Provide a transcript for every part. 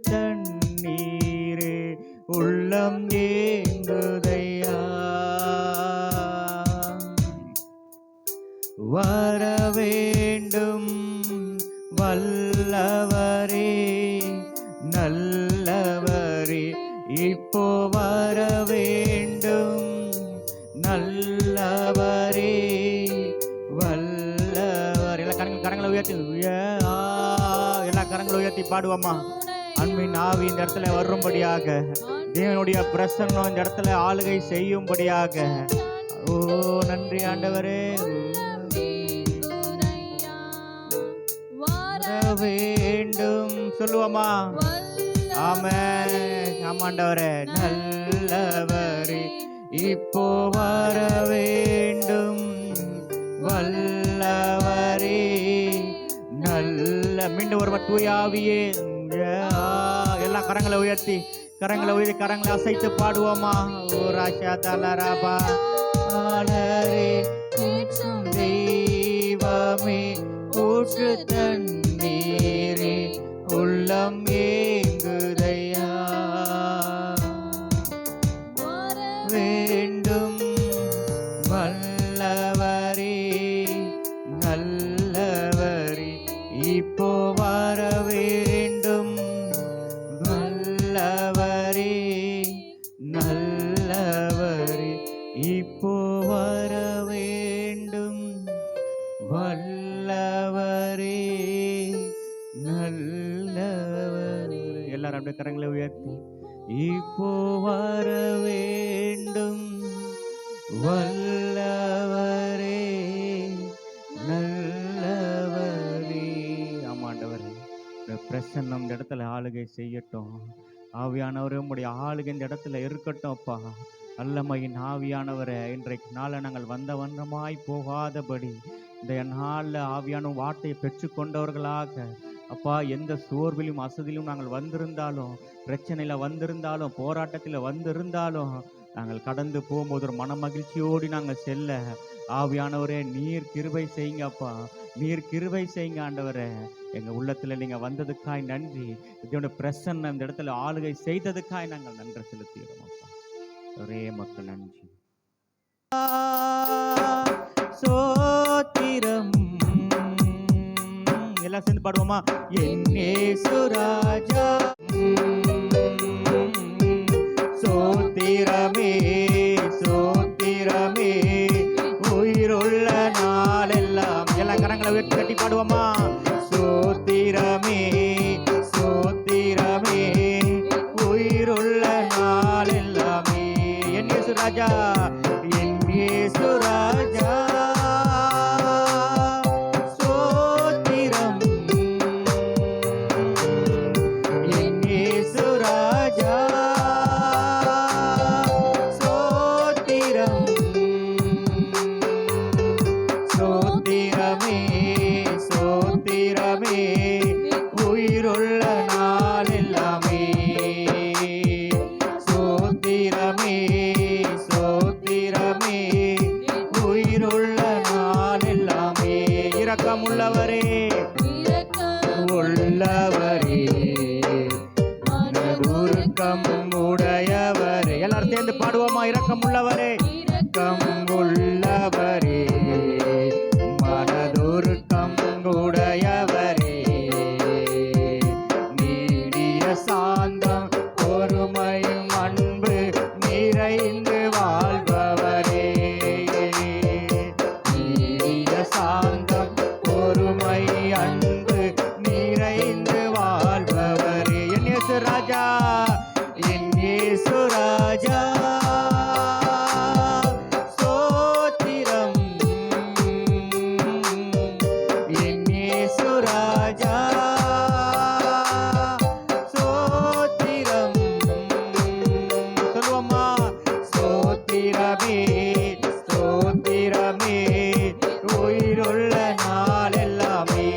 தண்ணீரே உள்ளம் ஏங்குதையா, வர வேண்டும் வல்லவரே நல்லவரே, இப்போ வர வேண்டும் நல்லவரே வல்லவர். எல்லா கரங்களை உயர்த்தி எல்லா கரங்களை உயர்த்தி பாடுவோமா? அன்பின் ஆவி இந்த இடத்துல வரும்படியாக, தேவனுடைய பிரசன்னம் இந்த இடத்துல ஆளுகை செய்யும்படியாக. ஓ நன்றி ஆண்டவரே, வர வேண்டும் சொல்லுவோமா? ஆமென். ஆமாண்டவரே நல்லவரே, இப்போ வர வேண்டும் வல்லவரே நல்ல. மீண்டும் ஒரு தூய ஆவியே, எல்லா கரங்களை உயர்த்தி கரங்களை அசைத்து பாடுவோமா? ஓ ராஷா தலராபா ஆலரே தெய்வமே ஊற்று தண்ணீரே உள்ளம் ஏங்குதையா, வேண்டும் வல்லவரே நல்லவரே, இப்போ வர வேண்டும் வல்லவரே நல்லவரே, இப்போ வர வேண்டும் வல்லவரே நல்லவரே. எல்லாரும் அப்படியே கரங்களை உயர்த்தி, இப்போ வர வேண்டும் வல்லவரே நல்லவரே. ஆமாண்டவரே, இந்த பிரசன்னம் இந்த இடத்துல ஆளுகை செய்யட்டும். ஆவியானவரே உம்முடைய ஆளுகை இந்த இடத்துல இருக்கட்டும் அப்பா. அல்லமையின் ஆவியானவரை இன்றைக்கு நாளை நாங்கள் வந்த வண்ணமாய் போகாதபடி இந்த நாளில் ஆவியான வார்த்தையை பெற்றுக்கொண்டவர்களாக அப்பா, எந்த சோர்விலும் அசதியிலும் நாங்கள் வந்திருந்தாலும், பிரச்சனையில் வந்திருந்தாலும், போராட்டத்தில் வந்திருந்தாலும், நாங்கள் கடந்து போகும்போது ஒரு மன மகிழ்ச்சியோடு நாங்கள் செல்ல ஆவியானவரே நீர் கிருபை செய்யுங்க அப்பா, நீர் கிருபை செய்யுங்க ஆண்டவரே. எங்கள் உள்ளத்தில் நீங்கள் வந்ததுக்காய் நன்றி. இதோட பிரசன்னம் இந்த இடத்துல ஆளுகை செய்ததுக்காய் நாங்கள் நன்றி செலுத்துகிறோம் அப்பா. ஒரே மக்கள் நன்றி. சோத்திரம் எல்லாம் சேர்ந்து பாடுவோமா? என் இயேசு ராஜா சோத்திரமே சோத்திரமே உயிருள்ள நாளெல்லாம். எல்லா கரங்களை உயர்த்தி கட்டி பாடுவோமா? சோத்திரமே சோத்திரமே உயிருள்ள நாளெல்லாமே. என் இயேசு ராஜா என் இயேசு ராஜா சோத்திரம், என் இயேசு ராஜா சோத்திரம், சோத்திரமே சோத்திரமே உயிருள்ள நாளெல்லாமே. சோத்திரமே சோத்திரமே உயிருள்ள நாளெல்லாமே. இரக்கமுள்ளவரே உள்ளவரே மனதுருக்கம் உடையவரே. எல்லாரும் சேர்ந்து பாடுவோமா? இரக்கமுள்ளவரே இரக்கம் உள்ளவரே மனதுருக்கம் உடையவரே, நீடிய சாந்தம் பொறுமையும் அன்பு நிறைந்து வாழ்பவரே, நீடிய சாந்தம் பொறுமை அன்பு நிறைந்து வாழ்பவரே. என் இயேசு ராஜா என் இயேசு ராஜா சோத்திரம், என் இயேசு ராஜா சோத்திரம். சொல்லுவோமா? சோத்திரமே சோத்திரமே உயிருள்ள நாளெல்லாமே.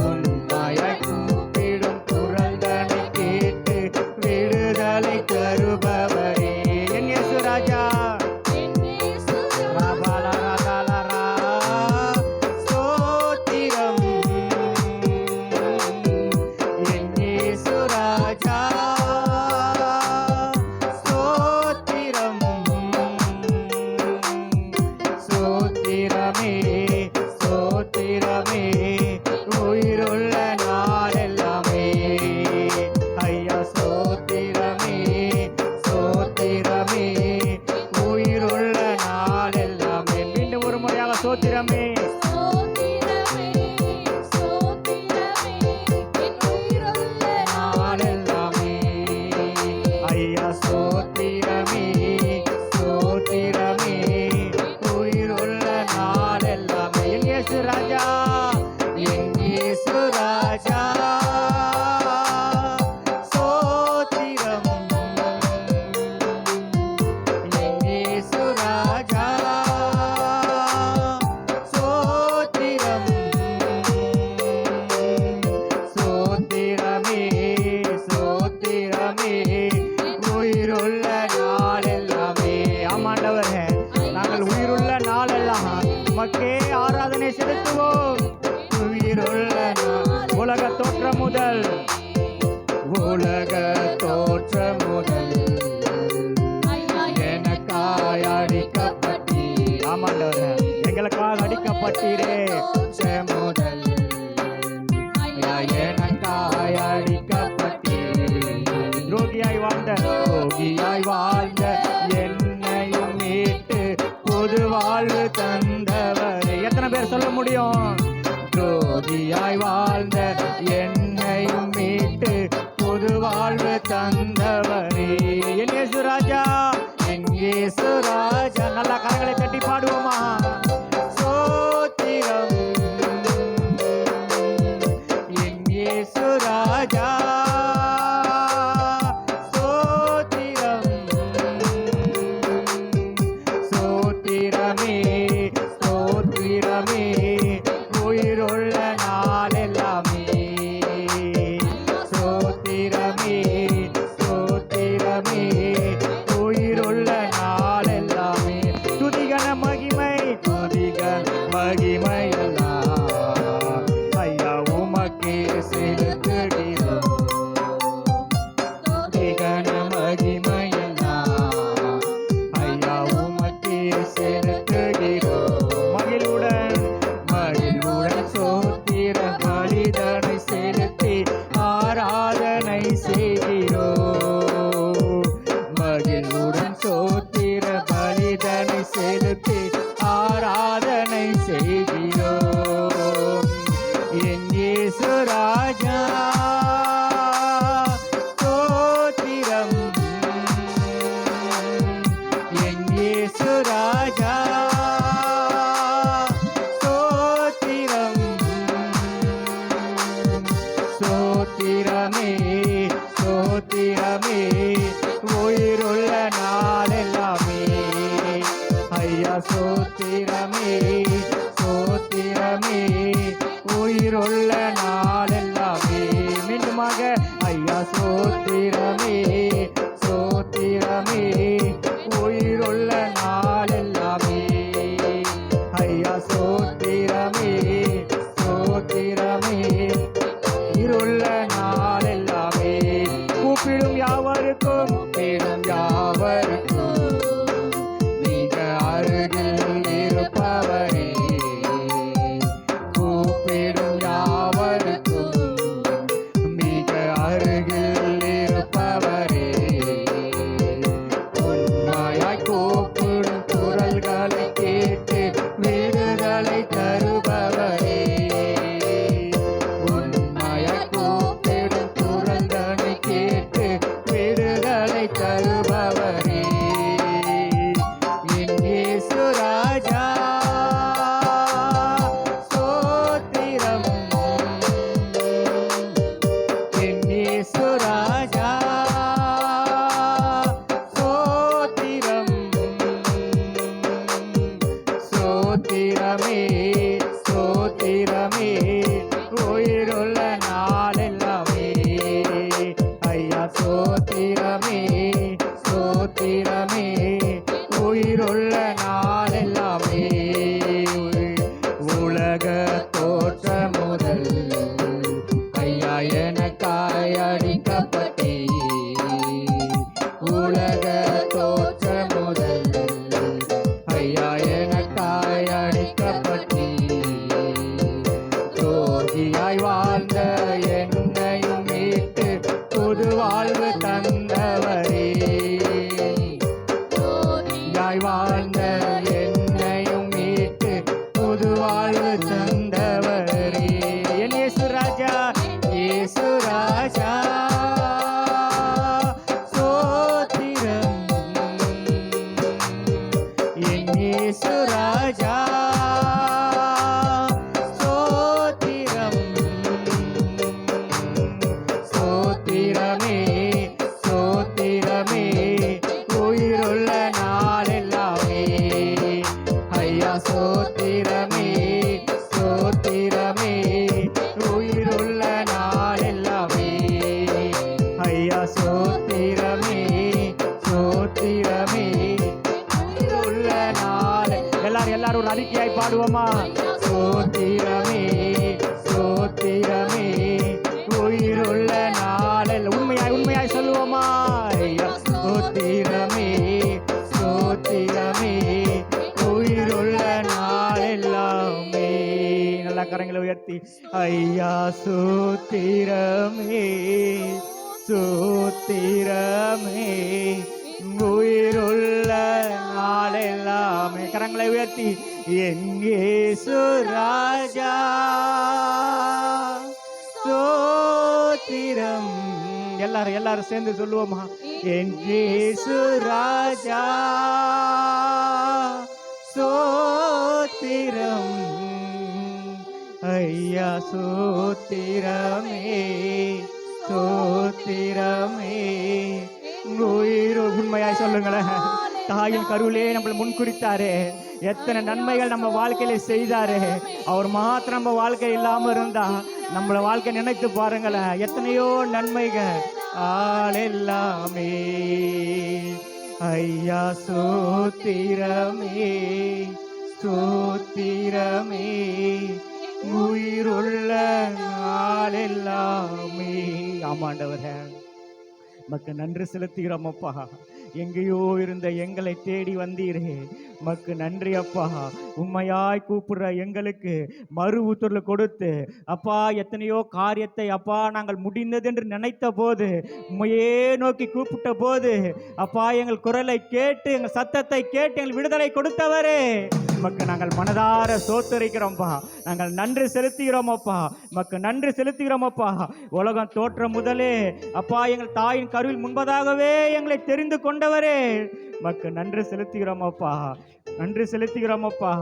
உண்மையாய் கூப்பிடும் குரல்தனை கேட்டு விடுதலை தருபவரே என் இயேசு ராஜா. ரபலரதலரா, ஸ்தோத்திரம் என் இயேசு ராஜா. ஸ்தோத்திரம் ஸ்தோத்திரமே ஸ்தோத்திரமே உயிருள்ள நாளெல்லாமே. ஐயா ஸ்தோத்திரமே ஸ்தோத்திரமே உயிருள்ள நாளெல்லாமே. மீண்டும் ஒரு முறையாக ஸ்தோத்திரமே நாளெல்லாமே. ஐயா ஸ்தோத்திரமே ஸ்தோத்திரமே உயிருள்ள நாளெல்லாமே. என் இயேசு ராஜா என் இயேசு ராஜா. ஸ்தோத்திரம் என் இயேசு ராஜா. ஸ்தோத்திரம் ஸ்தோத்திரமே ஸ்தோத்திரமே உயிருள்ள நாளெல்லாமே. ஆமாண்டவரே, நாங்கள் உயிருள்ள நாளெல்லாம் மக்கே ஆராதனை செலுத்துவோம். உயிருள்ள நாள் உலக தோற்றம் முதல் எனக்காய் அடிக்கப்பட்டீர். ஆமாண்டவரே, எங்களுக்காக அடிக்கப்பட்டீரே முதல் எனக்காய் அடிக்கப்பட்டீர். ரோகியாய் வாழ்ந்த என்னையும் மீட்டு புது வாழ்வு தந்தவரே. எத்தனை பேர் சொல்ல முடியும்? ரோகியாய் வாழ்ந்த என்னையும் மீட்டு புது வாழ்வு தந்தவரே. என் இயேசு ராஜா என் இயேசு ராஜா. நல்ல கரங்களை தட்டி பாடுவோமா? ஸ்தோத்திரம் என் இயேசு ராஜா. ஸ்தோத்திரம் ஸ்தோத்திரமே ஸ்தோத்திரமே உயிருள்ள நாளெல்லாமே. ஸ்தோத்திரமே ஸ்தோத்திரமே உயிருள்ள நாளெல்லாமே. துதிகன மகிமை மகிமையெல்லாம் ஐயா உமக்கே செலுத்துகிறோம். துதிகன மகிமையெல்லாம் ஐயா உமக்கே செலுத்துகிறோம். மகிழ்வுடன் சோத்திர பலிதனை செலுத்தி ஆராதனை செய்கிறோம். மகிழ்வுடன் சோத்திர பலிதனை செலுத்தி ஆராதனை செய்கிறோம். என் இயேசு ராஜா. ஸ்தோத்திரம் என் இயேசு ராஜா. ஸ்தோத்திரம் ஸ்தோத்திரமே ஸ்தோத்திரமே உயிருள்ள நாளெல்லாமே. ஐயா ஸ்தோத்திரமே ஸ்தோத்திரமே உயிருள்ள நாளெல்லாமே. மீண்டுமாக ஐயா ஸ்தோத்திரமே ஸ்தோத்திரமே உயிருள்ள நாளெல்லாமே. ஐயா ஸ்தோத்திரமே ஸ்தோத்திரமே உயிருள்ள நாளெல்லாமே. கூப்பிடும் யாவருக்கும் மிக அருகில் இருப்பவரே. கூப்பிடும் யாவருக்கும் மிக அருகில் இருப்பவரே. முதல் ஐயா எனக்காய் அடிக்கப்பட்டே, உலக தோற்ற முதல் ஐயா எனக்காய் அடிக்கப்பட்டே, துரோகியாய் வாழ்ந்த என்னையும் மீட்டு புது வாழ்வு தந்தவரே, துரோகியாய் வாழ்ந்த என்னையும் மீட்டு புது வாழ்வு தந்தவரே, என் இயேசு ராஜா, இயேசு ராஜா ஸ்தோத்திரம், என் இயேசு ராஜா ஸ்தோத்திரம், ஸ்தோத்திரமே ஸ்தோத்திரமே உயிருள்ள நாளெல்லாமே, ஐயா ஸ்தோத்திரமே ஸ்தோத்திரமே உயிருள்ள நாளெல்லாமே, ஐயா ஸ்தோத்திரமே ஸ்தோத்திரமே உயிருள்ள நாள். எல்லாரும் ஒரு அறிக்கையாய் பாடுவோமா? ஸ்தோத்திரமே ஸ்தோத்திரமே உயிருள்ள நாளில். உண்மையாய் சொல்லுவோமா? ஐயா ஸ்தோத்திரமே ஸ்தோத்திரமே உயிருள்ள நாளெல்லாமே. நல்ல கரங்களை உயர்த்தி ஐயா ஸ்தோத்திரமே ஸ்தோத்திரமே உயிருள்ள நாளெல்லாமே. கரங்களை உயர்த்தி என் இயேசு ராஜா ஸ்தோத்திரம். எல்லாரும் சேர்ந்து சொல்லுவோமா? என் இயேசு ராஜா ஸ்தோத்திரம், ஐயா ஸ்தோத்திரமே ஸ்தோத்திரமே உயிர். உண்மையாய் சொல்லுங்களேன். தாயின் கருவிலே நம்மளை முன்குறித்தாரு. எத்தனை நன்மைகள் நம்ம வாழ்க்கையில செய்தாரு. அவர் மாத்திரம் நம்ம வாழ்க்கை இல்லாம இருந்தா நம்மளை வாழ்க்கை நினைத்து பாருங்களேன். எத்தனையோ நன்மைகள் ஆளெல்லாமே. ஐயா ஸ்தோத்திரமே ஸ்தோத்திரமே உயிருள்ள நாளெல்லாமே. ஆமாண்டவரே, மக்கு நன்றி செலுத்துகிறோம் அப்பா. எங்கேயோ இருந்த எங்களை தேடி வந்தீரே, மக்கு நன்றி அப்பா. உண்மையாய் கூப்பிடுற எங்களுக்கு மறு உத்தரவு கொடுத்து அப்பா, எத்தனையோ காரியத்தை அப்பா நாங்கள் முடிந்தது என்று நினைத்த போது, உண்மையே நோக்கி கூப்பிட்ட போது அப்பா எங்கள் குரலை கேட்டு எங்கள் சத்தத்தை கேட்டு எங்கள் விடுதலை கொடுத்தவரே, மக்கு நாங்கள் மனதார சோத்தரிக்கிறோம்ப்பா. நாங்கள் நன்றி செலுத்துகிறோம் அப்பா. மக்கு நன்றி செலுத்துகிறோம் அப்பா. உலகம் தோற்ற முதலே அப்பா எங்கள் தாயின் கருவில் முன்பதாகவே எங்களை தெரிந்து கொண்டவரே, மக்கு நன்றி செலுத்துகிறோம் அப்பா. நன்றி செலுத்துகிறோம் அப்பா.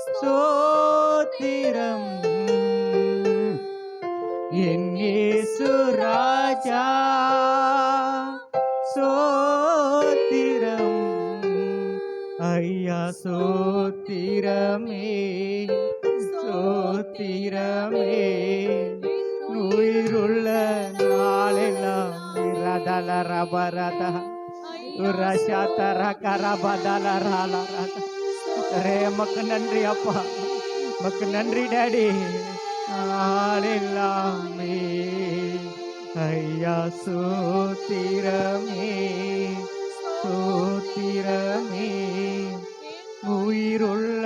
ஸ்தோத்திரம் என் இயேசு ராஜா ஸ்தோத்திரம், ஐயா ஸ்தோத்திரமே ஸ்தோத்திரமே உயிருள்ள நாளெல்லாம். ரதல ரபரத ரே, மக்கு நன்றி அப்பா. மக்கு நன்றி டாடி. நாளெல்லாமே ஐயா ஸ்தோத்திரமே ஸ்தோத்திரமே உயிருள்ள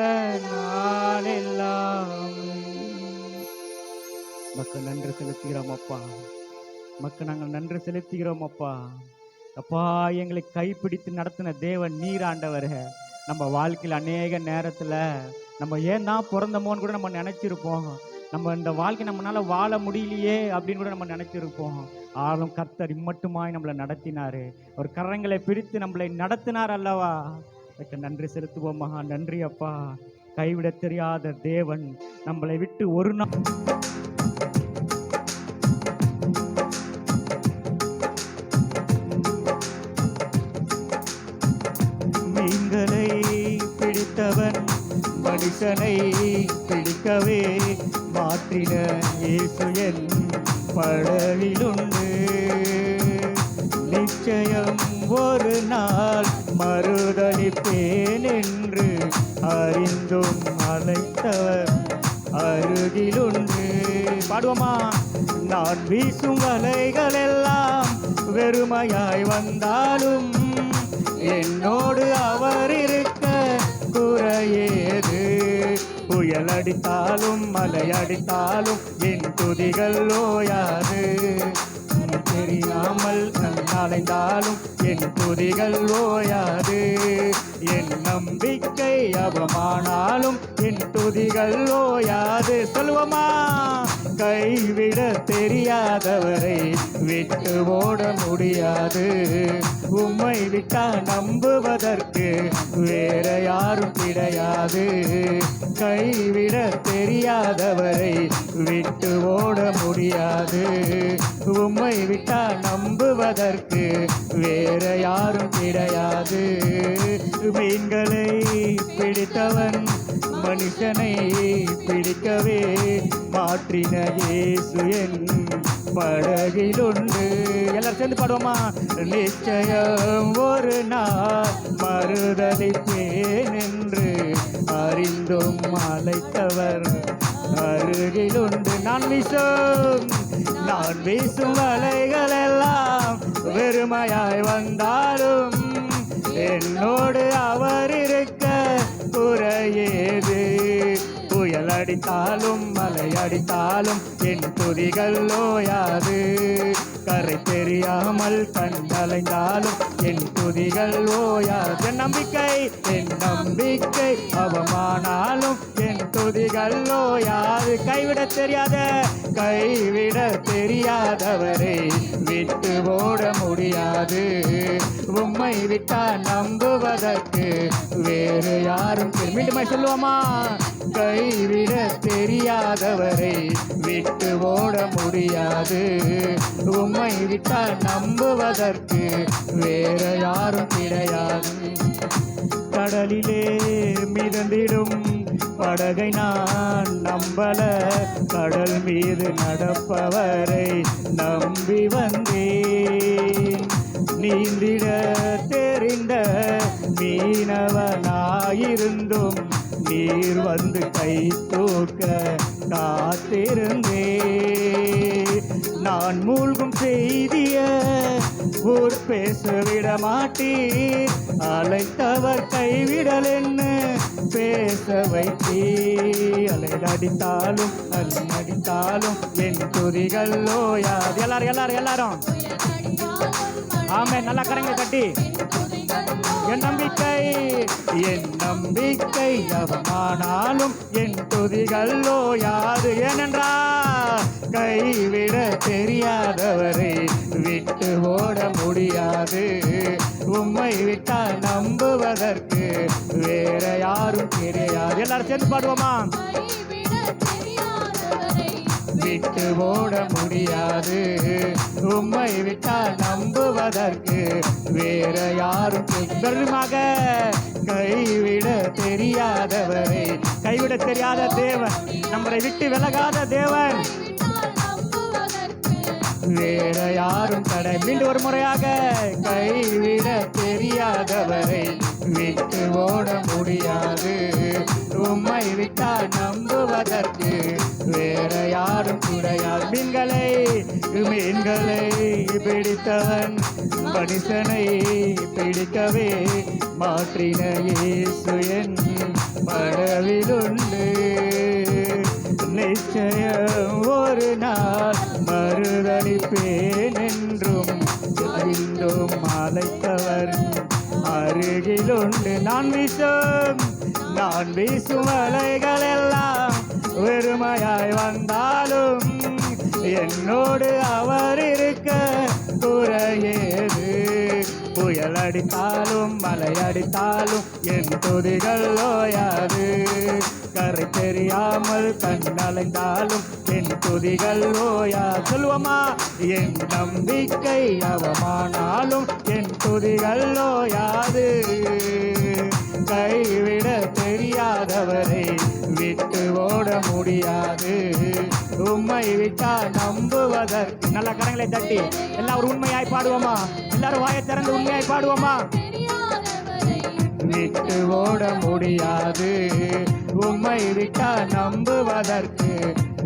நாளெல்லாமே. மக்கு நன்றி செலுத்துகிறோம் அப்பா. மக்கு நாங்கள் நன்றி செலுத்துகிறோம் அப்பா. அப்பா எங்களை கைப்பிடித்து நடத்தின தேவன் நீர் ஆண்டவர். நம்ம வாழ்க்கையில் அநேக நேரத்தில் நம்ம ஏன் தான் பிறந்தமோன்னு கூட நம்ம நினச்சிருப்போம். நம்ம இந்த வாழ்க்கை நம்மளால வாழ முடியலையே அப்படின்னு கூட நம்ம நினச்சிருப்போம். ஆளும் கர்த்தர் இம்மட்டுமாய் நம்மளை நடத்தினாரு. ஒரு கரங்களை பிரித்து நம்மளை நடத்தினார் அல்லவா. அதுக்கு நன்றி செலுத்துவோமா. நன்றி அப்பா. கைவிட தெரியாத தேவன் நம்மளை விட்டு ஒரு நாள் மீன்களை பிடித்தவன் மனுஷனை பிடிக்கவே மாற்றின இயேசு என் படவிலுண்டு. நிச்சயம் ஒரு நாள் மறுதலிப்பேன் என்று அறிந்தும் அழைத்தவர் அருகிலுண்டு. பாடுவோமா? நான் வீசும் வலைகள் எல்லாம் வெறுமையாய் வந்தாலும் என்னோடு அவர் இருக்க குறையேது. புயல் அடித்தாலும் மலை அடித்தாலும் என் துதிகள் ஓயாது. தெரியாமல் அலைந்தாலும் என் துதிகள் ஓயாது. என் நம்பிக்கை அவமானாலும் என் துதிகள் ஓயாது. சொல்லுவோமா? கைவிட தெரியாதவரை விட்டு ஓட முடியாது. உம்மை விட்டா நம்புவதற்கு வேற யாரும் கிடையாது. கைவிட தெரியாதவரை விட்டு ஓட முடியாது. உம்மை விட்டா நம்புவதற்கு வேற யாரும் கிடையாது. மீன்களை பிடித்தவன் மனுஷனை பிடிக்கவே மாற்றின இயேசு என் படகிலுண்டு. எல்லாரும் சேர்ந்து பாடுவோமா? நிச்சயம் ஒரு நாள் மறுதலிப்பேன் என்று அறிந்தும் அழைத்தவர் அருகிலுண்டு. நான் வீசும் வலைகள் எல்லாம் வெறுமையாய் வந்தாலும் என்னோடு அவர் இருக்க குறையேது. புயல் அடித்தாலும் மலை அடித்தாலும் என் துதிகள் ஓயாது. கரை தெரியாமல் கண்டலைந்தாலும் என் துதிகள் ஓயாது. என் நம்பிக்கை அவமானாலும் என் துதிகள் ஓயாது. கைவிட தெரியாதவரை விட்டு ஓட முடியாது. உம்மை விட்டா நம்புவதற்கு வேறு யாரும். மீண்டும் சொல்லுவோமா? கைவிட தெரியாதவரை விட்டு ஓட முடியாது. உம்மை விட்டா நம்புவதற்கு வேற யாரும் கிடையாது. கடலிலே மிதந்திடும் படகை நான் நம்பல. கடல் மீது நடப்பவரை நம்பி வந்தேன். நீந்திட தெரிந்த மீனவனாயிருந்தும் நீர் வந்து கை தூக்க காத்திருந்தே. நான் மூழ்கும் செய்திய ஊர் பேச விட மாட்டீர். அழைத்தவர் கைவிடல் என்ன பேச வைத்தீர். அலையடித்தாலும் அடித்தாலும் என் துதிகள் ஓயாது. எல்லாரும் ஆமே. நல்லா கரங்களை தட்டி. என் நம்பிக்கை அவமானாலும் என் துதிகள் ஓயாது. ஏனென்றால் கைவிட தெரியாதவரை விட்டு ஓட முடியாது. உம்மை விட்டா நம்புவதற்கு வேற யாரும் கிடையாது. எல்லாரும் சேர்ந்து பாடுவோமா? விட்டு ஓட முடியாது. உம்மை விட்டா நம்புவதற்கு வேற யாரும். பெருமாக கைவிட தெரியாதவரை, கைவிட தெரியாத தேவன், நம்மளை விட்டு விலகாத தேவன், வேற யாரும் கடை. மீண்டும் ஒரு முறையாக கைவிட தெரியாதவரை விட்டு ஓட முடியாது. உம்மை விட்டா நம்புவதற்கு வேற யாரும் கிடையாது. மீன்களை பிடித்தவன் மனுஷனை பிடிக்கவே மாற்றின இயேசு என் படவிலுண்டு. நிச்சயம் ஒரு நாள் மறுதலிப்பேன் என்றும் அறிந்தும் அழைத்தவர் அருகிலுண்டு. நான் வீசும் வலைகள் எல்லாம் வெறுமையாய் வந்தாலும் என்னோடு அவர் இருக்க குறையேது. புயல் அடித்தாலும் மலை அடித்தாலும் என் துதிகள் ஓயாது. கரை தெரியாமல் கண்ணலைந்தாலும் என் துதிகள் ஓயாது. சொல்லுவோமா? என் நம்பிக்கை அவமானாலும் என் துதிகள் ஓயாது. கைவிட தெரியாதவரை விட்டு ஓட முடியாது. உம்மை விட்டா நம்புவதற்கு. நல்ல கரங்களை தட்டி எல்லாரும் உண்மையாய் பாடுவோமா? எல்லாரும் வாயை திறந்து உண்மையாய் பாடுவோமா? விட்டு ஓட முடியாது. உம்மை விட்டா நம்புவதற்கு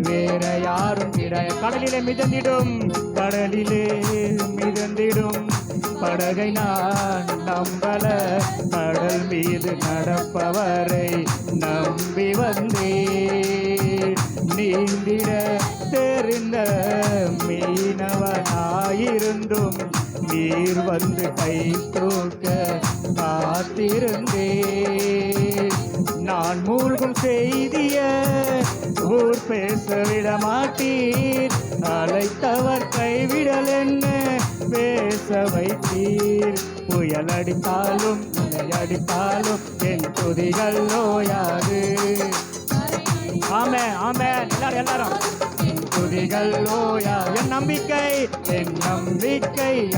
வேற யாரும் கிடையாது. கடலிலே மிதந்திடும், கடலிலே மிதந்திடும் படகை நான் நம்பல, கடல் மீது நடப்பவரை நம்பி வந்தேன். நீந்திட தெரிந்த மீனவனாயிருந்தும் நீர் வந்து கை தூக்க காத்திருந்தேன். நான் மூழ்கும் செய்திய ஊர் பேச விட மாட்டீர், அழைத்தவர் கைவிடல் என்ன பேச வைத்தீர். புயல் அடித்தாலும் மழை அடித்தாலும் என் துதிகள் ஓயாது. ஆமே ஆமே எல்லாரும் துதிகள் ஓயா. என் நம்பிக்கை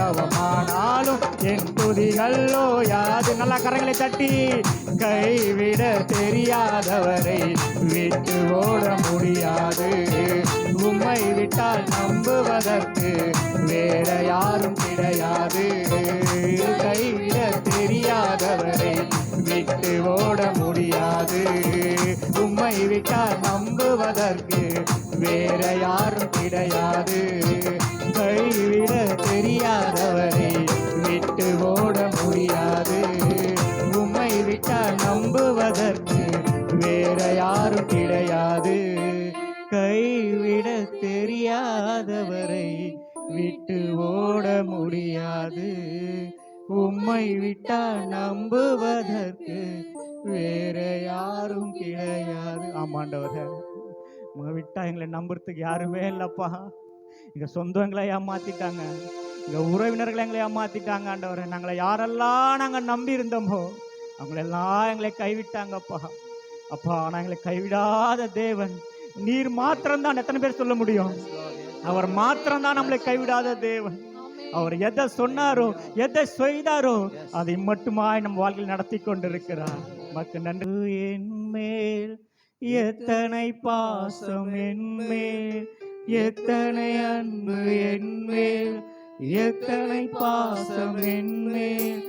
அவமானாலும் என் துதிகள் ஓயாது. நல்லா கரங்களை தட்டி, கைவிட தெரியாதவரை விட்டு ஓட முடியாது. உம்மை விட்டால் நம்புவதற்கு வேற யாரும் கிடையாது. கைவிட தெரியாதவரை விட்டு ஓட முடியாது. உம்மை விட்டால் நம்புவதற்கு வேற யாரும் கிடையாது. கைவிட தெரியாதவரை விட்டு ஓட முடியாது. உம்மை விட்டால் நம்புவதற்கு வேற யாரும் கிடையாது. கைவிட தெரியாதவரை விட்டு ஓட முடியாது. உம்மை விட்டால் நம்புவதற்கு வேற யாரும் கிடையாது. ஆமாண்டவரே, உங்க விட்டா எங்களை நம்புறதுக்கு யாருமே இல்லப்பா. எங்க சொந்தங்களை ஏமாத்திட்டாங்க, எங்க உறவினர்களை எங்களை ஏமாத்திட்டாங்க. ஆண்டவரே, நாங்களை யாரெல்லாம் நாங்க நம்பி இருந்தோமோ அவங்களெல்லாம் எங்களை கைவிட்டாங்கப்பா. அப்பா, நான் எங்களை கைவிடாத தேவன் நீர் மாத்திரம்தான். எத்தனை பேர் சொல்ல முடியும்? அவர் மாத்திரம்தான் நம்மளை கைவிடாத தேவன். அவர் எதை சொன்னாரோ எதை செய்தாரோ அதை மட்டுமாய் நம் வாழ்க்கையில் நடத்தி கொண்டிருக்கிறார். மக்கள் நன்றி. என்மேல் எத்தனை பாசம், என்மேல் எத்தனை அன்பு, என்மேல் எத்தனை பாசம், என்மேல்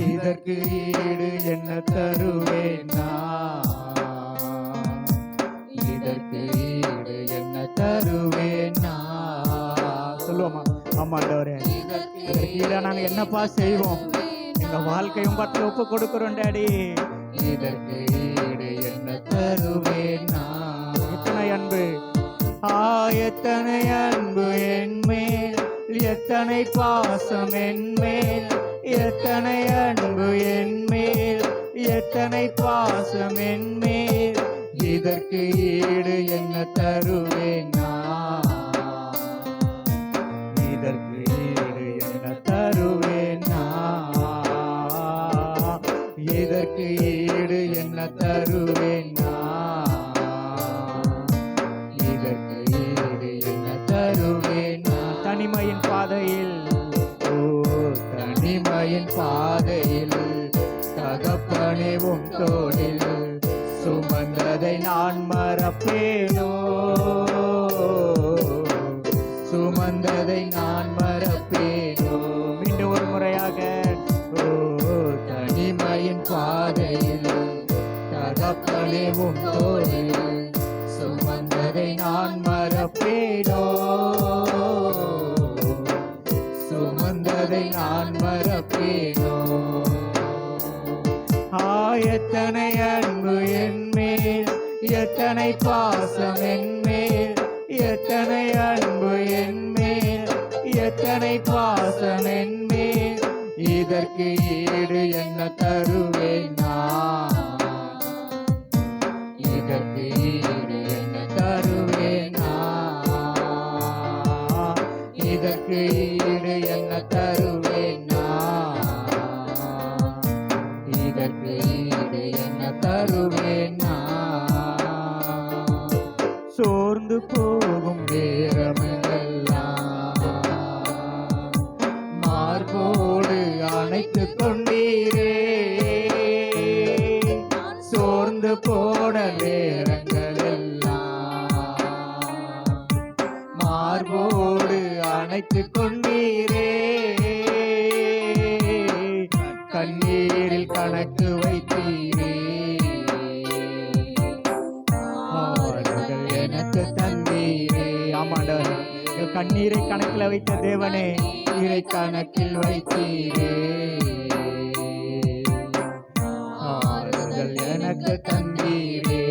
இதற்கு ஈடு என்ன தருவேன் நான்? இதற்கு ஈடு என்ன தருவேன் நான்? சொல்லுவோமா? ஆமாண்டவரே, நாங்க என்னப்பா செய்வோம்? எங்க வாழ்க்கையும் பற்றி ஒப்பு கொடுக்கிறோம் டாடி. இதற்கு ஈடு என்ன தருவேன் நான்? எத்தனை அன்பு, எத்தனை அன்பு என்மேல், எத்தனை பாசம் என்மேல், எத்தனை அன்பு என்மேல், எத்தனை பாசம் என்மேல் இதற்கு ஈடு என்ன தருவேன் நான்? இதற்கு ஈடு என்ன தருவேன் நான்? இதற்கு ஈடு என்ன தருவேன் நான்? இதற்கு ஈடு என்ன தருவேன் நான்? தனிமையின் பாதையில், தனிமையின் பாதையில் தகப்பனே உம் தோளில் சுமந்ததை நான் மறப்பேனோ? சுமந்ததை நான் மறப்பேனோ? மீண்டும் ஒரு முறையாக, தனிமையின் பாதையில் தகப்பனே உம் தோளில் சுமந்ததை நான் மறப்பேனோ? சுமந்ததை நான் மறப்பேனோ? எத்தனை அன்பு என்மேல், எத்தனை பாசம் என்மேல், எத்தனை அன்பு என்மேல், எத்தனை பாசம் என்மேல் இதற்கு ஈடு என்ன தருவேன் நான்? இதற்கு ஈடு என்ன தருவேன் நான்? இதற்கு ஈடு என்ன தருவேன் நான்? இதற்கு ஈடு என்ன தருவேன் நான்? சோர்ந்து போகும் நேரமெல்லாம் மார்போடு அணைத்து கொண்டீரே. சோர்ந்து போன நேரங்களெல்லாம் மார்போடு அணைத்து கொண்டீரே. கண்ணீரில் கணக்கு வைத்தீரே. கண்ணீரை கணக்கில் வைத்த தேவனே, நீரை கணக்கில் வைத்தீரே. ஆறுதல் எனக்கு தந்தீரே.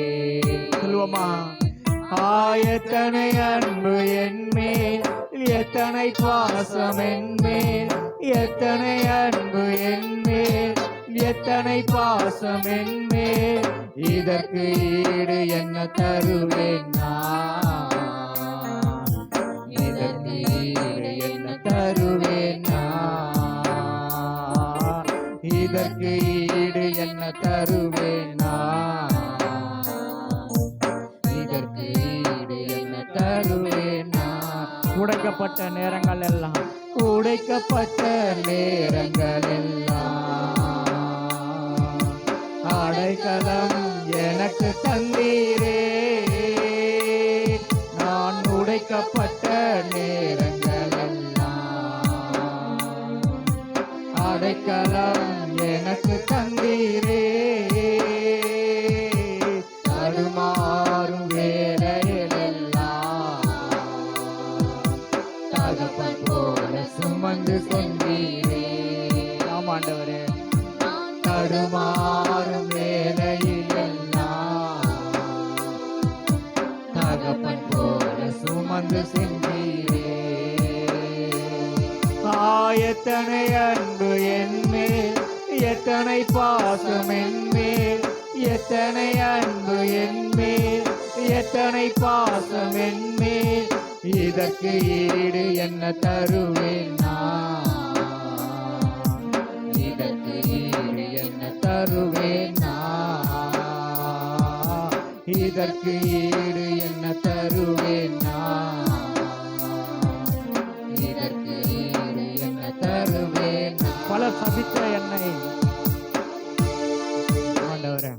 சொல்லுவோமா? எத்தனை அன்பு என்மேல், எத்தனை பாசம் என்மேல், எத்தனை அன்பு என்மேல், எத்தனை பாசம் என்மேல், இதற்கு ஈடு என்ன தருவேன் நான், இதற்கு ஈடு என்ன தருவேன் நான், இதற்கு ஈடு என்ன தருவேன் நான், இதற்கு ஈடு என்ன தருவேன் நான். உடைக்கப்பட்ட நேரங்கள் எல்லாம், உடைக்கப்பட்ட நேரங்கள் எல்லாம் அடைக்கலம் எனக்கு தந்தீரே. நான் உடைக்கப்பட்ட நேரங்கள் எல்லாம் அடைக்கலம் எனக்கு தந்தீரே. தடுமாறும் வேலையிலெல்லாம் தகப்பன் போல சுமந்து சென்றீரே. ஆமாண்டவரே, தடுமாறும் வேலையிலெல்லாம் தகப்பன் போல சுமந்து சென்றீரே. எத்தனை அன்பு என்மேல், எத்தனை பாசம் என்மேல், எத்தனை அன்பு என்மேல், எத்தனை பாசம் என்மேல், இதற்கு ஈடு என்ன தருவேன் நான், இதற்கு ஈடு என்ன தருவேன் நான், இதற்கு ஈடு என்ன தருவேன் நான், இதற்கு ஈடு என்ன தருவேன் நான். பலர் சபித்த என்னை, ஆண்டவரே,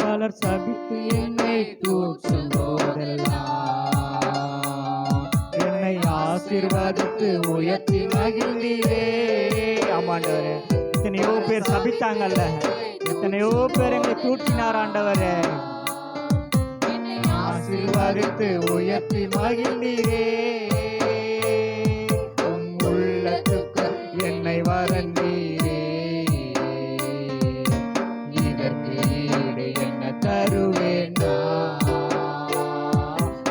பலர் சபித்து என்னை தூற்றும் போதெல்லாம் என்னை ஆசீர்வாதித்து உயர்த்தி மகிழ்ந்தீரே. ஆமாண்டவரே, எத்தனையோ பேர் சபித்தாங்கல்ல, எத்தனையோ பேர் எங்களை தூற்றினார் ஆண்டவரே, ஆசீர்வாதித்து உயர்த்தி மகிழ்ந்தீரே. உம் உள்ளத்துக்கு என்னை வரைந்தீரே, இதற்கு ஈடு என்ன தருவேன் நான்,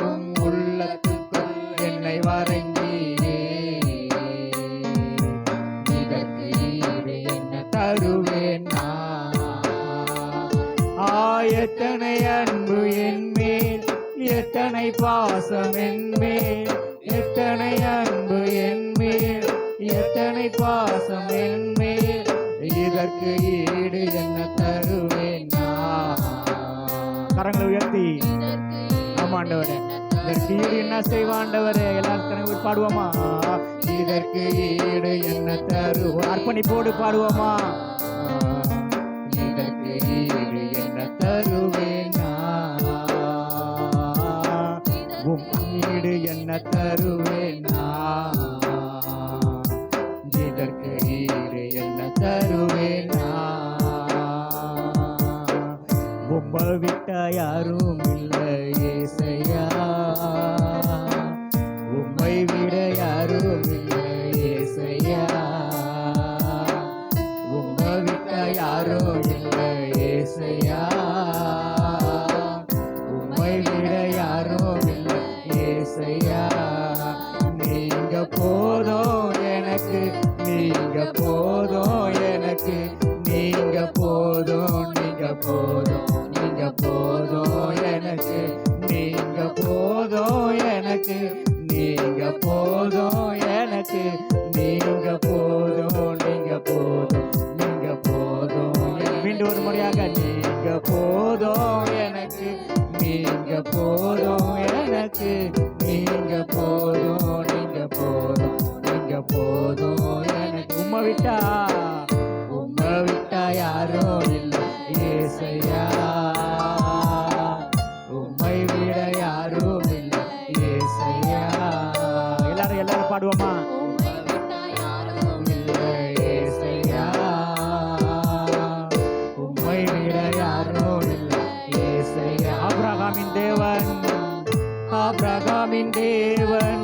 உம் உள்ளத்துக்கு என்னை வரைந்தீரே, இதற்கு ஈடு என்ன தருவேன் நான். எத்தனை அன்பு என்மேல், எத்தனை பாசம் என்மேல், எத்தனை அன்பு என்மேல், எத்தனை பாசம் என்மேல், இதற்கு ஈடு என்ன தருவேன் நான். கரங்களை உயர்த்தி ஆமாண்டவரே, இதற்கு ஈடு என்ன செய்வாண்டவரே, எல்லாரும் கரங்களை பாடுவோமா? இதற்கு ஈடு என்ன தருவோம், அர்ப்பணிப்போடு பாடுவோமா? இதற்கு ஈடு என்ன தருவேன் நான், உம் ஈடு என்ன தருவேன் நான், இதற்கு ஈடு என்ன தருவேன் நான். உம்மை விட்ட யாரும் இல்லை ஏசையா, உம்மை விட யாரும் இல்லை ஏசையா, உம்மை விட்ட யாரும் இல்லை ஏசையா, உம்மை விட யாரும் இல்லை ஏசையா. நீங்க போதும் எனக்கு, நீங்க போதும் எனக்கு, நீங்க போதும், நீங்க போதும், நீங்க போதும் எனக்கு, நீங்க போதும் எனக்கு, நீங்க போதும் எனக்கு, நீங்க போதும், நீங்க போதும், நீங்க போதும். மீண்டும் ஒரு முறையாக, நீங்க போதும் எனக்கு, நீங்க போதும் எனக்கு, நீங்க போதும், நீங்க போதும், நீங்க போதும் எனக்கு. உம்மை விட்டா, உம்மை விட்டா யாரும் இல்லை ஏசையா, உம்மை விட யாரும் இல்லை ஏசையா. எல்லாரும் பாடுவோமா? இல்லை ஏசையா, உம்மை விட யாரும் இல்லை ஏசையா. ஆபிரகாமின் தேவன், ஆபிரகாமின் தேவன்,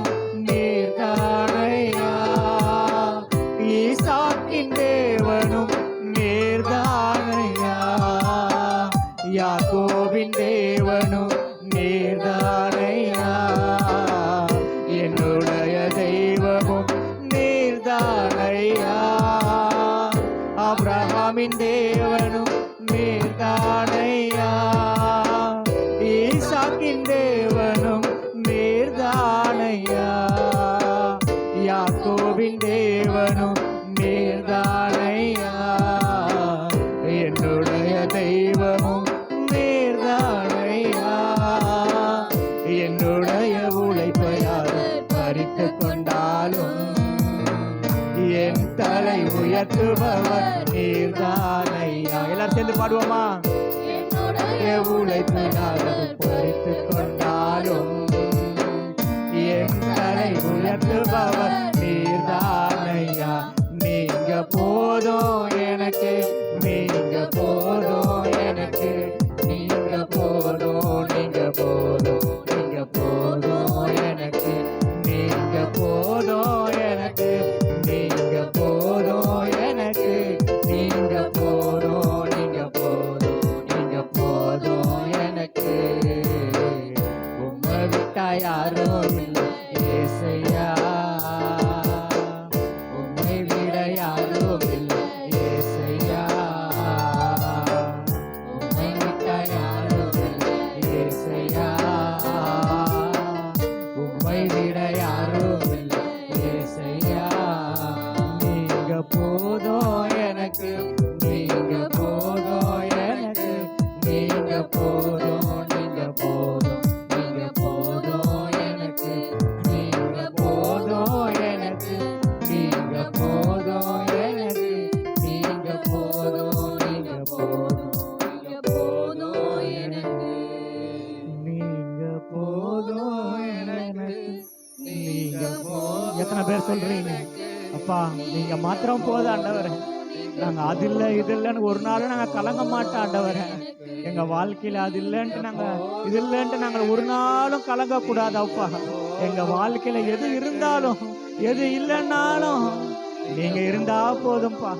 உயர்த்துபவர் நீர்தானையா. எல்லாரும் சேர்ந்து பாடுவோமா? உழைப்பினால் பறித்து கொண்டாலும் எங்களை உயர்த்துபவர் நீர்தானையா. நீங்க போதும் எனக்கு, நீங்க போதும் எனக்கு, நீங்க போதும், நீங்க போதும், நீங்க போதும் எனக்கு, நீங்க போதும் எனக்கு, நீங்க போதும் எனக்கு, நீங்க போதும், நீங்க போதும், நீங்க போதும் எனக்கு. உம்மை விட்டா யாரும் இல்லை ஏசையா, உம்மை விட யாரும் இல்லை ஏசையா, உம்மை விட்டா யாரும் இல்லை ஏசையா, உம்மை விட யாரும் இல்லை ஏசையா. நீங்க போதும் எனக்கு, நீங்க போதும் எனக்கு, நீங்க போதும், நீங்க போதும், நீங்க போதும் எனக்கு, நீங்க போதும் எனக்கு, நீங்க போதும் எனக்கு, நீங்க போதும், நீங்க போதும், நீங்க போதும் எனக்கு, நீங்க போதும் எனக்கு, நீங்க போதும். எத்தனை பேர் சொல்றீங்க அப்பா நீங்க மாத்திரம் போதும் ஆண்டவரே, நாங்க அது இல்லை இது இல்லைன்னு ஒரு நாளும் நாங்க கலங்க மாட்டோம் ஆண்டவரே. எங்க வாழ்க்கையில அது இல்லைன்ட்டு நாங்க இது இல்லைன்ட்டு நாங்கள் ஒரு நாளும் கலங்க கூடாது அப்பா. எங்க வாழ்க்கையில எது இருந்தாலும் எது இல்லைன்னாலும் நீங்க இருந்தா போதும்பா,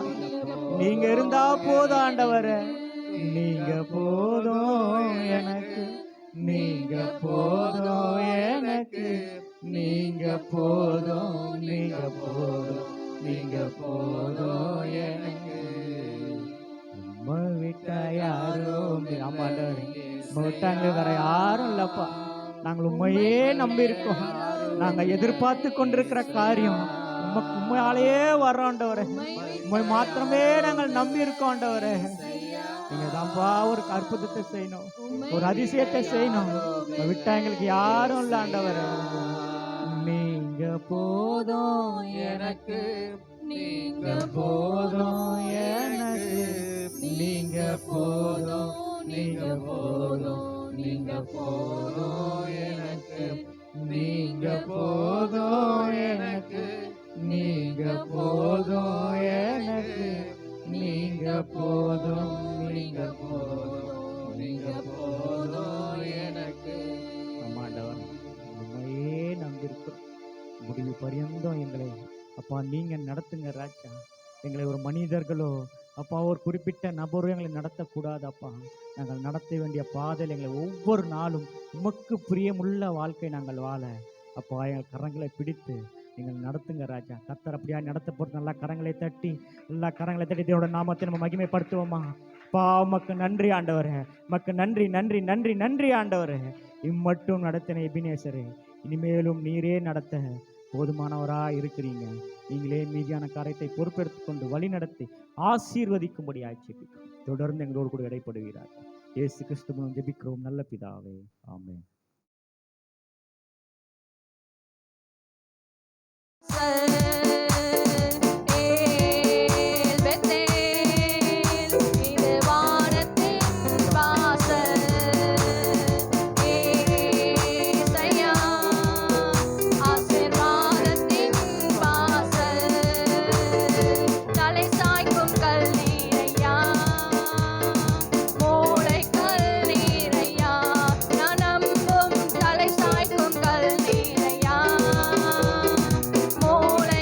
நீங்க இருந்தா போதும் ஆண்டவரே. நீங்க போதும் எனக்கு, நீங்க போதும் எனக்கு, நீங்க போதும், நீங்க போதும், நீங்க போதும் எனக்கு. உம்மை விட்டா யாரும் ஆமாண்டவரே, உம்மை விட்டாங்க வேற யாரும் இல்லப்பா. நாங்கள் உண்மையே நம்பி இருக்கோம். நாங்க எதிர்பார்த்து கொண்டிருக்கிற காரியம் உண்மையாலேயே வர்றோண்டவரே. உண்மை மாத்திரமே நாங்கள் நம்பி இருக்கோம் ஆண்டவரே. நீங்க தான்ப்பா ஒரு அற்புதத்தை செய்யணும், ஒரு அதிசயத்தை செய்யணும். விட்டா எங்களுக்கு யாரும் இல்லை ஆண்டவரே. நீங்க போதும் எனக்கு, நீங்க போதும் எனக்கு, நீங்க போதும், நீங்க போதும், நீங்க போதும் எனக்கு, நீங்க போதும் எனக்கு, நீங்க போதும் எனக்கு, நீங்க போதும், நீங்க போதும், நீங்க போதும் எனக்கு. ஆமாண்டவர் உண்மையே நம்பியிருக்கிறோம். முடிவு பரியந்தம் எங்களை அப்பா நீங்க நடத்துங்க ராஜா. எங்களை ஒரு மனிதர்களோ அப்பா ஒரு குறிப்பிட்ட நபரும் எங்களை நடத்தக்கூடாது அப்பா. நாங்கள் நடத்த வேண்டிய பாதையில் எங்களை ஒவ்வொரு நாளும் உமக்கு பிரியமுள்ள வாழ்க்கை நாங்கள் வாழ அப்பா எங்கள் கரங்களை பிடித்து நீங்கள் நடத்துங்க ராஜா. கர்த்தர் அப்படியா நடத்த போட்டு நல்லா கரங்களை தட்டி தேவனோட நாமத்தை நம்ம மகிமைப்படுத்துவோமா? அப்பா உமக்கு நன்றி ஆண்டவரே, உமக்கு நன்றி நன்றி நன்றி நன்றி ஆண்டவரே. இம்மட்டும் நடத்தின எபினேசரே, இனிமேலும் நீரே நடத்த போதுமானவராக இருக்கிறீங்க. நீங்களே மீதியான காரியத்தை பொறுப்பெடுத்துக் கொண்டு வழி நடத்தி ஆசீர்வதிக்கும்படி ஆட்சிப்பிக்கும். தொடர்ந்து எங்களோடு கூட இடைப்படுகிறார். இயேசு கிறிஸ்து மூலம் ஜெபிக்கிறோம் நல்ல பிதாவே, ஆமென். மூளை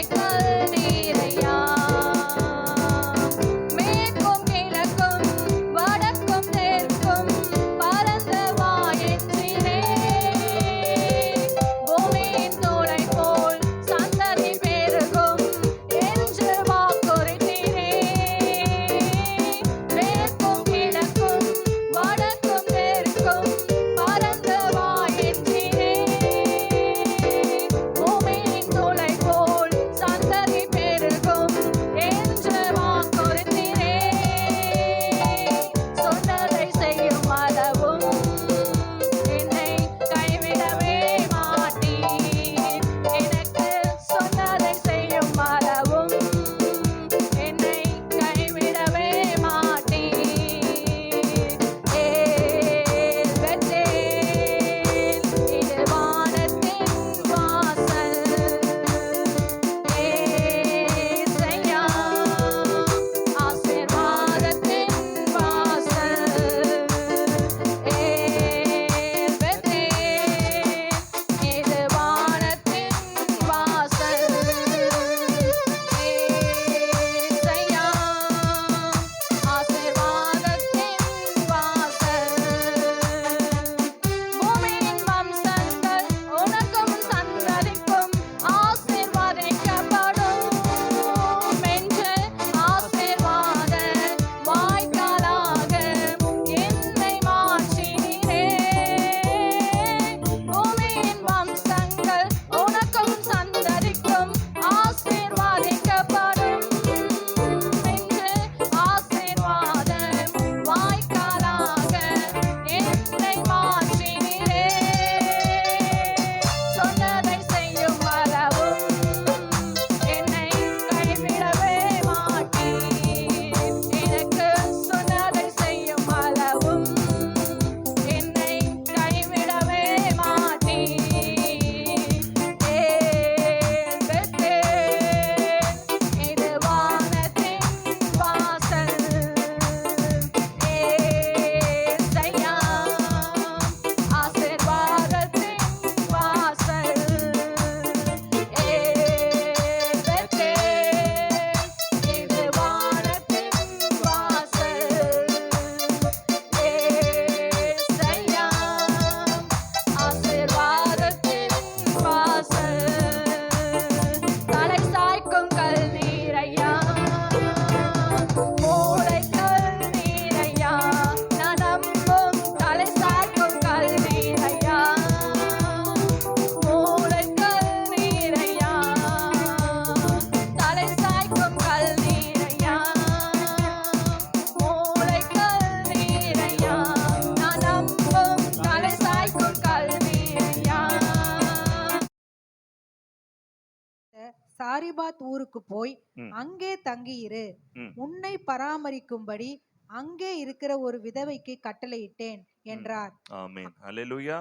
சாரிபாத் ஊருக்கு போய் ம், அங்கே தங்கியிரு. ம், உன்னை பராமரிக்கும்படி அங்கே இருக்கிற ஒரு விதவைக்கு கட்டளையிட்டேன் ம். என்றார். ஆமென். அல்லேலூயா,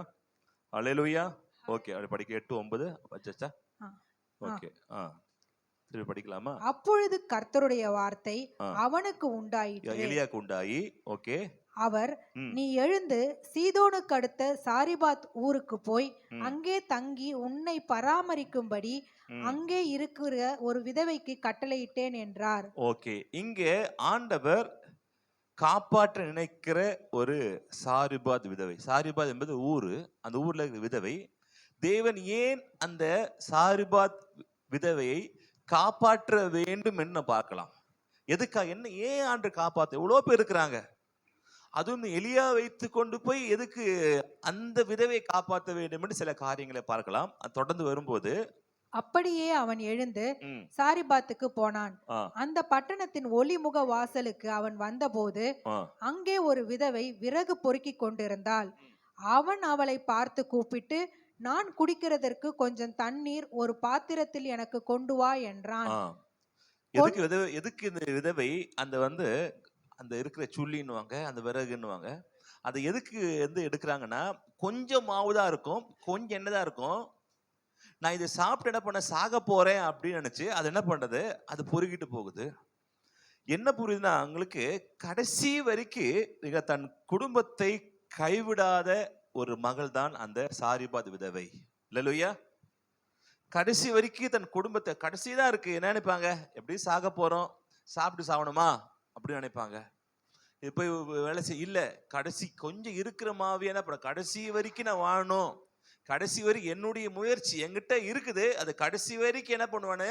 அல்லேலூயா. ஓகே, அப்படி படிக்க 8, 9 வச்சாச்சா? ஆ, ஆ. ஓகே, திருப்பி படிக்கலாமா? அப்பொழுது கர்த்தருடைய வார்த்தை ஆ, அவனுக்கு உண்டாயிற்று. எலியாக்கு உண்டாயி. ஓகே. அவர், ம், நீ எழுந்து சீதோனுக்கு அடுத்த சாரிபாத் ஊருக்கு போய் ம், அங்கே தங்கி உன்னை பராமரிக்கும்படி ம். அங்கே இருக்கிற ஒரு விதவைக்கு கட்டளையிட்டேன் என்றார். ஓகே, இங்கே ஆண்டவர் காப்பாற்ற நினைக்கிற ஒரு சாரிபாத் விதவை. சாரிபாத் என்பது ஊரு. அந்த ஊர்ல இருக்கிற விதவை. தேவன் ஏன் அந்த சாரிபாத் விதவையை காப்பாற்ற வேண்டும் என்று பார்க்கலாம். எதுக்கா, என்ன, ஏன் ஆண்டு காப்பாற்ற? எவ்வளவு பேர் இருக்கிறாங்க. அதுவும் எலியா வைத்து கொண்டு போய் எதுக்கு அந்த விதவை காப்பாற்ற வேண்டும் என்று சில காரியங்களை பார்க்கலாம். அது தொடர்ந்து வரும்போது அப்படியே அவன் எழுந்து ம், சாரிபாத்துக்கு போனான். ஆ, அந்த பட்டணத்தின் ஒளிமுக வாசலுக்கு அவன் வந்தபோது ஆ, அங்கே ஒரு விதவை விறகு பொறுக்கிக் கொண்டிருந்தாள். அவன் அவளை பார்த்து கூப்பிட்டு, நான் குடிக்கிறதற்கு கொஞ்சம் தண்ணீர் ஒரு பாத்திரத்தில் எனக்கு கொண்டு வா என்றான். ஆ. எதுக்கு விதவை, எதுக்கு இந்த விதவை அந்த அந்த இருக்கிற சுள்ளின்னுவாங்க, அந்த விறகுன்னுவாங்க, அதை எதுக்கு எடுக்கிறாங்கன்னா, கொஞ்சம் மாவு தான் இருக்கும், கொஞ்சம் எண்ணெய் தான் இருக்கும். நான் இதை சாப்பிட்டு என்ன பண்ண, சாக போறேன் அப்படின்னு நினைச்சு அது என்ன பண்றது, அது பொறுக்கிட்டு போகுது. என்ன புரியுதுன்னா, உங்களுக்கு கடைசி வரைக்கும் தன் குடும்பத்தை கைவிடாத ஒரு மகள் தான் அந்த சாரிபாத் விதவை. இல்லையா? கடைசி வரைக்கும் தன் குடும்பத்தை, கடைசி தான் இருக்கு, என்ன நினைப்பாங்க, எப்படி சாக போறோம், சாப்பிட்டு சாவணுமா அப்படின்னு நினைப்பாங்க. இப்போ வேலை செய்ய இல்ல, கடைசி கொஞ்சம் இருக்கிற மாவியான கடைசி வரைக்கும் நான் வாழணும், கடைசி வரைக்கும் என்னுடைய முயற்சி என்கிட்ட இருக்குது, அது கடைசி வரைக்கும் என்ன பண்ணுவானு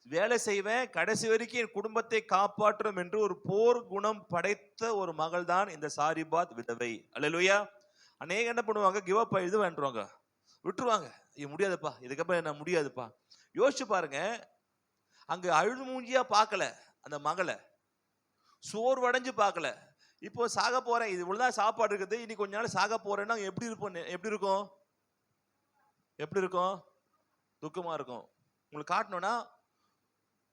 வேலை செய்வேன், கடைசி வரைக்கும் என் குடும்பத்தை காப்பாற்றும் என்று ஒரு போர் குணம் படைத்த ஒரு மகள் தான் இந்த சாரிபாத் விதவை. அல்லேலூயா. அநேக என்ன பண்ணுவாங்க, கிவ் அப் இது வேண்டுவாங்க, விட்டுருவாங்க. இது முடியாதுப்பா, இதுக்கப்புறம் என்ன முடியாதுப்பா. யோசிச்சு பாருங்க, அங்க அழுது மூஞ்சியா பார்க்கல அந்த மகளை, சோர்வடைஞ்சு பார்க்கல. இப்போ சாக போறேன், இது இவ்வளவுதான் சாப்பாடு இருக்குது, இனி கொஞ்ச நாள் சாக போறேன்னா எப்படி இருப்போம், எப்படி இருக்கும், எப்படி இருக்கும், துக்கமா இருக்கும். உங்களுக்கு காட்டணும்னா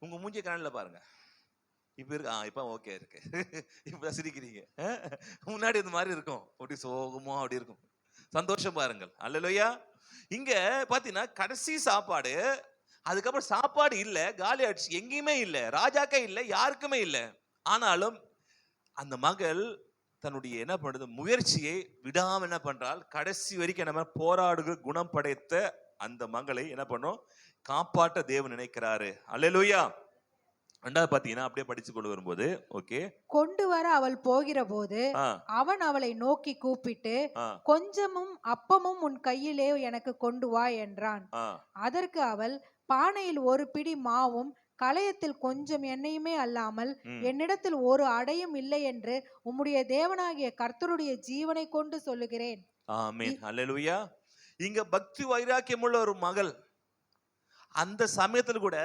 உங்க மூஞ்சி கண்ணில் பாருங்க. இப்ப இருக்கு, இப்ப ஓகே இருக்கு, இப்ப சிரிக்கிறீங்க. முன்னாடி இந்த மாதிரி இருக்கும், அப்படி சோகமா அப்படி இருக்கும். சந்தோஷம் பாருங்கள். அல்லேலூயா. இங்க பாத்தீங்கன்னா கடைசி சாப்பாடு, அதுக்கப்புறம் சாப்பாடு இல்ல, காலி ஆயிடுச்சு, எங்கேயுமே இல்ல, ராஜாக்கே இல்ல, யாருக்குமே இல்ல. ஆனாலும் அந்த மகள் தன்னுடைய என்ன பண்றது, முயற்சியை விடாம என்ன பண்றாள், கடைசி வரைக்கும் நம்ம போராடுகிற குணம் படைத்த அந்த மகளை என்ன பண்ணும், காப்பாற்ற தேவன் நினைக்கிறாரு. அல்லேலூயா. ரெண்டாவது பாத்தீங்கன்னா அப்படியே படிச்சு கொண்டு வரும்போது, ஓகே, கொண்டு வர அவள் போகிற போது அவன் அவளை நோக்கி கூப்பிட்டு, கொஞ்சமும் அப்பமும் உன் கையிலே எனக்கு கொண்டு வா என்றான். அதற்கு அவள், பானையில் ஒரு பிடி மாவும் களையத்தில் கொஞ்சம் எண்ணெயுமே அல்லாமல் என்னிடத்தில் ஒரு அடையும் இல்லை என்று உம்முடைய தேவனாகிய கர்த்தருடைய ஜீவனை கொண்டு சொல்லுகிறேன். ஆமென். அல்லேலூயா. இங்க பக்தி வைராக்கியம் உள்ள ஒரு மகள், அந்த சமயத்துல கூட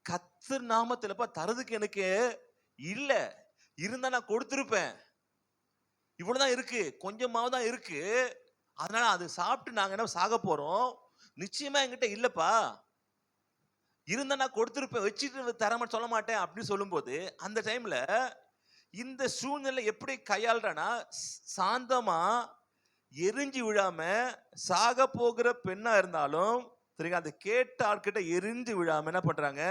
கர்த்தர் நாமத்துல தரதுக்கு எனக்கு இல்ல, இருந்தா நான் கொடுத்திருப்பேன், இவ்வளவுதான் இருக்கு, கொஞ்சமாவது தான் இருக்கு, அதனால அது சாப்பிட்டு நாங்க என்ன சாக போறோம், நிச்சயமா என்கிட்ட இல்லப்பா, இருந்தா நான் கொடுத்திருப்பேன், வச்சுட்டு தரமாட்டேன் சொல்ல மாட்டேன் அப்படின்னு சொல்லும்போது, அந்த டைம்ல இந்த சூழ்நிலை எப்படி கையாளுறானா, சாந்தமா எரிஞ்சு விழாம, சாக போகிற பெண்ணா இருந்தாலும் சரிங்க, அதை கேட்ட ஆட்கிட்ட எரிஞ்சு விழாம என்ன பண்றாங்க,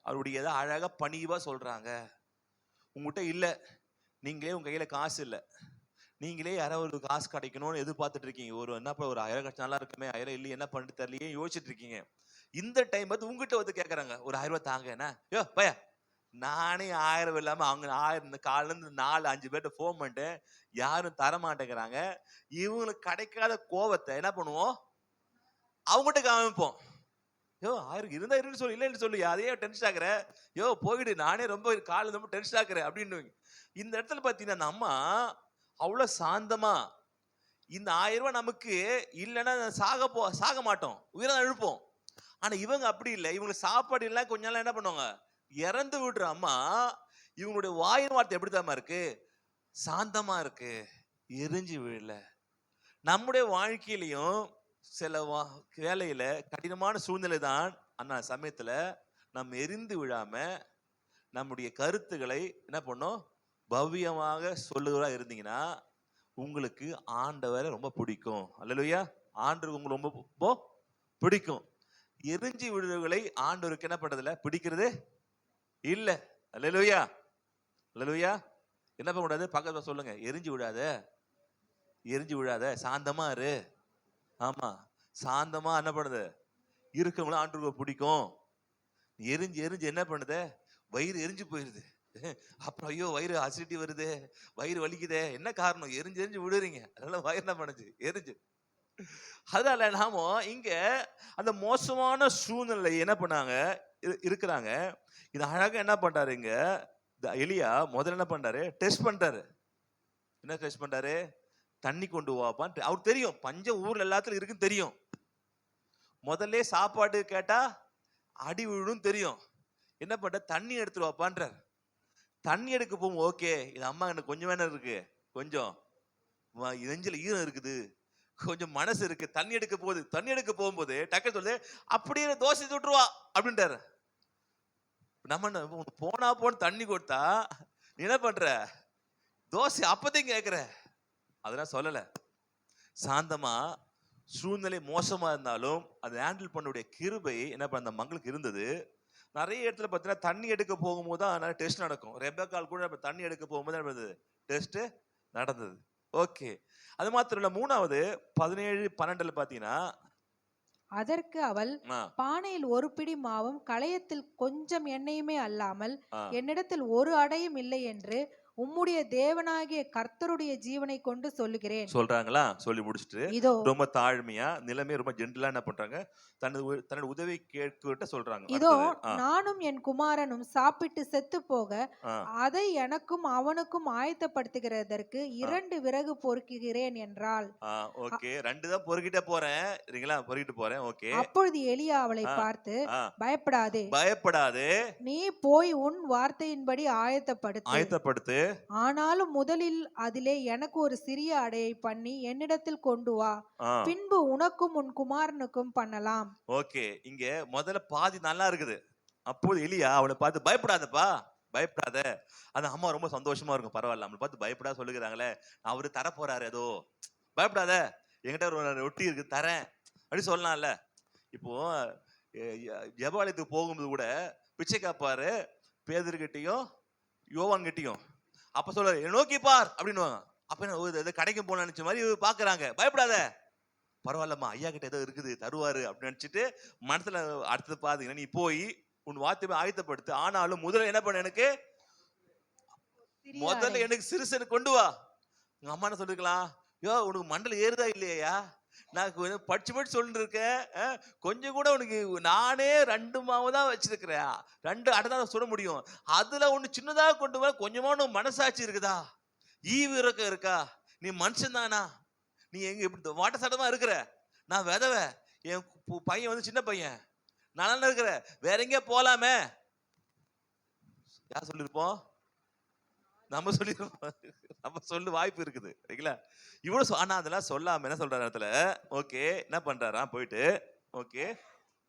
அவருடைய அழகா பணிவா சொல்றாங்க, உங்ககிட்ட இல்ல, நீங்களே உங்க கையில காசு இல்ல, நீங்களே யாராவது காசு கிடைக்கணும்னு எதிர்பார்த்துட்டு இருக்கீங்க, ஒரு என்னப்பா ஒரு 1000 கட்சி நல்லா இருக்குமே, 1000 இல்லையே என்ன பண்ணிட்டு தெரியலையே யோசிச்சுட்டு இருக்கீங்க. இந்த டைம் வந்து உங்ககிட்ட வந்து கேட்கறாங்க, ஒரு 1000 ரூபாய் தாங்க, என்ன யோ பையா, நானே 1000 இல்லாம அவங்க 1000 காலில இருந்து 4-5 பேர்ட்ட போன் பண்ணிட்டு யாரும் தர மாட்டேங்கிறாங்க, இவங்களுக்கு கிடைக்காத கோவத்தை என்ன பண்ணுவோம், அவங்ககிட்ட காமிப்போம். யோ 1000 இருந்தா இருக்கு சொல்லு, இல்லைன்னு சொல்லு, அதையே டென்ஷன் ஆகுற, யோ போயிடு, நானே ரொம்ப காலில் ரொம்ப டென்ஷன் ஆகுறேன் அப்படின்னு. இந்த இடத்துல பாத்தீங்கன்னா அந்த அம்மா அவ்வளவு சாந்தமா, இந்த 1000 ரூபாய் நமக்கு இல்லைன்னா சாக மாட்டோம், உயிரை எழுப்போம். ஆனா இவங்க அப்படி இல்லை, இவங்க சாப்பாடு இல்லை, கொஞ்ச நாள் என்ன பண்ணுவாங்க, இறந்து விடுற அம்மா, இவங்களுடைய வாயின் வார்த்தை எப்படித்தாம இருக்கு, சாந்தமா இருக்கு, எரிஞ்சு விழல. நம்முடைய வாழ்க்கையிலையும் சில வேலையில கடினமான சூழ்நிலை தான் அந்த சமயத்துல நம்ம எரிந்து விழாம நம்முடைய கருத்துக்களை என்ன பண்ணும், பவ்யமாக சொல்லுகிறா இருந்தீங்கன்னா உங்களுக்கு ஆண்டவரை ரொம்ப பிடிக்கும். அல்லேலூயா. ஆண்டவருக்கு உங்களுக்கு ரொம்ப பிடிக்கும். எரிஞ்சு விடுறவர்களை ஆண்டவருக்கு என்ன பண்றதில்ல, பிடிக்கிறது இல்ல. அல்லேலூயா. அல்லேலூயா. என்ன பண்ண கூடாது, பக்கத்துல சொல்லுங்க, எரிஞ்சு விடாத, எரிஞ்சு விடாத, சாந்தமா இரு. ஆமா, சாந்தமா என்ன பண்ணுது இருக்கவங்களும் ஆண்டவருக்கு பிடிக்கும். எரிஞ்சு எரிஞ்சு என்ன பண்ணுது, வயிறு எரிஞ்சு போயிருது. அப்புறம் ஐயோ வயிறு அசிடிட்டி வருது, வயிறு வலிக்குதே, என்ன காரணம், எரிஞ்சு எரிஞ்சு விடுறீங்க, அதனால வயிறு என்ன பண்ணுச்சு, எரிஞ்சு. அதனால நாம இங்க அந்த மோசமான சூழ்நிலை என்ன பண்ணாங்க இருக்கிறாங்க. இது அழகா என்ன பண்றாரு இங்க எலியா, முதல்ல என்ன பண்றாரு, டெஸ்ட் பண்றாரு. என்ன டெஸ்ட் பண்றாரு, தண்ணி கொண்டு வாப்பான்னு. அவருக்கு தெரியும் பஞ்சம் ஊர்ல எல்லாத்துலயும் இருக்குன்னு தெரியும். முதல்ல சாப்பாடு கேட்டா அடி விழுன்னு தெரியும். என்ன பண்ற, தண்ணி எடுத்துட்டு வாப்பான்றார். தண்ணி எடுக்க போகும், ஓகே இது அம்மா எனக்கு கொஞ்சம் வேணும் இருக்கு, கொஞ்சம் நெஞ்சில ஈரம் இருக்குது, கொஞ்சம் மனசு இருக்கு, தண்ணி எடுக்க போகுது. தண்ணி எடுக்க போகும்போது டக்கு சொல்லு, அப்படியே தோசை சுட்டுருவா அப்படின்ட்டாரு. நம்ம போனா போன தண்ணி கொடுத்தா நீ என்ன பண்ற, தோசை அப்பதையும் கேட்கிற. அதெல்லாம் சொல்லல, சாந்தமா சூழ்நிலை மோசமா இருந்தாலும் அதை ஹேண்டில் பண்ணக்கூடிய கிருபை என்ன பண்ண அந்த மக்களுக்கு இருந்தது. நிறைய இடத்துல பார்த்தீங்கன்னா தண்ணி எடுக்க போகும்போது தான் நிறைய டெஸ்ட் நடக்கும். ரெபெக்காள் கூட தண்ணி எடுக்க போகும்போது டெஸ்ட் நடந்தது. ஓகே, அது மாத்திரம் இல்ல, மூணாவது 17:12 பாத்தீங்கன்னா, அதற்கு அவள், பானையில் ஒரு பிடி மாவும் களையத்தில் கொஞ்சம் எண்ணெயுமே அல்லாமல் என்னிடத்தில் ஒரு அடையும் இல்லை என்று உம்முடைய தேவனாகிய கர்த்தருடைய ஜீவனை கொண்டு சொல்லுகிறேன் சொல்றாங்களா. சொல்லி முடிச்சுட்டு இதோ ரொம்ப தாழ்மையா, நிலைமை ரொம்ப ஜென்டிலா என்ன பண்றாங்க, தன்னோட உதவி கேட்க சொல்றாங்க. இதோ நானும் என் குமாரனும் சாப்பிட்டு செத்து போக அதை எனக்கும் அவனுக்கும் ஆயத்தப்படுத்துகிறதற்கு 2 விறகு பொறுக்குகிறேன் என்றாள். ஓகே, 2 தான் பொறுக்கிட்டே போறேன், சரிங்களா, பொறுக்கிட்டு போறேன். ஓகே. அப்பொழுது எலியா அவளை பார்த்து, பயப்படாதே, பயப்படாதே, நீ போய் உன் வார்த்தையின்படி ஆயத்தப்படுத்து. ஆனாலும் முதலில் அதிலே எனக்கு ஒரு சிறிய அடையை பண்ணி என்னிடத்தில் கொண்டு வா, பின்பு உனக்கும் உன் குமாரனுக்கும் பண்ணலாம். ஓகே, இங்க முதல்ல பாதி நல்லா இருக்குது. அப்போது எலியா அவளை பார்த்து, பயப்படாதப்பா, பயப்படாத. அந்த அம்மா ரொம்ப சந்தோஷமா இருக்கும், பரவாயில்ல நம்மளை பார்த்து பயப்படாத சொல்லுகிறாங்களே, அவரு தர போறாரு, ஏதோ பயப்படாத, என்கிட்ட ஒரு ரொட்டி இருக்கு தரேன் அப்படி சொல்லலாம்ல. இப்போ ஜெபாலயத்துக்கு போகும்போது கூட பிச்சை காப்பாரு பேதுருகிட்டையும் யோவான் கிட்டையும். அப்ப சொல்றாரு, நோக்கி பார் அப்படின்னு. அப்ப என்ன கடைக்கு போன நினைச்ச மாதிரி பாக்குறாங்க. பயப்படாத, பரவாயில்லம்மா, ஐயா கிட்ட ஏதோ இருக்குது தருவாரு அப்படின்னு நினைச்சிட்டு மனசுல அடுத்தது பாத்தீங்கன்னா, நீ போய் உன் வார்த்தையை ஆயத்தப்படுத்து. ஆனாலும் முதல்ல என்ன பண்ண, எனக்கு முதல்ல எனக்கு சிறுசனு கொண்டு வா. உங்க அம்மா என்ன சொல்லிருக்கலாம், யோ உனக்கு மண்டல ஏறுதா இல்லையா, நான் படிச்சு சொல்லிட்டு இருக்கேன், கொஞ்சம் கூட உனக்கு நானே 2 மாவு தான் வச்சிருக்கிறேன், 2 அடை தான் சுட முடியும், அதுல ஒண்ணு சின்னதாக கொண்டு வர கொஞ்சமான மனசாட்சி இருக்குதா, ஈவு இறக்கம் இருக்கா, நீ மனுஷன் தானா, நீ எங்க இப்படி வாட்ட சட்டமா இருக்கிற, நான் விதவை, என் பையன் சின்ன பையன், நான் இருக்கிற, வேற எங்க போலாமே, யார் சொல்லிருப்போம், நம்ம சொல்லிருப்போம், நம்ம சொல்ல வாய்ப்பு இருக்குது, சரிங்களா. இவ்வளவு ஆனா அதெல்லாம் சொல்லாம என்ன சொல்ற இடத்துல, ஓகே என்ன பண்றாரா, போயிட்டு ஓகே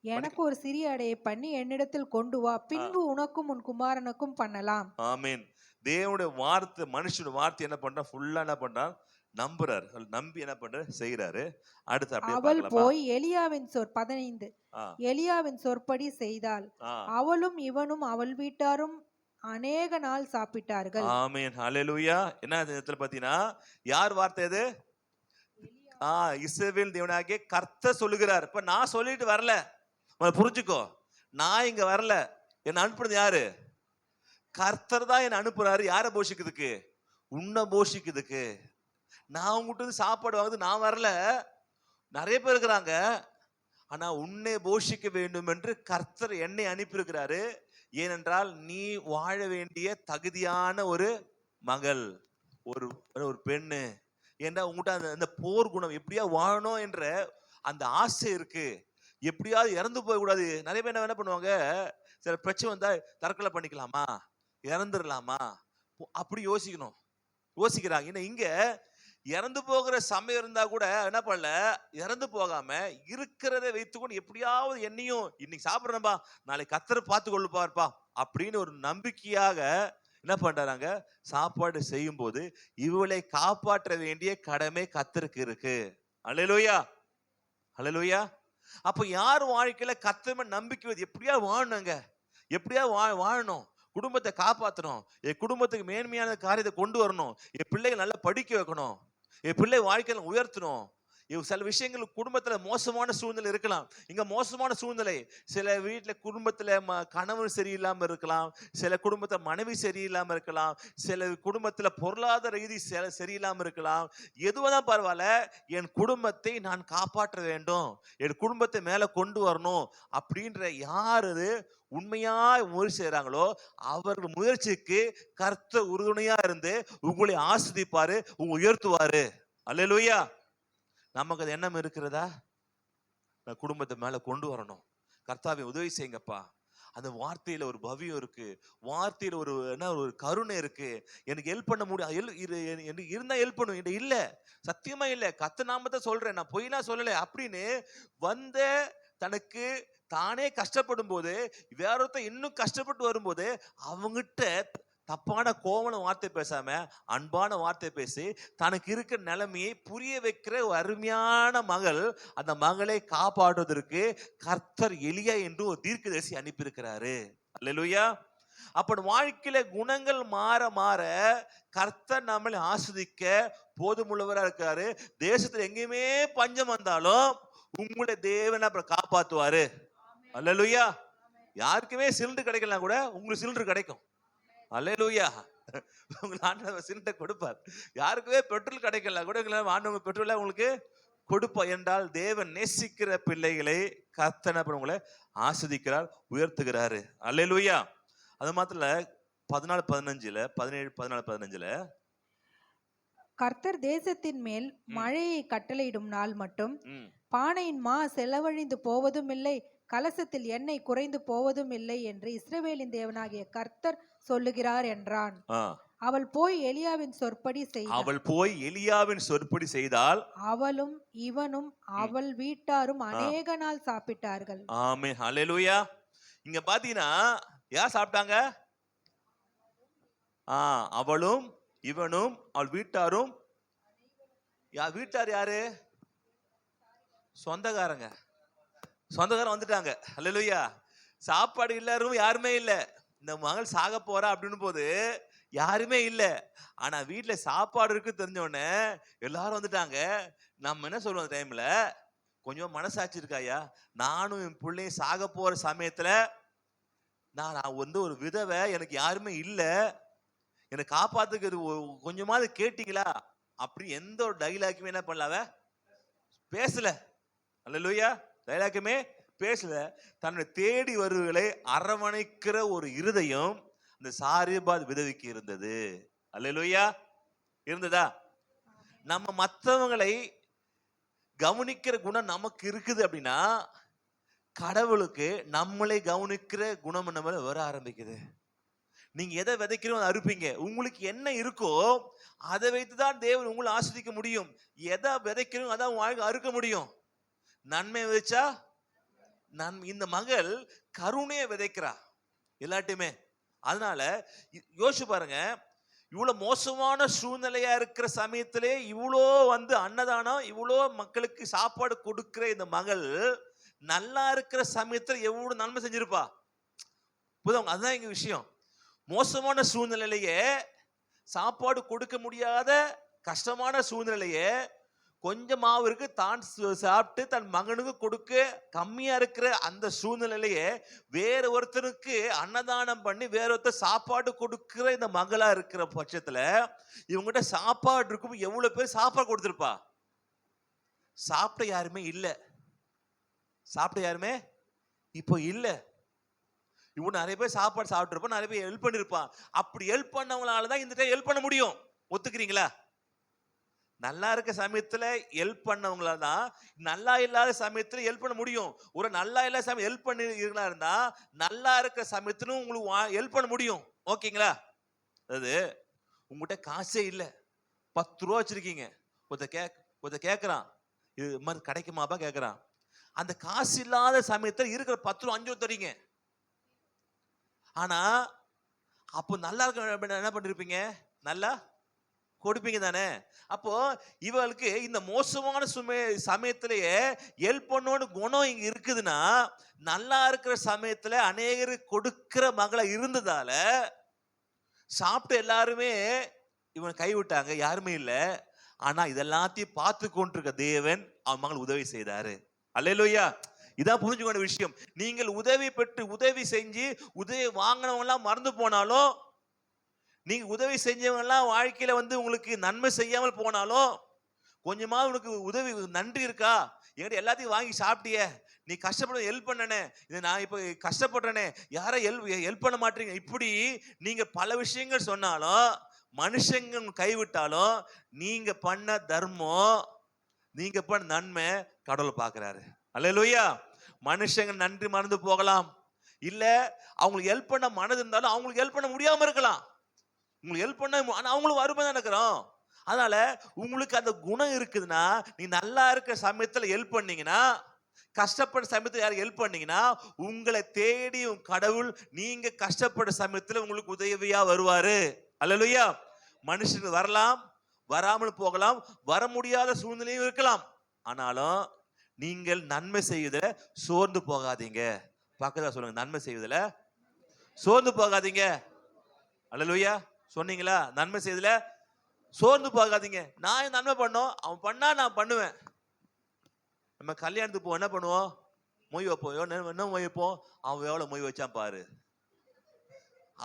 எனக்கு ஒரு சிறிய அடையை பண்ணி என்னிடத்தில் கொண்டு வா, பின்பு உனக்கும் உன் குமாரனுக்கும் பண்ணலாம். ஆமென். தேவனுடைய வார்த்தை, மனுஷனுடைய வார்த்தை என்ன பண்றா, ஃபுல்லா என்ன பண்றான், நம்புறாரு, நம்பி என்ன பண்றாரு, செய்யறாரு. அடுத்து அப்படியே அவள் போய் எலியாவின் 15 எலியாவின் சொற்படி செய்தாள். அவளும் இவனும் அவள் வீட்டாரும் அநேக நாள் சாப்பிட்டார்கள். ஆமென், ஹல்லேலூயா. என்ன இடத்துல பாத்தீங்கன்னா, யார் வார்த்தை இது, இஸ்ரவேல் தேவனாகிய கர்த்தர் சொல்லுகிறார். இப்ப நான் சொல்லிட்டு வரல, புரிஞ்சுக்கோ, நான் இங்க வரல, என்ன அனுப்புறது யாரு, கர்த்தர் தான் என்ன அனுப்புறாரு. யாரை போஷிக்கிறதுக்கு, உன்னை போஷிக்கிறதுக்கு. நான் உங்ககிட்ட சாப்பாடு வாங்குது, நான் வரல, நிறைய பேர் இருக்கிறாங்க, ஆனா உன்னை போஷிக்க வேண்டும் என்று கர்த்தர் என்னை அனுப்பியிருக்கிறாரு. ஏனென்றால் நீ வாழ வேண்டிய தகுதியான ஒரு மகள், ஒரு பெண்ணு, ஏன்னா உங்ககிட்ட அந்த போர் குணம், எப்படியா வாழணும் என்ற அந்த ஆசை இருக்கு, எப்படியாவது இறந்து போக கூடாது. நிறைய பேர் என்ன பண்ணுவாங்க, சில பிரச்சனை வந்தா தற்கொலை பண்ணிக்கலாமா, இறந்துடலாமா, அப்படி யோசிக்கிறாங்க. ஏன்னா இங்க இறந்து போகிற சமயம் இருந்தா கூட என்ன பண்ணல, இறந்து போகாம இருக்கிறத வைத்துக்கொண்டு எப்படியாவது என்னையும் இன்னைக்கு சாப்பிடுறேன்பா, நாளைக்கு கர்த்தர் பார்த்து கொள்ளுப்பார்ப்பா அப்படின்னு ஒரு நம்பிக்கையாக என்ன பண்றாங்க, சாப்பாடு செய்யும் போது இவளை காப்பாற்ற வேண்டிய கடமை கர்த்தருக்கு இருக்கு. அல்லேலூயா, அல்லேலூயா. அப்ப யார் வாழ்க்கையில கர்த்தர் மேல் நம்பிக்கை எப்படியா வாழணுங்க, எப்படியா வாழணும், குடும்பத்தை காப்பாற்றணும், என் குடும்பத்துக்கு மேன்மையான காரியத்தை கொண்டு வரணும், என் பிள்ளைகளை நல்லா படிக்க வைக்கணும், என் பிள்ளை வாழ்க்கையில உயர்த்தணும். சில விஷயங்கள் குடும்பத்துல மோசமான சூழ்நிலை இருக்கலாம். இங்க மோசமான சூழ்நிலை, சில வீட்டுல குடும்பத்துல கணவன் சரியில்லாம இருக்கலாம், சில குடும்பத்துல மனைவி சரியில்லாம இருக்கலாம், சில குடும்பத்துல பொருளாதார ரீதி சரியில்லாம இருக்கலாம். எதுவதான் பரவாயில்ல, என் குடும்பத்தை நான் காப்பாற்ற வேண்டும், என் குடும்பத்தை மேல கொண்டு வரணும் அப்படின்ற யாரு உண்மையா முயற்சி செய்யறாங்களோ அவர்கள் முயற்சிக்கு கர்த்தர் உறுதுணையா இருந்து உங்களை ஆஸ்வதிப்பாரு, உயர்த்துவாரு. அல்லேலூயா. நமக்கு அது எண்ணம் இருக்கிறதா, குடும்பத்தை மேல கொண்டு வரணும், கர்த்தாவே உதவி செய்யுங்கப்பா. அந்த வார்த்தையில ஒரு பவியம் இருக்கு, வார்த்தையில ஒரு என்ன ஒரு கருணை இருக்கு, எனக்கு ஹெல்ப் பண்ண முடியும் இருந்தா ஹெல்ப் பண்ணும், இல்ல சத்தியமா இல்ல, கர்த்தர் நாமத்தை சொல்றேன், நான் பொய்லாம் சொல்லல அப்படின்னு வந்த தனக்கு தானே கஷ்டப்படும் போது வேறொருத்தர் இன்னும் கஷ்டப்பட்டு வரும்போது அவங்கிட்ட தப்பான கோவண வார்த்தை பேசாம அன்பான வார்த்தை பேசி தனக்கு இருக்கிற நிலைமையை புரிய வைக்கிற ஒரு அருமையான மகள், அந்த மகளை காப்பாற்றுவதற்கு கர்த்தர் எலியா என்று ஒரு தீர்க்கதரிசி அனுப்பியிருக்கிறாரு. அல்லேலூயா. அப்ப வாழ்க்கையில குணங்கள் மாற மாற கர்த்தர் நம்மளை ஆஸ்வதிக்க போதுமுள்ளவரா இருக்காரு. தேசத்துல எங்கேயுமே பஞ்சம் வந்தாலும் உங்களுடைய தேவன் அப்புறம் காப்பாத்துவாரு. அல்லேலூயா. யாருக்குமே சிலிண்டர் கிடைக்கலாம் கூட உங்களுக்கு சிலிண்டர் கிடைக்கும். அல்லேலூயா. உங்க ஆண்டவர் சிலிண்டர் கொடுப்பார். யாருக்குமே பெட்ரோல் கிடைக்கல கூட ஆண்டவங்க பெட்ரோல உங்களுக்கு கொடுப்பார். என்றால் தேவன் நேசிக்கிற பிள்ளைகளை கர்த்தர் உங்களை ஆஸ்வதிக்கிறார், உயர்த்துகிறாரு. அல்லேலூயா. அது மாத்திர 14:15 17 கர்த்தர் தேசத்தின் மேல் மழையை கட்டளையிடும் நாள் மட்டும் பானையின் மா செலவழிந்து போவதும் இல்லை, கலசத்தில் எண்ணெய் குறைந்து போவதும் இல்லை என்று இஸ்ரவேலின் தேவனாகிய கர்த்தர் சொல்லுகிறார் என்றான். அவள் போய் எலியாவின் சொற்படி செய்தால் அவளும் இவனும் அவள் வீட்டாரும் அநேக நாள் சாப்பிட்டார்கள். ஆமென். ஹல்லேலூயா. இங்க பாத்தீங்கன்னா யார் சாப்பிட்டாங்க? அவளும் இவனும் அவள் வீட்டாரும். வீட்டார் யாரு? சொந்தக்காரங்க. சொந்தக்காரன் வந்துட்டாங்க. அல்லேலூயா. சாப்பாடு இல்லாரும் யாருமே இல்ல. இந்த மகள் சாக போறா அப்படின்னு போது யாருமே இல்ல. ஆனா வீட்டுல சாப்பாடு இருக்கு தெரிஞ்ச உடனே எல்லாரும் வந்துட்டாங்க. நம்ம என்ன சொல்லுவோம் டைம்ல, கொஞ்சம் மனசாட்சி இருக்காயா, நானும் என் பிள்ளையும் சாக போற சமயத்துல நான் ஒரு விதவை, எனக்கு யாருமே இல்ல, என்னை காப்பாத்துக்கு கொஞ்சமாவது கேட்டீங்களா அப்படி எந்த ஒரு டைலாக்குமே என்ன பண்ணல பேசல. அல்லேலூயா. டைலாக்குமே பேசல. தன்னுடைய தேடி வருவர்களை அரவணைக்கிற ஒரு இருதயம் அந்த சாரிபாத் விதவிக்கு இருந்தது. அல்லேலூயா. இருந்ததா? நம்ம மற்றவங்களை கவனிக்கிற குணம் நமக்கு இருக்குது அப்படின்னா கடவுளுக்கு நம்மளை கவனிக்கிற குணம் நம்ம வர ஆரம்பிக்குது. நீங்க எதை விதைக்கிறோம் அதை அறுப்பீங்க. உங்களுக்கு என்ன இருக்கோ அதை வைத்துதான் தேவன் உங்களை ஆஸ்வதிக்க முடியும். எதை விதைக்கிறோம் அதான் வாழ்க்கை அறுக்க முடியும். நன்மை விதைச்சா இந்த மகள் கருணையை விதைக்கிறா எல்லாத்தையுமே. அதனால யோசிச்சு பாருங்க, இவ்வளவு மோசமான சூழ்நிலையா இருக்கிற சமயத்திலே இவ்வளோ அன்னதானம், இவ்வளோ மக்களுக்கு சாப்பாடு கொடுக்கிற இந்த மகள் நல்லா இருக்கிற சமயத்துல எவ்வளவு நன்மை செஞ்சிருப்பா. புரியுதா? அதுதான் எங்க விஷயம். மோசமான சூழ்நிலையிலேயே சாப்பாடு கொடுக்க முடியாத கஷ்டமான சூழ்நிலையே கொஞ்சம் மாவிற்கு தான் சாப்பிட்டு தன் மகனுக்கு கொடுக்க கம்மியா இருக்கிற அந்த சூழ்நிலையிலேயே வேற ஒருத்தருக்கு அன்னதானம் பண்ணி வேற ஒருத்தர் சாப்பாடு கொடுக்கிற இந்த மகளா இருக்கிற பட்சத்துல இவங்ககிட்ட சாப்பாடு இருக்கும். எவ்வளவு பேர் சாப்பாடு கொடுத்திருப்பா? சாப்பிட்ட யாருமே இல்ல. சாப்பிட்ட யாருமே இப்போ இல்ல. இவன் நிறைய பேர் சாப்பாடு சாப்பிட்டு நிறைய பேர் ஹெல்ப் பண்ணிருப்பான். அப்படி ஹெல்ப் பண்ணவங்களாலதான் இந்த டைம் ஹெல்ப் பண்ண முடியும். ஒத்துக்கிறீங்களா? நல்லா இருக்க சமயத்துல ஹெல்ப் பண்ணவங்களால தான் நல்லா இல்லாத சமயத்துல ஹெல்ப் பண்ண முடியும். ஒரு நல்லா இல்லாத சமயம் ஹெல்ப் பண்ணி இருந்தா நல்லா இருக்கிற சமயத்திலும் உங்களுக்கு ஹெல்ப் பண்ண முடியும். ஓகேங்களா? அது உங்ககிட்ட காசே இல்லை, 10 ரூபா வச்சிருக்கீங்க, ஒருத்த கேட்கறான், இது மாதிரி கிடைக்குமாப்பா கேட்கறான். அந்த காசு இல்லாத சமயத்துல இருக்கிற 10 ரூபா 5 ரூபா தரீங்க. ஆனா அப்போ நல்லா இருக்க என்ன பண்ணிருப்பீங்க? நல்லா கொடுப்பீங்க தானே. அப்போ இவளுக்கு இந்த மோசமான சமயத்திலேயே ஹெல்ப் பண்ணோன்னு குணம் இங்க இருக்குதுன்னா, நல்லா இருக்கிற சமயத்துல அநேகருக்கு கொடுக்கிற மகளா இருந்ததால சாப்பிட்டு எல்லாருமே இவன் கைவிட்டாங்க, யாருமே இல்ல. ஆனா இதெல்லாத்தையும் பார்த்து கொண்டிருக்க தேவன் அவன் மகள் உதவி செய்தாரு. அல்லேலூயா. இதான் புரிஞ்சுக்கொண்ட விஷயம். நீங்கள் உதவி பெற்று உதவி செஞ்சு உதவி வாங்கினவங்க எல்லாம் மறந்து போனாலும், நீங்க உதவி செஞ்சவங்க எல்லாம் வாழ்க்கையில உங்களுக்கு நன்மை செய்யாமல் போனாலும், கொஞ்சமா உனக்கு உதவி நன்றி இருக்கா? என்கிட்ட எல்லாத்தையும் வாங்கி சாப்பிட்டிய, நீ கஷ்டப்பட ஹெல்ப் பண்ணனே, இது நான் இப்ப கஷ்டப்படுறேனே, யாரை ஹெல்ப் பண்ண மாட்டீங்க. இப்படி நீங்க பல விஷயங்கள் சொன்னாலும், மனுஷங்க கைவிட்டாலும், நீங்க பண்ண தர்மம், நீங்க பண்ண நன்மை கடவுள் பார்க்கிறாரு. அல்லேலூயா. மனுஷங்க நன்றி மறந்து போகலாம், இல்ல அவங்களுக்கு ஹெல்ப் பண்ண மனது இருந்தாலும் அவங்களுக்கு ஹெல்ப் பண்ண முடியாம இருக்கலாம். உங்களுக்கு ஹெல்ப் பண்ண அவங்களும் வறுமை தான் இருக்கிறோம். அதனால உங்களுக்கு அந்த குணம் இருக்குதுன்னா, நீ நல்லா இருக்கிற சமயத்துல ஹெல்ப் பண்ணீங்கன்னா, கஷ்டப்பட்ட சமயத்துல யாரும் ஹெல்ப் பண்ணீங்கன்னா, உங்களை தேடி கடவுள் நீங்க கஷ்டப்பட்ட சமயத்துல உங்களுக்கு உதவியா வருவாரு. அல்லேலூயா. மனுஷனுக்கு வரலாம், வராமல் போகலாம், வர முடியாத சூழ்நிலையும் இருக்கலாம். ஆனாலும் நீங்கள் நன்மை செய்வதில் சோர்ந்து போகாதீங்க. பக்கத்துல சொல்லுங்க, நன்மை செய்வதில் சோர்ந்து போகாதீங்க. அல்லேலூயா. சொன்னீங்களா? நன்மை செய்வதில் சோர்ந்து போகாதீங்க. நான் நன்மை பண்ணோம், அவன் பண்ணா நான் பண்ணுவேன். நம்ம கல்யாணத்துக்கு போவோம், என்ன பண்ணுவோம்? மொய் வைப்போம். என்ன மொய் வைப்போம்? அவன் எவ்வளவு மொய் வச்சான் பாரு.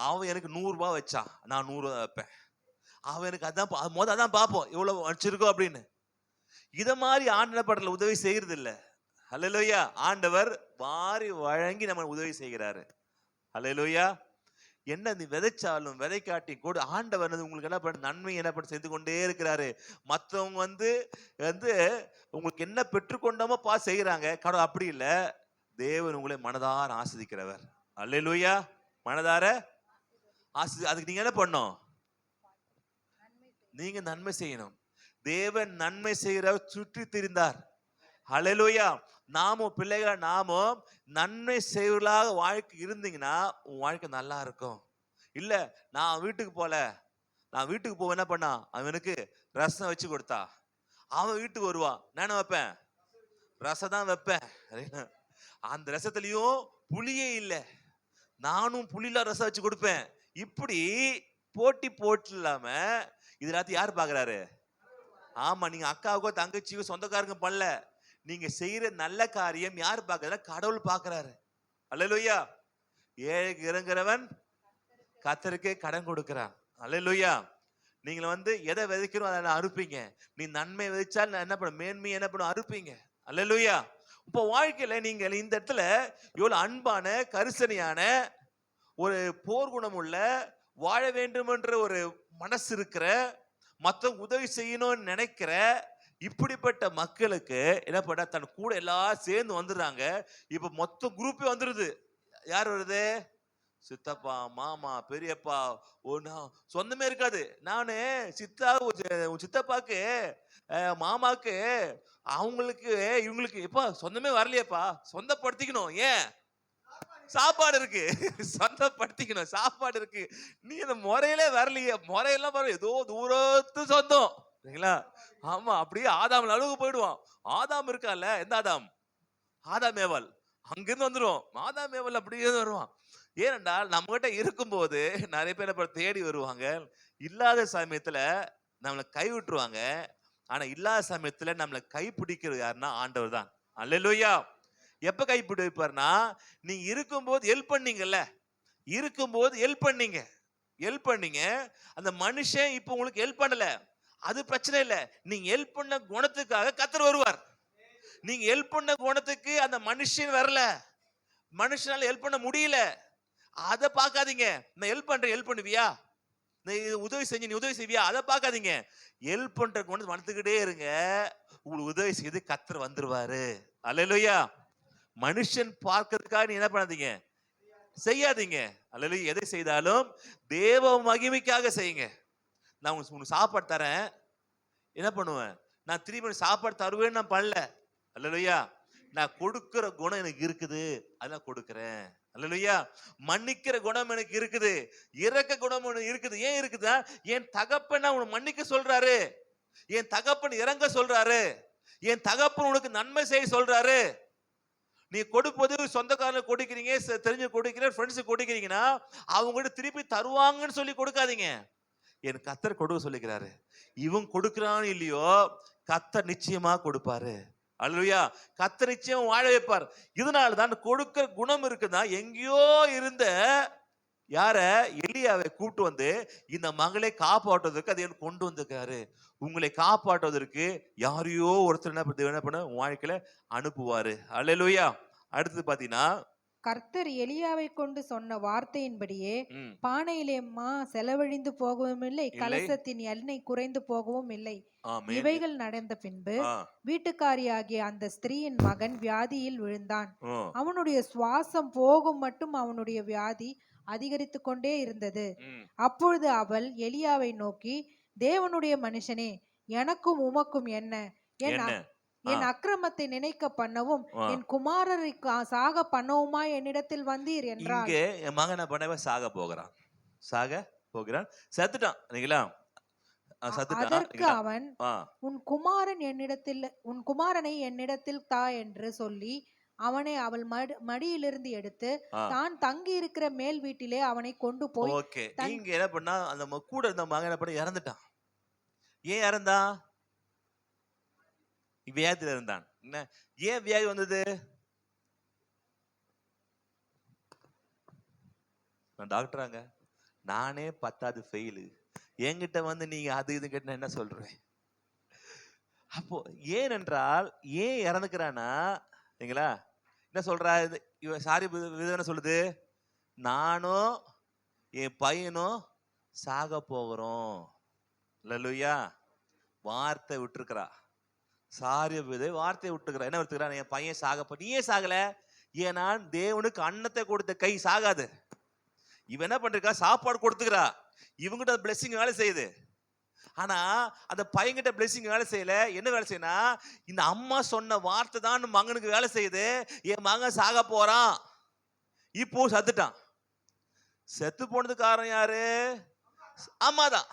அவன் எனக்கு 100 ரூபாய் வச்சான், நான் 100 ரூபாய் வைப்பேன். அவன் எனக்கு அதான் பார்ப்போம் எவ்வளவு வச்சிருக்கோம் அப்படின்னு. இத மாதிரி ஆண்டவர் படத்துல உதவி செய்யறது இல்ல. அல்லேலூயா. ஆண்டவர் வாரி வழங்கி நம்ம உதவி செய்கிறாரு. அல்லேலூயா. என்ன நீ விதைச்சாலும் விதைக்காட்டி கூட ஆண்டவர் உங்களுக்கு என்ன பண்ண நன்மை என்ன பண்ண செய்து கொண்டே இருக்கிறாரு. மற்றவங்க வந்து உங்களுக்கு என்ன பெற்றுக்கொண்டோமோ செய்யறாங்க. கடவுள் அப்படி இல்ல, தேவன் உங்களை மனதார ஆஸ்வதிக்கிறவர். அல்லேலூயா. மனதார அதுக்கு நீங்க என்ன பண்ணணும்? நீங்க நன்மை செய்யணும். தேவன் நன்மை செய்கிறவர் சுற்றி திரிந்தார். அல்லேலூயா. நாமும் பிள்ளைகள் நாமும் நன்மை செய்வர்களாக வாழ்க்கை இருந்தீங்கன்னா உன் வாழ்க்கை நல்லா இருக்கும். இல்ல நான் வீட்டுக்கு போல, நான் வீட்டுக்கு போக என்ன பண்ணா, அவனுக்கு ரசம் வச்சு கொடுத்தா, அவன் வீட்டுக்கு வருவான், நான் வைப்பேன் ரசம் தான் வைப்பேன். அந்த ரசத்துலயும் புளியே இல்லை, நானும் புளியில ரசம் வச்சு கொடுப்பேன். இப்படி போட்டி போட்டு இல்லாம இது எல்லாத்தையும் யாரு பாக்குறாரு? ஆமா, நீங்க அக்காவுக்கோ தங்கச்சிக்கோ சொந்தக்காரங்க பண்ணல, நீங்க செய்யற நல்ல காரியம் யாரு பாக்குறா? கடவுள் பாக்குறாரு. அல்லேலூயா. ஏழைக்கு இறங்குறவன் கர்த்தருக்கே கடன் கொடுக்கிறான். அல்லேலூயா. நீங்க எதை விதைக்கிறோம் அதை அறுப்பீங்க. நீ நன்மை விதைச்சால் என்ன பண்ண, மேன்மை என்ன பண்ணும், அறுப்பீங்க. அல்லேலூயா. இப்போ வாழ்க்கையில நீங்க இந்த இடத்துல எவ்வளவு அன்பான கரிசனையான ஒரு போர்க்குணம் உள்ள வாழ வேண்டும் என்ற ஒரு மனசு இருக்கிற, மற்ற உதவி செய்யணும்னு நினைக்கிற இப்படிப்பட்ட மக்களுக்கு என்ன பண்ண, தன் கூட எல்லாரும் சேர்ந்து வந்துடுறாங்க. இப்ப மொத்த குரூப்பே வந்துருது. யார் வருது? சித்தப்பா, மாமா, பெரியப்பா, சொந்தமே இருக்காது. நானு சித்தப்பாக்கு மாமாக்கு அவங்களுக்கு இவங்களுக்கு எப்பா சொந்தமே வரலையேப்பா, சொந்தப்படுத்திக்கணும். ஏன்? சாப்பாடு இருக்கு. சொந்தப்படுத்திக்கணும், சாப்பாடு இருக்கு. நீ அந்த முறையிலே வரலையே, முறையெல்லாம் பாரு, ஏதோ தூரத்து சொந்தம். சரிங்களா? ஆமா, அப்படியே ஆதாம் அளவுக்கு போயிடுவான். ஆதாம் இருக்கால, எந்த ஆதாம்? ஆதாம் ஏவாள். அங்கிருந்து வந்துடும். ஆதாம் ஏவாள் அப்படியே வருவான். ஏனென்றால் நம்ம கிட்ட இருக்கும்போது நிறைய பேர் தேடி வருவாங்க. இல்லாத சமயத்துல நம்மளை கை விட்டுருவாங்க. ஆனா இல்லாத சமயத்துல நம்மளை கை பிடிக்கிறது யாருன்னா ஆண்டவர் தான். அல்லேலூயா. எப்ப கை பிடிப்பார்னா, நீங்க இருக்கும்போது ஹெல்ப் பண்ணீங்கல்ல, இருக்கும்போது ஹெல்ப் பண்ணீங்க. அந்த மனுஷன் இப்ப உங்களுக்கு ஹெல்ப் பண்ணல, அது பிரச்சனை இல்லை. நீங்க ஹெல்ப் பண்ண குணத்துக்காக கர்த்தர் வருவார். நீங்க ஹெல்ப் பண்ண குணத்துக்கு அந்த மனுஷன் வரல, மனுஷனால ஹெல்ப் பண்ண முடியல, அதை பார்க்காதீங்க. நான் ஹெல்ப் பண்றேன், ஹெல்ப் பண்ணுவியா? உதவி செஞ்சு நீ உதவி செய்வியா? அதை பார்க்காதீங்க. ஹெல்ப் பண்ற குணத்தை வளர்த்துக்கிட்டே இருங்க. உங்களுக்கு உதவி செய்து கர்த்தர் வந்துருவாரு. அல்லேலூயா. மனுஷன் பார்க்கறதுக்காக நீ என்ன பண்ணாதீங்க, செய்யாதீங்க. அல்லேலூயா. எதை செய்தாலும் தேவ மகிமைக்காக செய்யுங்க. நான் உங்களுக்கு சாப்பாடு தரேன், என்ன பண்ணுவேன், நான் திரும்பி சாப்பாடு தருவேன்னு நான் பண்ணல. அல்லேலூயா. நான் கொடுக்கிற குணம் எனக்கு இருக்குது, அதெல்லாம் கொடுக்கிறேன். அல்லேலூயா. மன்னிக்கிற குணம் எனக்கு இருக்குது, இரக்க குணம் எனக்கு இருக்குது. ஏன் இருக்குதா? என் தகப்பன் அவனை மன்னிக்க சொல்றாரு, என் தகப்பன் இறங்க சொல்றாரு, என் தகப்பன் உனக்கு நன்மை செய்ய சொல்றாரு. நீ கொடுப்பது சொந்தக்காரங்க கொடுக்கிறீங்க, தெரிஞ்சு கொடுக்கிறீங்க, ஃப்ரெண்ட்ஸுக்கு கொடுக்கிறீங்கன்னா அவங்க திருப்பி தருவாங்கன்னு சொல்லி கொடுக்காதீங்க. என் கர்த்தர் கொடுக்க சொல்லிக்கிறாரு. இவன் கொடுக்கிறான் இல்லையோ, கர்த்தர் நிச்சயமா கொடுப்பாரு. அல்லேலூயா. கர்த்தர் நிச்சயம் வாழ வைப்பார். இதனால தான் கொடுக்கிற குணம் இருக்குதா. எங்கேயோ இருந்த யார எலியாவை கூப்பிட்டு வந்து இந்த மகளை காப்பாற்றுவதற்கு அதை கொண்டு வந்திருக்காரு. உங்களை காப்பாற்றுவதற்கு யாரையோ ஒருத்தர் என்ன பண்ண வாழ்க்கையில அனுப்புவாரு. அல்லேலூயா. அடுத்து பாத்தீங்கன்னா, கர்த்தர் எலியாவை கொண்டு சொன்ன வார்த்தையின்படியே பானையிலே மா செலவழிந்து போகவும் இல்லை, கலசத்தின் எண்ணெய் குறைந்து போகவும் இல்லை. இவைகள் நடந்த பின்பு வீட்டுக்காரியாகிய அந்த ஸ்திரீயின் மகன் வியாதியில் விழுந்தான். அவனுடைய சுவாசம் போகும் மட்டும் அவனுடைய வியாதி அதிகரித்து கொண்டே இருந்தது. அப்பொழுது அவள் எலியாவை நோக்கி, தேவனுடைய மனுஷனே, எனக்கும் உமக்கும் என்ன? என் அக்கிரமத்தை நினைக்க பண்ணவும் என் குமாரரை சாக பண்ணவுமா என்னிடத்தில் வந்தீர் என்றார். இங்கே என் மகனை பண்ணவே சாக போகிறான், செத்துட்டான். அதற்கு அவன், உன் குமாரனை என்னிடத்தில் தா என்று சொல்லி அவனை அவள் மடியிலிருந்து எடுத்து தான் தங்கி இருக்கிற மேல் வீட்டிலே அவனை கொண்டு போய். இங்க என்ன பண்ணா, அந்த கூட இருந்த மகன் பண்ண இறந்துட்டான். ஏன் இறந்தான்? வியாதியில இருந்தான். ஏன் வியாதி வந்தது? நான் டாக்டராங்க, நானே 10வது ஃபெயிலு, என்கிட்ட வந்து நீங்க அது இது கேட்ட என்ன சொல்றேன்? அப்போ ஏனென்றால் ஏன் இறந்துக்கிறானா சரிங்களா? என்ன சொல்றா இவ சாரி விதவை சொல்லுது, நானும் என் பையனும் சாக போகிறோம். அல்லேலூயா. வார்த்தை விட்டுருக்கிறா. சாரி விதை வார்த்தையை விட்டுக்கிறா. என்ன விட்டுக்கிறான்? என் பையன் சாக நீ ஏன் சாகல? ஏன்னா தேவனுக்கு அன்னத்தை கொடுத்த கை சாகாது. இவன் என்ன பண்றா? சாப்பாடு கொடுத்துக்கிறா. இவங்கிட்ட பிளெஸிங் வேலை செய்யுது. ஆனா அந்த பையன்கிட்ட பிளெஸிங் வேலை செய்யல. என்ன வேலை செய்யணும்? இந்த அம்மா சொன்ன வார்த்தை தான் மகனுக்கு வேலை செய்யுது. என் மகன் சாக போறான். இப்போ செத்துட்டான். செத்து போனது காரணம் யாரு? அம்மாதான்.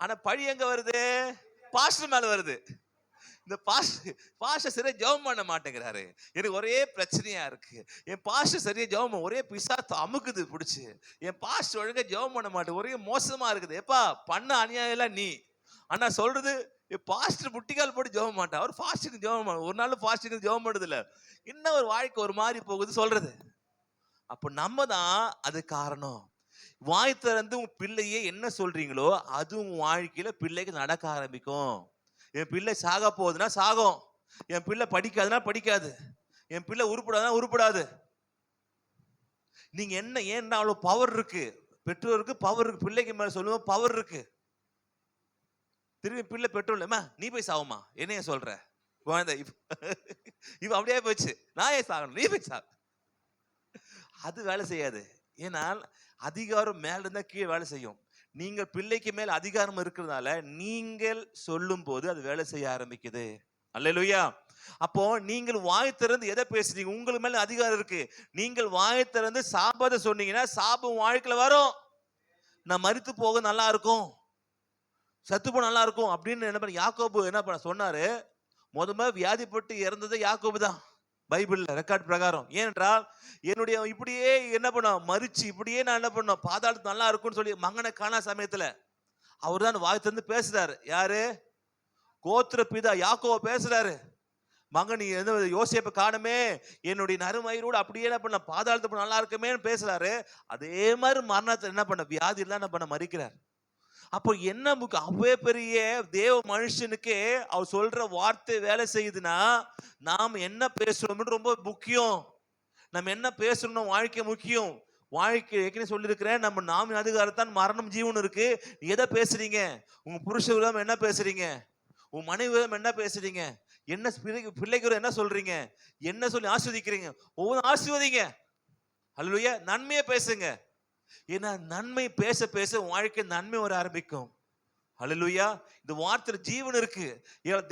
ஆனா பழி எங்க வருது? பாஸ்டர் மேல வருது. இந்த பாஸ்டர் சரியா ஜெபம் பண்ண மாட்டேங்கிறாரு. எனக்கு ஒரே பிரச்சனையா இருக்கு. என் பாஸ்டர் சரியா ஜெபம், ஒரே பிசாசு அமுக்குது பிடிச்சு. என் பாஸ்டர் ஒழுங்கா ஜெபம் பண்ண மாட்டேன், ஒரே மோசமா இருக்குது. எப்பா பண்ண அநியாயம் எல்லாம் நீ. ஆனா சொல்றது, பாஸ்டர் முட்டிக்கால் போட்டு ஜெபம் மாட்டான். அவர் ஃபாஸ்டிங் ஜெபம் பண்ண, ஒரு நாள் ஃபாஸ்டிங் ஜெபம் பண்ணது இல்ல. இன்னும் ஒரு வாழ்க்கை ஒரு மாதிரி போகுது சொல்றது. அப்ப நம்ம தான் அது காரணம். வாய் திறந்து உங்க பிள்ளையே என்ன சொல்றீங்களோ அது உங்க வாழ்க்கையில பிள்ளைக்கு நடக்க ஆரம்பிக்கும். என் பிள்ளை சாக போகுதுன்னா சாகும், என் பிள்ளை படிக்காதுன்னா படிக்காது, என் பிள்ளை உருப்படாதுன்னா உருப்படாது. நீங்க என்ன ஏன்னா அவ்வளவு பவர் இருக்கு, பெற்றோருக்கு பவர் இருக்கு. பிள்ளைக்கு மேல சொல்லுவோம் பவர் இருக்கு. திரும்பி பிள்ளை பெட்ரோல் நீ போய் சாவுமா என்னைய சொல்ற குழந்தை இப்ப அப்படியே போச்சு. நான் ஏன் சாகணும், நீ போய் சாக. அது வேலை செய்யாது. ஏன்னால் அதிகாரம் மேல இருந்தா கீழே வேலை செய்யும். நீங்கள் பிள்ளைக்கு மேல் அதிகாரம் இருக்கிறதுனால நீங்கள் சொல்லும் போது அது வேலை செய்ய ஆரம்பிக்குது. அல்லேலூயா. அப்போ நீங்கள் வாய் திறந்து எதை பேசுறீங்க? உங்களுக்கு மேல அதிகாரம் இருக்கு. நீங்கள் வாய் திறந்து சாபத்தை சொன்னீங்கன்னா சாபம் வாழ்க்கையில வரும். நான் மரித்து போக நல்லா இருக்கும், சத்து போக நல்லா இருக்கும் அப்படின்னு என்ன பண்ண யாக்கோபு என்ன பண்ண சொன்னாரு? முதல்ல வியாதிப்பட்டு இறந்தது யாக்கோபு தான் பைபிள்ல ரெக்கார்ட் பிரகாரம். ஏனென்றால் என்னுடைய இப்படியே என்ன பண்ண மறிச்சு இப்படியே நான் என்ன பண்ணோம் பாதாளத்து நல்லா இருக்கும்னு சொல்லி மகனை காணா சமயத்துல அவர் தான் வாய் திறந்து பேசுறாரு. யாரு? கோத்திர பிதா யாக்கோபு பேசுறாரு. மகன் நீ யோசேப்பை காணுமே, என்னுடைய நறுமயிரோடு அப்படியே என்ன பண்ண பாதாளத்து நல்லா இருக்குமேன்னு பேசுறாரு. அதே மாதிரி மரணத்தை என்ன பண்ண வியாதியெல்லாம் என்ன பண்ண மறிக்கிறார். அப்போ என்ன அவ்வே பெரிய தேவ மனுஷனுக்கே அவர் சொல்ற வார்த்தை வேலை செய்யுதுன்னா நாம் என்ன பேசுறோம்னு ரொம்ப முக்கியம். நம்ம என்ன பேசணும் வாழ்க்கை முக்கியம். வாழ்க்கை ஏற்கனவே சொல்லியிருக்கிறேன், நம்ம நாமின் அதிகாரத்தான் மரணம் ஜீவன் இருக்கு. எதை பேசுறீங்க? உங்க புருஷ விதம் என்ன பேசுறீங்க? உங்க மனைவி விதம் என்ன பேசுறீங்க? என்ன பிள்ளைக்கு என்ன சொல்றீங்க? என்ன சொல்லி ஆஸ்வதிக்கிறீங்க? ஒவ்வொரு ஆஸ்வதிங்க. அல்லேலூயா. நன்மையை பேசுங்க. ஏன்னா நன்மை பேச பேச வாழ்க்கை நன்மை வர ஆரம்பிக்கும். ஹல்லேலூயா. இந்த வார்த்தையில ஜீவன் இருக்கு.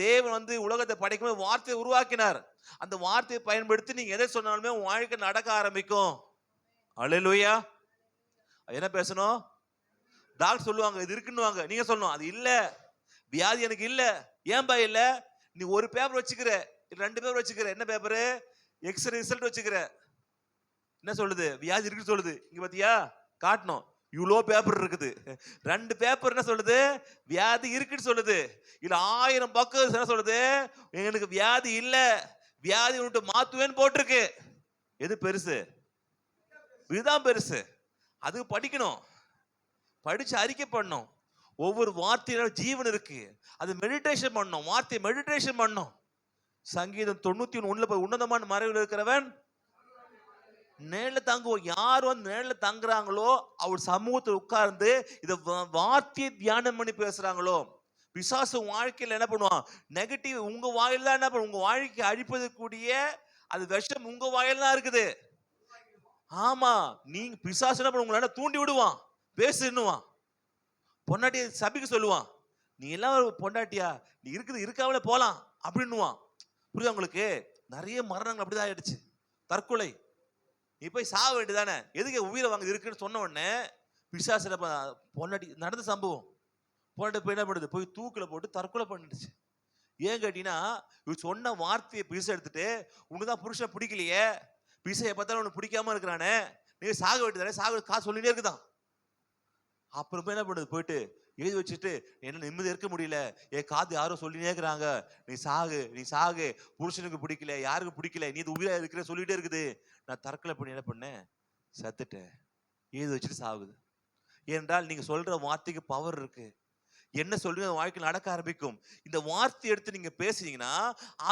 தேவன் வந்து உலகத்தை படைக்கும்போது வார்த்தையை உருவாக்கினார். அந்த வார்த்தையை பயன்படுத்தி நீங்க எதை சொன்னாலுமே உன் வாழ்க்கை நடக்க ஆரம்பிக்கும். ஹல்லேலூயா. என்ன பேசணும்? டாக்டர் சொல்லுவாங்க இது இருக்குன்னுவாங்க, நீங்க சொல்லணும் அது இல்ல, வியாதி எனக்கு இல்ல. ஏன்பா இல்ல? நீ ஒரு பேப்பர் வச்சுக்கிற, 2 பேப்பர் வச்சுக்கிற. என்ன பேப்பரு? எக்ஸ்ரே ரிசல்ட் வச்சுக்கிற. என்ன சொல்லுது? வியாதி இருக்குன்னு சொல்லுது. இங்க பாத்தியா காட்டணும், இவ்வளோ பேப்பர் இருக்குது. 2 பேப்பர் என்ன சொல்லுது? வியாதி இருக்குன்னு சொல்லுது. இல்ல 1000 பக்கம் என்ன சொல்லுது? எனக்கு வியாதி இல்ல, வியாதி உன்ட்டு மாத்துவேன்னு போட்டிருக்கு. எது பெருசு? இதுதான் பெருசு. அது படிக்கணும், படிச்சு அறிக்கை பண்ணணும். ஒவ்வொரு வார்த்தையில ஜீவன் இருக்கு, அது மெடிடேஷன் பண்ணணும். வார்த்தையை மெடிடேஷன் பண்ணணும். சங்கீதம் 91 உன்னதமான மறைவில் இருக்கிறவன் நேர்ல தங்குவோம். யார் வந்து நேர்ல தங்குறாங்களோ அவர் சமூகத்தில் உட்கார்ந்து இத வார்த்தையை தியானம் பண்ணி பேசுறாங்களோ, பிசாசு வாழ்க்கையில் என்ன பண்ணுவான்? நெகட்டிவ் உங்க வாயில தான் என்ன பண்ணும்? உங்க வாழ்க்கையை அழிப்பது கூடிய அது விஷம் உங்க வாயில தான் இருக்குது. ஆமா, நீங்க பிசாசு என்ன பண்ண உங்களை தூண்டி விடுவான், பேசுன்னுவான். பொண்டாட்டியை சபிக்க சொல்லுவான், நீ எல்லாம் ஒரு பொண்டாட்டியா, நீ இருக்குது இருக்காமல போலாம் அப்படின்னுவான். புரியுதா உங்களுக்கு? நிறைய மரணங்கள் அப்படிதான் ஆயிடுச்சு. தற்கொலை, நீ போய் சாக வேண்டியதானே, எதுக்கு உயிரை வாங்க இருக்குன்னு சொன்ன உடனே பிசாசு பொண்டாட்டி நடந்த சம்பவம். பொண்டாட்டி போய் என்ன பண்ணுது? போய் தூக்கில போட்டு தற்கொலை பண்ணிடுச்சு. ஏன் கேட்டீங்கன்னா, இவ சொன்ன வார்த்தையை பிசை எடுத்துட்டு, உனக்குதான் புருஷன் பிடிக்கலையே, பிசையை பார்த்தாலும் உனக்கு பிடிக்காம இருக்கிறானே, நீ சாக வேண்டியதானே, சாக காசு சொல்லிட்டே இருக்குதான். அப்புறம் என்ன பண்ணுது? போயிட்டு எழுதி வச்சுட்டு, என்ன நிம்மதி இருக்க முடியல, என் காது யாரும் சொல்லினே இருக்கிறாங்க, நீ சாகு நீ சாகு, புருஷனுக்கு பிடிக்கல, யாருக்கு பிடிக்கல, நீ இது உயிரா இருக்கிற சொல்லிட்டே இருக்குது. நான் தற்கொலை பண்ணி என்ன பண்ணேன்? செத்துட்டேன். எழுதி வச்சுட்டு சாகுது. ஏனென்றால் நீங்க சொல்ற வார்த்தைக்கு பவர் இருக்கு. என்ன சொல்றீங்க வாழ்க்கையில் நடக்க ஆரம்பிக்கும். இந்த வார்த்தை எடுத்து நீங்க பேசுனீங்கன்னா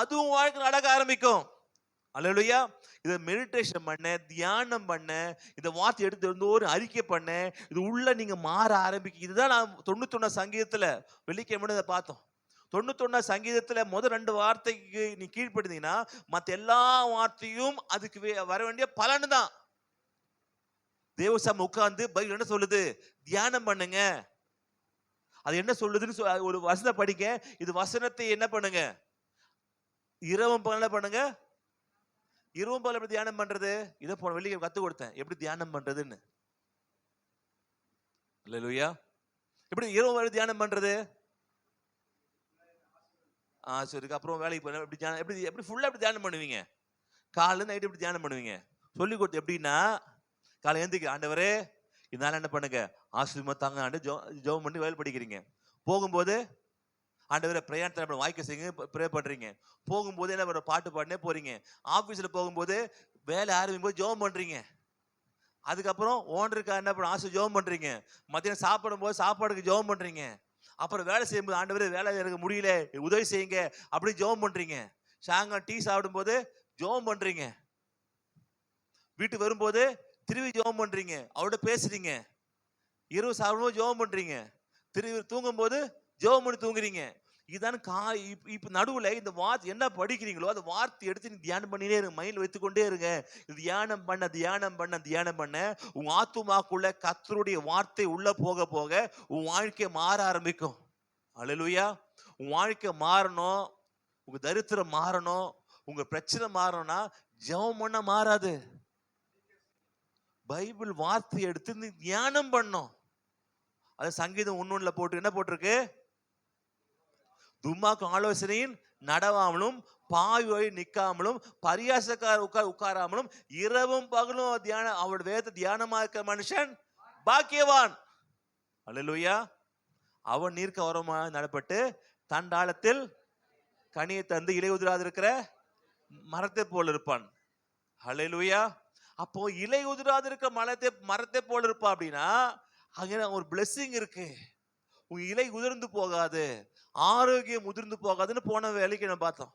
அதுவும் வாழ்க்கை நடக்க ஆரம்பிக்கும். அல்லேலூயா. இதை மெடிடேஷன் பண்ண, தியானம் பண்ண, இந்த வார்த்தை எடுத்து வந்து ஒரு அறிக்கை பண்ண, இது உள்ள நீங்க மாற ஆரம்பிக்கும். இதுதான் நான் 91 சங்கீதத்துல வெள்ளிக்கிழமை இதை பார்த்தோம். 91 சங்கீதத்துல முதல் 2 வார்த்தைக்கு நீ கீழ்ப்படுத்தீங்கன்னா மற்ற எல்லா வார்த்தையும் அதுக்கு வர வேண்டிய பலன் தான். தேவசம் உட்கார்ந்து பைபிள் என்ன சொல்லுது? தியானம் பண்ணுங்க. அது என்ன சொல்லுதுன்னு ஒரு வசனம் படிக்க. இது வசனத்தை என்ன பண்ணுங்க? இரவும் பகலும் என்ன பண்ணுங்க? இரவும் பகலும் எப்படி தியானம் பண்றது? இதை போன வெள்ளிக்கிழமை கத்து கொடுத்தேன், எப்படி தியானம் பண்றதுன்னு. அல்லேலூயா. எப்படி இரவும் பகலும் தியானம் பண்றது? சரி, அப்புறம் வேலைக்கு போன எப்படி தியானம், எப்படி ஃபுல்லா எப்படி தியானம் பண்ணுவீங்க? காலையில நைட்டு எப்படி தியானம் பண்ணுவீங்க? சொல்லி கொடுத்து எப்படின்னா, காலை எழுந்திரிக்க, ஆண்டவரே இதனால என்ன பண்ணுங்க, ஆசீர்வாதமா தாங்க ஆண்டு ஜெபம் பண்ணி வேலை படிக்கிறீங்க. போகும்போது ஆண்டவரே பிரயாணத்தை வாய்க்க செய்யுங்க, ப்ரே பண்றீங்க. போகும்போது என்ன பண்ணுற, பாட்டு பாடினே போறீங்க. ஆபீஸ்ல போகும்போது வேலை ஆரம்பிக்கும் போது ஜெபம் பண்றீங்க. அதுக்கப்புறம் ஓனருக்கா என்ன பண்ண ஆசை ஜெபம் பண்றீங்க. மத்தியானம் சாப்பிடும் போது சாப்பாடுக்கு ஜெபம் பண்றீங்க. அப்புறம் வேலை செய்யும்போது ஆண்டவரே வேலை எனக்கு முடியல உதவி செய்யுங்க அப்படி ஜெபம் பண்றீங்க. சாயங்காலம் டீ சாப்பிடும் போது ஜெபம் பண்றீங்க. வீட்டுக்கு வரும்போது திரும்பி ஜெபம் பண்றீங்க, அவரோட பேசுறீங்க. இரவு சாப்பிடும்போது ஜெபம் பண்றீங்க, திரும்பி தூங்கும் போது ஜெபம் பண்ணி தூங்குறீங்க. இதுதான் இப்ப நடுவுல இந்த வார்த்தை என்ன படிக்கிறீங்களோ அந்த வார்த்தை எடுத்து நீ தியானம் பண்ணினே இருங்க, மைண்ட்ல வைத்துக்கொண்டே இருங்க. தியானம் பண்ண தியானம் பண்ண தியானம் பண்ண உங்க ஆத்துமாக்குள்ள கர்த்தருடைய வார்த்தை உள்ள போக போக உன் வாழ்க்கை மாற ஆரம்பிக்கும். அல்லேலூயா. உன் வாழ்க்கை மாறணும், உங்க தரித்திரம் மாறணும், உங்க பிரச்சனை மாறணும்னா ஜெபம் பண்ண மாறாது. பைபிள் வார்த்தை எடுத்து நீ தியானம் பண்ணும். அது சங்கீதம் 1:1 போட்டு என்ன போட்டிருக்கு? துன்மார்க்க ஆலோசனையின் நடவாமலும் பாவி வழி நிற்காமலும் பரியாசக்கார உட்காராமலும் இரவும் பகலும் தியானம் அவருடைய வேதத்தை தியானமா இருக்க மனுஷன் பாக்கியவான். அல்லேலூயா. அவன் நீர்க்க வரமா நடப்பட்டு தண்டாளத்தில் கனியை தந்து இலை உதிராது இருக்கிற மரத்தை போல இருப்பான். அல்லேலூயா. அப்போ இலை உதிராது இருக்க மரத்தை போல இருப்பா அப்படின்னா அங்க ஒரு பிளெஸிங் இருக்கு. உங்க இலை உதிர்ந்து போகாது, ஆரோக்கியம் உதிர்ந்து போகாதுன்னு போன வேலைக்கு நம்ம பார்த்தோம்.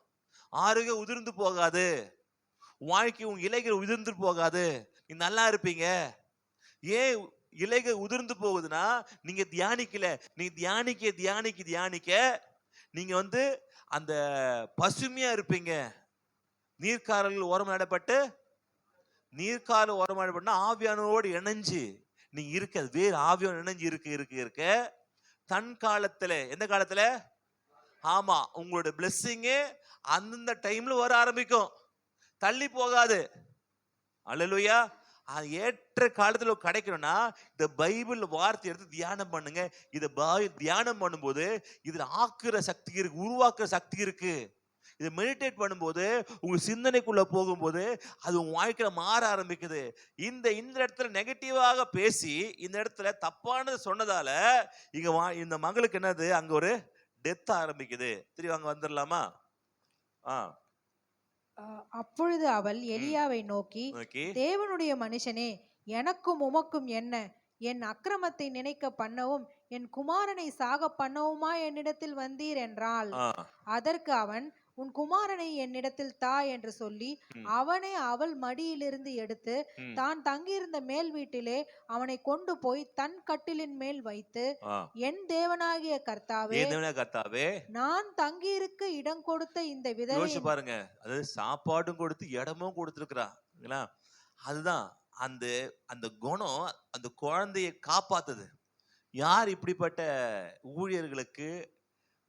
ஆரோக்கியம் உதிர்ந்து போகாது, வாழ்க்கை உங்க இலைகள் உதிர்ந்து போகாது, நீ நல்லா இருப்பீங்க. ஏன் இலைகள் உதிர்ந்து போகுதுன்னா நீங்க தியானிக்கல. நீங்க தியானிக்க தியானிக்க தியானிக்க நீங்க வந்து அந்த பசுமையா இருப்பீங்க. நீர்க்காரர்கள் ஓரம் நடப்பட்டு, நீர்க்கால ஓரமாடப்பட்டா ஆவியானோடு இணைஞ்சு நீங்க இருக்க, வேறு ஆவியான இணைஞ்சு இருக்க இருக்க இருக்க தன் காலத்துல, எந்த காலத்துல? ஆமா, உங்களோட பிளெஸிங் அந்தந்த டைம்ல வர ஆரம்பிக்கும், தள்ளி போகாது. அல்லேலூயா. அது ஏற்ற காலத்துல கிடைக்கணும்னா இந்த பைபிள் வார்த்தை எடுத்து தியானம் பண்ணுங்க. இதை தியானம் பண்ணும்போது இதுல ஆக்குற சக்தி இருக்கு, உருவாக்குற சக்தி இருக்கு. இதை மெடிடேட் பண்ணும்போது உங்க சிந்தனைக்குள்ள போகும்போது அது உங்க வாழ்க்கையில மாற ஆரம்பிக்குது. இந்த இடத்துல நெகட்டிவாக பேசி இந்த இடத்துல தப்பானது சொன்னதால இங்க இந்த மகளுக்கு என்னது, அங்க ஒரு டெத் ஆரம்பிக்குது. திரும்பி அங்க வந்துடலாமா? அப்பொழுது அவள் எலியாவை நோக்கி, தேவனுடைய மனுஷனே, எனக்கும் உமக்கும் என்ன? என் அக்கிரமத்தை நினைக்க பண்ணவும் என் குமாரனை சாக பண்ணவுமா என்னிடத்தில் வந்தீர் என்றாள். அதற்கு அவன், உன் குமாரனை என்னிடத்தில் தா என்று சொல்லி அவனை அவள் மடியிலிருந்து எடுத்து தான் தங்கியிருந்த மேல் வீட்டிலே அவனை கொண்டு போய் தன் கட்டிலின் மேல் வைத்து, என் தேவனாகிய கர்த்தாவே, நான் தங்கியிருக்க இடம் கொடுத்த இந்த விதவை பாருங்க, அதாவது சாப்பாடும் கொடுத்து இடமும் கொடுத்திருக்கிறா. அதுதான் அந்த அந்த குணம் அந்த குழந்தையை காப்பாத்துது. யார் இப்படிப்பட்ட ஊழியர்களுக்கு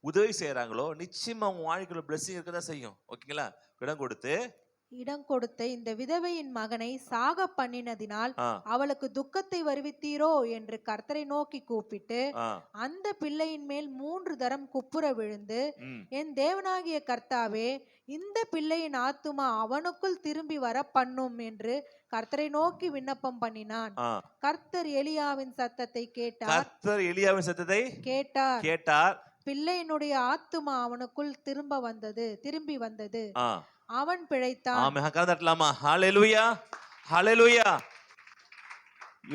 உதவி செய்யறாங்களோ நிச்சயமா அவங்க வாழ்க்கையில பிளெஸிங் இருக்கதான் செய்யும். ஓகேங்களா? இடம் கொடுத்த இந்த விதவையின் மகனை சாக பண்ணினதினால் அவளுக்கு துக்கத்தை வருவித்தீரோ என்று கர்த்தரை நோக்கி கூப்பிட்டு அந்த பிள்ளையின் மேல் 3 தரம் குப்புற விழுந்து, என் தேவனாகிய கர்த்தாவே, இந்த பிள்ளையின் ஆத்துமா அவனுக்குள் திரும்பி வர பண்ணும் என்று கர்த்தரை நோக்கி விண்ணப்பம் பண்ணினான். கர்த்தர் எலியாவின் சத்தத்தை கேட்டார். பிள்ளையினுடைய ஆத்துமா அவனுக்குள் திரும்பி வந்தது. அவன் பிழைத்தான்.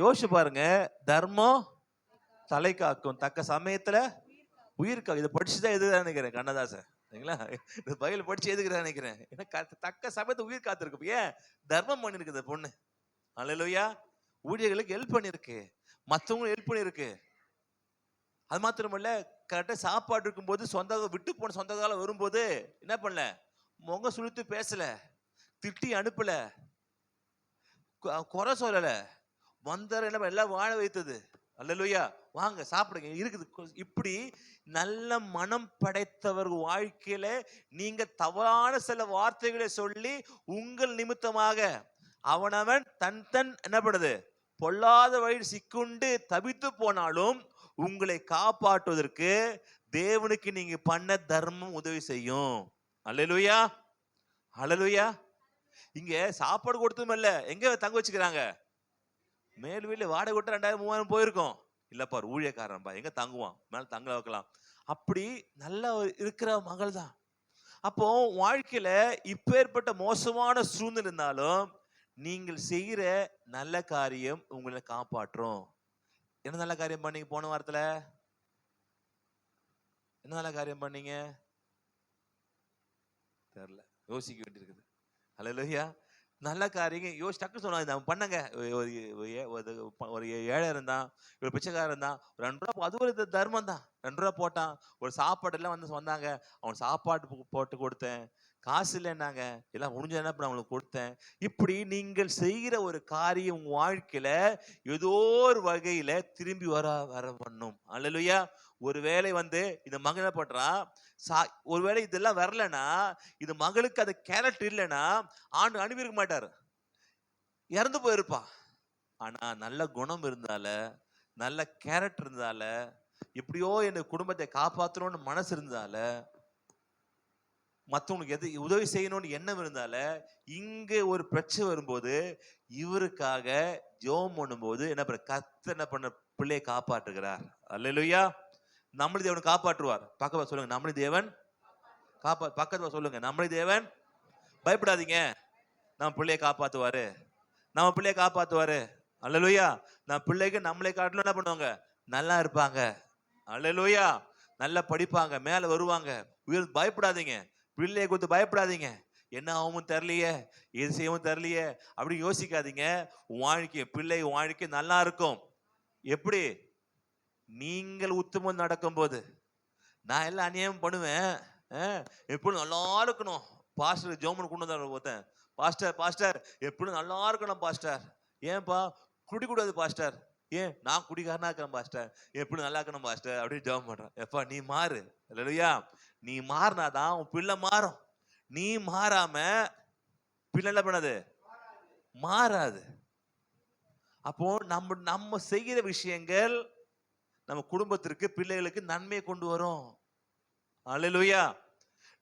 யோசிச்சு பாருங்க, தர்மம் தலை காக்கும், தக்க சமயத்துல உயிர் காக்கும். இதை படிச்சுதான் எதுக்குதான் நினைக்கிறேன் கண்ணதாசன். இந்த பைபிள் படிச்சு எதுக்குதான் நினைக்கிறேன். தக்க சமயத்தை உயிர் காத்திருக்கு. ஏன்? தர்மம் பண்ணிருக்கு இந்த பொண்ணு. ஹல்லேலூயா. ஊழியர்களுக்கு ஹெல்ப் பண்ணிருக்கு, மற்றவங்களுக்கு ஹெல்ப் பண்ணிருக்கு. அது மாத்திரமல்ல, கரெக்டா சாப்பாடு இருக்கும்போது விட்டு போன சொந்த காலம் வரும்போது என்ன பண்ணல, முக சுழித்து பேசல, திட்டி அனுப்பல, குறை சொல்லல, வந்தார என்ன எல்லாம் வாழ வைத்தது. அல்லேலூயா. வாங்க சாப்பிடுங்க இருக்குது. இப்படி நல்ல மனம் படைத்தவர் வாழ்க்கையில நீங்க தவறான சில வார்த்தைகளை சொல்லி உங்கள் நிமித்தமாக அவனவன் தன் என்ன பண்ணுது, பொல்லாத வழி சிக்குண்டு தவித்து போனாலும் உங்களை காப்பாற்றுவதற்கு தேவனுக்கு நீங்க பண்ண தர்மம் உதவி செய்யும். அல்லேலூயா, அல்லேலூயா. இங்க சாப்பாடு கொடுத்ததும் இல்ல, எங்க தங்க வச்சுக்கிறாங்க? மேல் வீட்டுல வாடகை விட்டு 2000-3000 போயிருக்கோம். இல்லப்பா ஊழியக்காரன்பா, எங்க தங்குவான், மேல தங்க வைக்கலாம். அப்படி நல்லா இருக்கிற மகள் தான். அப்போ வாழ்க்கையில இப்பேற்பட்ட மோசமான சூழ்நிலை இருந்தாலும் நீங்கள் செய்கிற நல்ல காரியம் உங்களை காப்பாற்றும். என்ன நல்ல காரியம் பண்ணீங்க போன வாரத்துல? என்ன நல்ல காரியம் பண்ணீங்க? தெரியல, யோசிக்க வேண்டியிருக்குது. அல்லேலூயா. நல்ல காரியம் யோசி டக்கு சொன்னாங்க பண்ணங்க. ஒரு ஏழை இருந்தான், ஒரு பிச்சைக்காரன் இருந்தான், ஒரு 2 ரூபா, அது ஒரு தர்மம் தான். 2 ரூபா போட்டான். ஒரு சாப்பாடு எல்லாம் வந்தாங்க, அவன் சாப்பாடு போட்டு கொடுத்தேன். காசு இல்லைன்னாங்க, எல்லாம் முடிஞ்ச என்ன பண்ண அவங்களுக்கு கொடுத்தேன். இப்படி நீங்கள் செய்கிற ஒரு காரியம் உங்க வாழ்க்கையில ஏதோ ஒரு வகையில திரும்பி வர பண்ணும். அல்லேலூயா. ஒருவேளை இந்த மகனை பண்றான், ஒருவேளை இதெல்லாம் வரலன்னா, இது மகளுக்கு அது கேரக்டர் இல்லைன்னா ஆண்டு அனுப்பியிருக்க மாட்டாரு, இறந்து போயிருப்பா. ஆனா நல்ல குணம் இருந்தால, நல்ல கேரக்டர் இருந்தால, எப்படியோ என் குடும்பத்தை காப்பாற்றணும்னு மனசு இருந்தால, மற்றவங்களுக்கு எது உதவி செய்யணும்னு எண்ணம் இருந்தால, இங்க ஒரு பிரச்சனை வரும்போது இவருக்காக ஜெபம் பண்ணும்போது என்ன பண்ண கர்த்தர் என்ன பண்ண பிள்ளையை காப்பாற்றுகிறார். அல்லேலூயா. நம்மளை தேவன் காப்பாற்றுவார். பக்கத்துல சொல்லுங்க, நம்மளை தேவன் பக்கத்துல சொல்லுங்க, நம்மளை தேவன். பயப்படாதீங்க, நம்ம பிள்ளையை காப்பாத்துவாரு, நம்ம பிள்ளையை காப்பாத்துவாரு. அல்லேலூயா. நம்ம பிள்ளைக்கு நம்மளை காட்டணும் என்ன பண்ணுவாங்க, நல்லா இருப்பாங்க. அல்லேலூயா. நல்லா படிப்பாங்க, மேல வருவாங்க. பயப்படாதீங்க, பிள்ளையை கொடுத்து பயப்படாதீங்க. என்ன ஆகும் தெரியலையே, எது செய்யவும் தெரியலையே அப்படி யோசிக்காதீங்க. வாழ்க்கை பிள்ளை வாழ்க்கை நல்லா இருக்கும். எப்படி? நீங்கள் உத்தமம் நடக்கும் போது. நான் எல்லாம் அநியாயம் பண்ணுவேன், எப்படியும் நல்லா இருக்கணும். பாஸ்டர் ஜோமன் கொண்டு வந்தார் ஒருத்தன், பாஸ்டர் எப்படி நல்லா இருக்கணும் பாஸ்டர். ஏன்பா? குடிக்கூடாது பாஸ்டர். ஏன் நான் குடிகாரனா இருக்கிறேன் பாஸ்டர், எப்படி நல்லா இருக்கணும் பாஸ்டர் அப்படின்னு ஜெபம் பண்றேன். எப்பா நீ மாறு. அல்லேலூயா. நீ மாறினாதான் உன் பிள்ளை மாறும். நீ மாறாம பிள்ளை என்ன பண்ணாது? மாறாது. அப்போ நம்ம செய்கிற விஷயங்கள் நம்ம குடும்பத்திற்கு, பிள்ளைகளுக்கு நன்மையை கொண்டு வரும். அல்லேலூயா.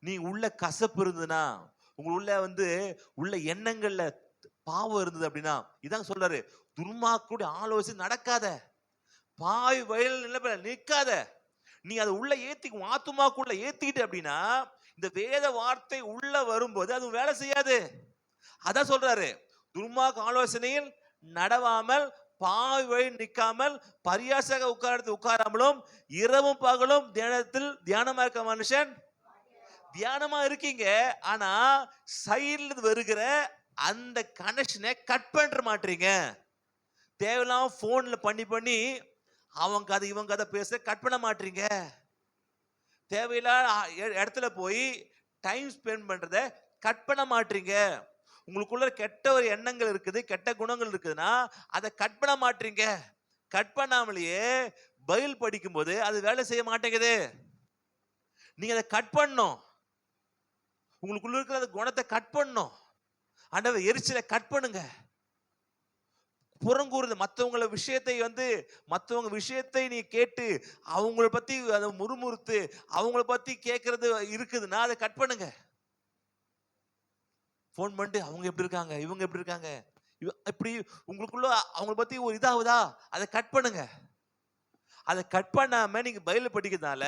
நீ உள்ள கசப்பு இருந்ததுன்னா, உங்களுள்ள உள்ள எண்ணங்கள்ல பாவம் இருந்தது அப்படின்னா, இதான் சொல்றாரு, துன்மார்க்கருடைய ஆலோசனை நடக்காத, பாய் வயல் நிற்காத. நீ அதை உள்ள ஆத்துமாக்குள்ள ஏத்திக்கிட்டு அப்படின்னா, இந்த வேத வார்த்தை உள்ள வரும்போது அது வேலை செய்யாது. அதான் சொல்றாரு, துன்மார்க்க ஆலோசனையில் நடவாமல், பாய் வழியில் நிற்காமல், பரியாசக உட்காராமலும், இரவும் பகலும் தியானமா இருக்க மனுஷன். தியானமா இருக்கீங்க, ஆனா சைடுல வருகிற அந்த கனெக்ஷனை கட் பண்ற மாட்டீங்க. தேவையில்லாம போன்ல பண்ணி அவங்க கதை இவங்க கதை பேச கட் பண்ண மாட்டீங்க. தேவையில்லாத இடத்துல போய் டைம் ஸ்பெண்ட் பண்றத கட் பண்ண மாட்டீங்க. உங்களுக்குள்ள கெட்ட ஒரு எண்ணங்கள் இருக்குது, கெட்ட குணங்கள் இருக்குதுன்னா அதை கட் பண்ண மாட்டீங்க. கட் பண்ணாமலேயே பைபிள் படிக்கும் போது அது வேலை செய்ய மாட்டேங்குது. நீங்க அதை கட் பண்ணணும். உங்களுக்குள்ள இருக்கிற அந்த குணத்தை கட் பண்ணணும். ஆண்டவர் எரிச்சலை கட் பண்ணுங்க. புறங்கூறுது மற்றவங்கள மற்றவங்க விஷயத்தை நீ கேட்டு அவங்கள பத்தி அதை முறுமுறுத்து அவங்கள பத்தி கேட்கறது இருக்குதுன்னா அதை கட் பண்ணுங்க. போன் பண்ணிட்டு அவங்க எப்படி இருக்காங்க, இவங்க எப்படி இருக்காங்க, இப்படி உங்களுக்குள்ள அவங்கள பத்தி ஒரு இதாகுதா, அதை கட் பண்ணுங்க. அதை கட் பண்ணாம நீங்க பைபிள் படிக்கிறதுனால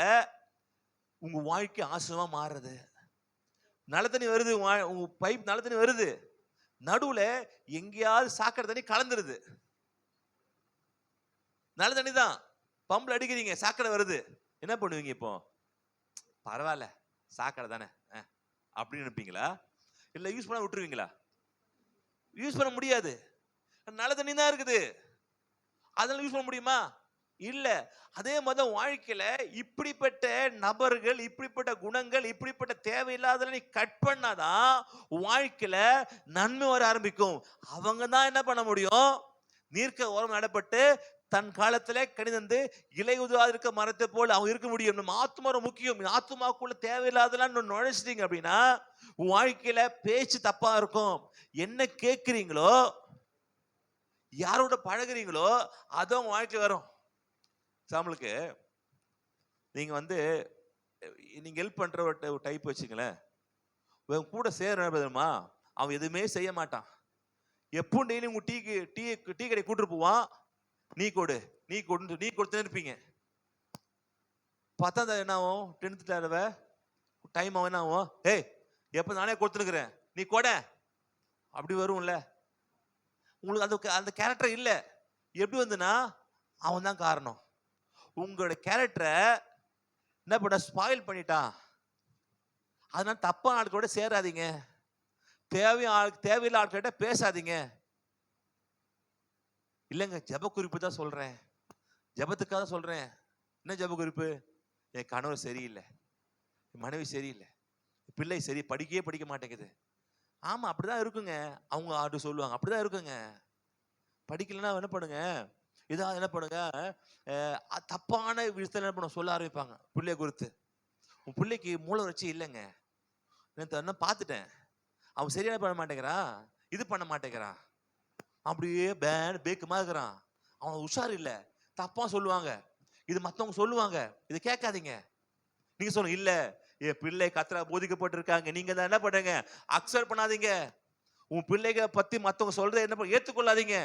உங்க வாழ்க்கை ஆசீர்வாதமா மாறுது. நல்ல தண்ணி வருது, உங்க பைப் நல்ல தண்ணி வருது, நடுவுல எங்கேயாவது சாக்கடை தண்ணி கலந்துருது. நல்ல தண்ணி தான், பம்புல அடிக்கிறீங்க, சாக்கடை வருது, என்ன பண்ணுவீங்க? இப்போ பரவாயில்ல சாக்கடை தானே அப்படின்னு நினைப்பீங்களா? இல்ல யூஸ் பண்ண விட்டுருவீங்களா? யூஸ் பண்ண முடியாது. நல்ல தண்ணி தான் இருக்குது, அதனால யூஸ் பண்ண முடியுமா? இல்ல. அதே மாதிரி வாழ்க்கையில இப்படிப்பட்ட நபர்கள், இப்படிப்பட்ட குணங்கள், இப்படிப்பட்ட தேவையில்லாத நீ கட் பண்ணாதான் வாழ்க்கையில நன்மை வர ஆரம்பிக்கும். அவங்க தான் என்ன பண்ண முடியும்? நீர்க்க ஓரம் நடப்பட்டு தன் காலத்துல கனிதந்து இலை உதாதிருக்க மரத்தை போல அவங்க இருக்க முடியும். நம்ம ஆத்மா முக்கியம். ஆத்மாக்குள்ள தேவையில்லாதெல்லாம் நுழைச்சிட்டீங்க அப்படின்னா வாழ்க்கையில பேச்சு தப்பா இருக்கும். என்ன கேட்கிறீங்களோ, யாரோட பழகுறீங்களோ அதுவும் வாழ்க்கை வரும். சாமலுக்கு நீங்க நீங்க ஹெல்ப் பண்ற ஒரு டைப் வச்சுங்களேன், கூட சேரமா அவன் எதுவுமே செய்ய மாட்டான். எப்போ டெய்லி உங்க டீ கடை கூட்டு போவான், நீ கொடுத்து இருப்பீங்க. பார்த்தா என்ன ஆகும்? 10th டைம் ஆகும், என்ன ஆகும்? ஏய் எப்ப நானே கொடுத்துருக்கிறேன், நீ கொட அப்படி வரும்ல. உங்களுக்கு அந்த கேரக்டர் இல்ல. எப்படி வந்துன்னா அவன் தான் காரணம். உங்களோட கேரக்டரை என்ன பண்ண ஸ்பாயில் பண்ணிட்டான். அதனால தப்பான ஆட்களோட சேராதீங்க, தேவையில்லை ஆட்கிட்ட பேசாதீங்க. இல்லைங்க, ஜப குறிப்பு தான் சொல்றேன், ஜபத்துக்காக தான் சொல்றேன். என்ன ஜப குறிப்பு? என் கணவர் சரியில்லை, என் மனைவி சரியில்லை, பிள்ளை சரி படிக்க மாட்டேங்குது. ஆமா அப்படிதான் இருக்குங்க. அவங்க ஆட்டு சொல்லுவாங்க, அப்படிதான் இருக்குங்க. படிக்கலன்னா என்ன பண்ணுங்க, இதான் என்ன பண்ணுங்க, தப்பான விஷயத்துல என்ன பண்ண சொல்ல ஆரம்பிப்பாங்க பிள்ளைய குறித்து. உன் பிள்ளைக்கு மூளை வச்சு இல்லைங்க, என்ன பார்த்துட்டேன், அவன் சரியான பண்ண மாட்டேங்கிறான், இது பண்ண மாட்டேங்கிறான், அப்படியே பேக்குமா இருக்கிறான், அவன் உஷார் இல்லை, தப்பா சொல்லுவாங்க. இது மற்றவங்க சொல்லுவாங்க, இது கேட்காதீங்க. நீங்க சொல்லுங்க, இல்ல என் பிள்ளை கத்தரா போதிக்கப்பட்டிருக்காங்க, நீங்க தான் என்ன பண்ணுங்க, அக்செப்ட் பண்ணாதீங்க. உன் பிள்ளைக பத்தி மற்றவங்க சொல்றதை என்ன ஏத்துக்கொள்ளாதீங்க.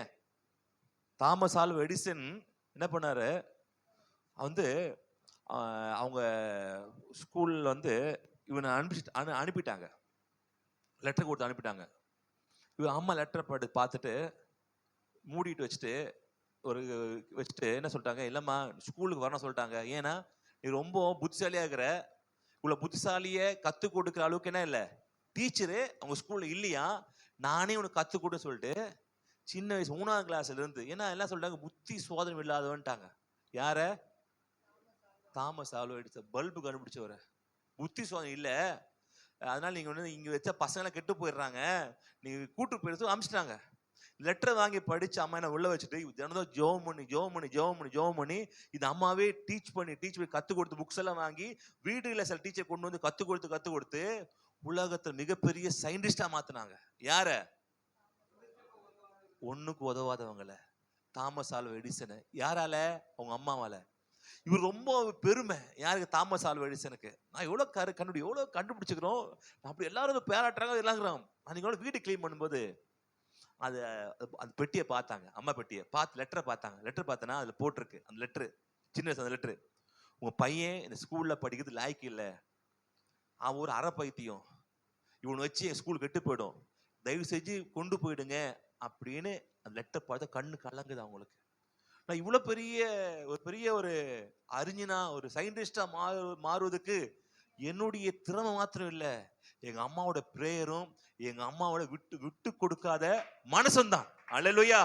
தாமஸ் ஆல்வா எடிசன் என்ன பண்ணாரு, அவங்க ஸ்கூல்ல இவனை அனுப்பிட்டாங்க, லெட்டர் கொடுத்து அனுப்பிட்டாங்க. இவன் அம்மா லெட்டர் பார்த்துட்டு மூடிட்டு வச்சுட்டு என்ன சொல்லிட்டாங்க, இல்லம்மா ஸ்கூலுக்கு வரணும் சொல்லிட்டாங்க. ஏன்னா நீ ரொம்ப புத்திசாலியா இருக்கிற, இவ்வளவு புத்திசாலிய கத்துக் கொடுக்குற அளவுக்கு என்ன இல்லை, டீச்சரு அவங்க ஸ்கூல்ல இல்லையா, நானே உனக்கு கத்துக் கொடுன்னு சொல்லிட்டு சின்ன வயசு 3ஆம் கிளாஸ்ல இருந்து, ஏன்னா எல்லாம் சொல்லிட்டாங்க புத்தி சோதனை இல்லாதவன்ட்டாங்க. யார? தாமஸ் ஆல்வா எடிசன், பல்பு கண்டுபிடிச்சவர. புத்தி சோதனை இல்லை, அதனால நீங்க இங்க வச்ச பசங்களை கெட்டு போயிடுறாங்க, நீங்க கூட்டு போயிடுறது அமிச்சிட்டாங்க. லெட்டரை வாங்கி படிச்சு அம்மா என்ன உள்ள வச்சுட்டு தினமும் ஜோம் பண்ணி இது அம்மாவே டீச் பண்ணி கத்து கொடுத்து புக்ஸ் எல்லாம் வாங்கி வீடுல சில டீச்சர் கொண்டு வந்து கத்து கொடுத்து உலகத்துல மிகப்பெரிய சயின்டிஸ்டா மாத்தினாங்க. யார? ஒண்ணுக்கு உதவாதவங்கள. Thomas Alva Edison. யாரால? அவங்க அம்மாவால. இவர் ரொம்ப பெருமை. யாருக்கு? தாமஸ் ஆல்வா எடிசனுக்கு. நான் எவ்வளவு கண்டுபிடிச்சுக்கிறோம், அப்படி எல்லாரும் பேராட்டுறாங்க எல்லாங்கிறோம். அன்னைக்கு வீடு கிளீன் பண்ணும்போது அது அந்த பெட்டியை பார்த்தாங்க, அம்மா பெட்டியை பார்த்து லெட்டரை பார்த்தனா அதுல போட்டிருக்கு, அந்த லெட்டரு சின்ன அந்த லெட்டரு, உங்க பையன் இந்த ஸ்கூல்ல படிக்கிறது லாய்க்கு இல்லை, அவன் ஒரு அரை பைத்தியம், இவனை வச்சு என் ஸ்கூல் கெட்டு போயிடும், தயவு செஞ்சு கொண்டு போயிடுங்க அப்படின்னு அந்த லெட்டர் பார்த்தா கண்ணு கலங்குது அவங்களுக்கு. நான் இவ்வளவு பெரிய ஒரு அறிஞனா ஒரு சயின்டிஸ்டா மாறுவதுக்கு என்னுடைய திறமை மாத்திரம் இல்லை, எங்க அம்மாவோட பிரேயரும் எங்க அம்மாவோட விட்டு கொடுக்காத மனசும் தான். அல்லேலூயா.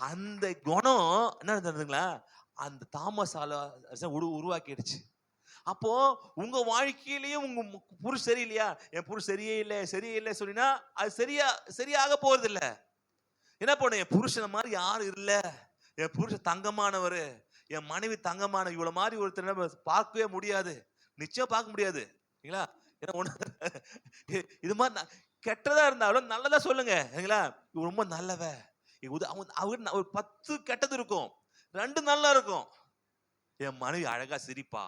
அந்த குணம் என்ன நடந்ததுங்களா, அந்த தாமஸ் ஆல்வா உருவாக்கிடுச்சு. அப்போ உங்க வாழ்க்கையிலயும் உங்க புருஷன் சரியில்லையா, என் புருஷன் சரியே இல்லை சொன்னா அது சரியாக போறது இல்ல. என்ன பண்ண, என் புருஷனை மாதிரி யாரும் இல்ல, என் புருஷன் தங்கமானவர், என் மனைவி தங்கமான, இவ்வளவு மாதிரி ஒருத்தர் பார்க்கவே முடியாது, நிச்சயம் பார்க்க முடியாது. இது மாதிரி கெட்டதா இருந்தாலும் நல்லதா சொல்லுங்க. ரொம்ப நல்லவ. ஒரு 10 கெட்டது இருக்கும், 2 நல்லா இருக்கும். என் மனைவி அழகா சிரிப்பா,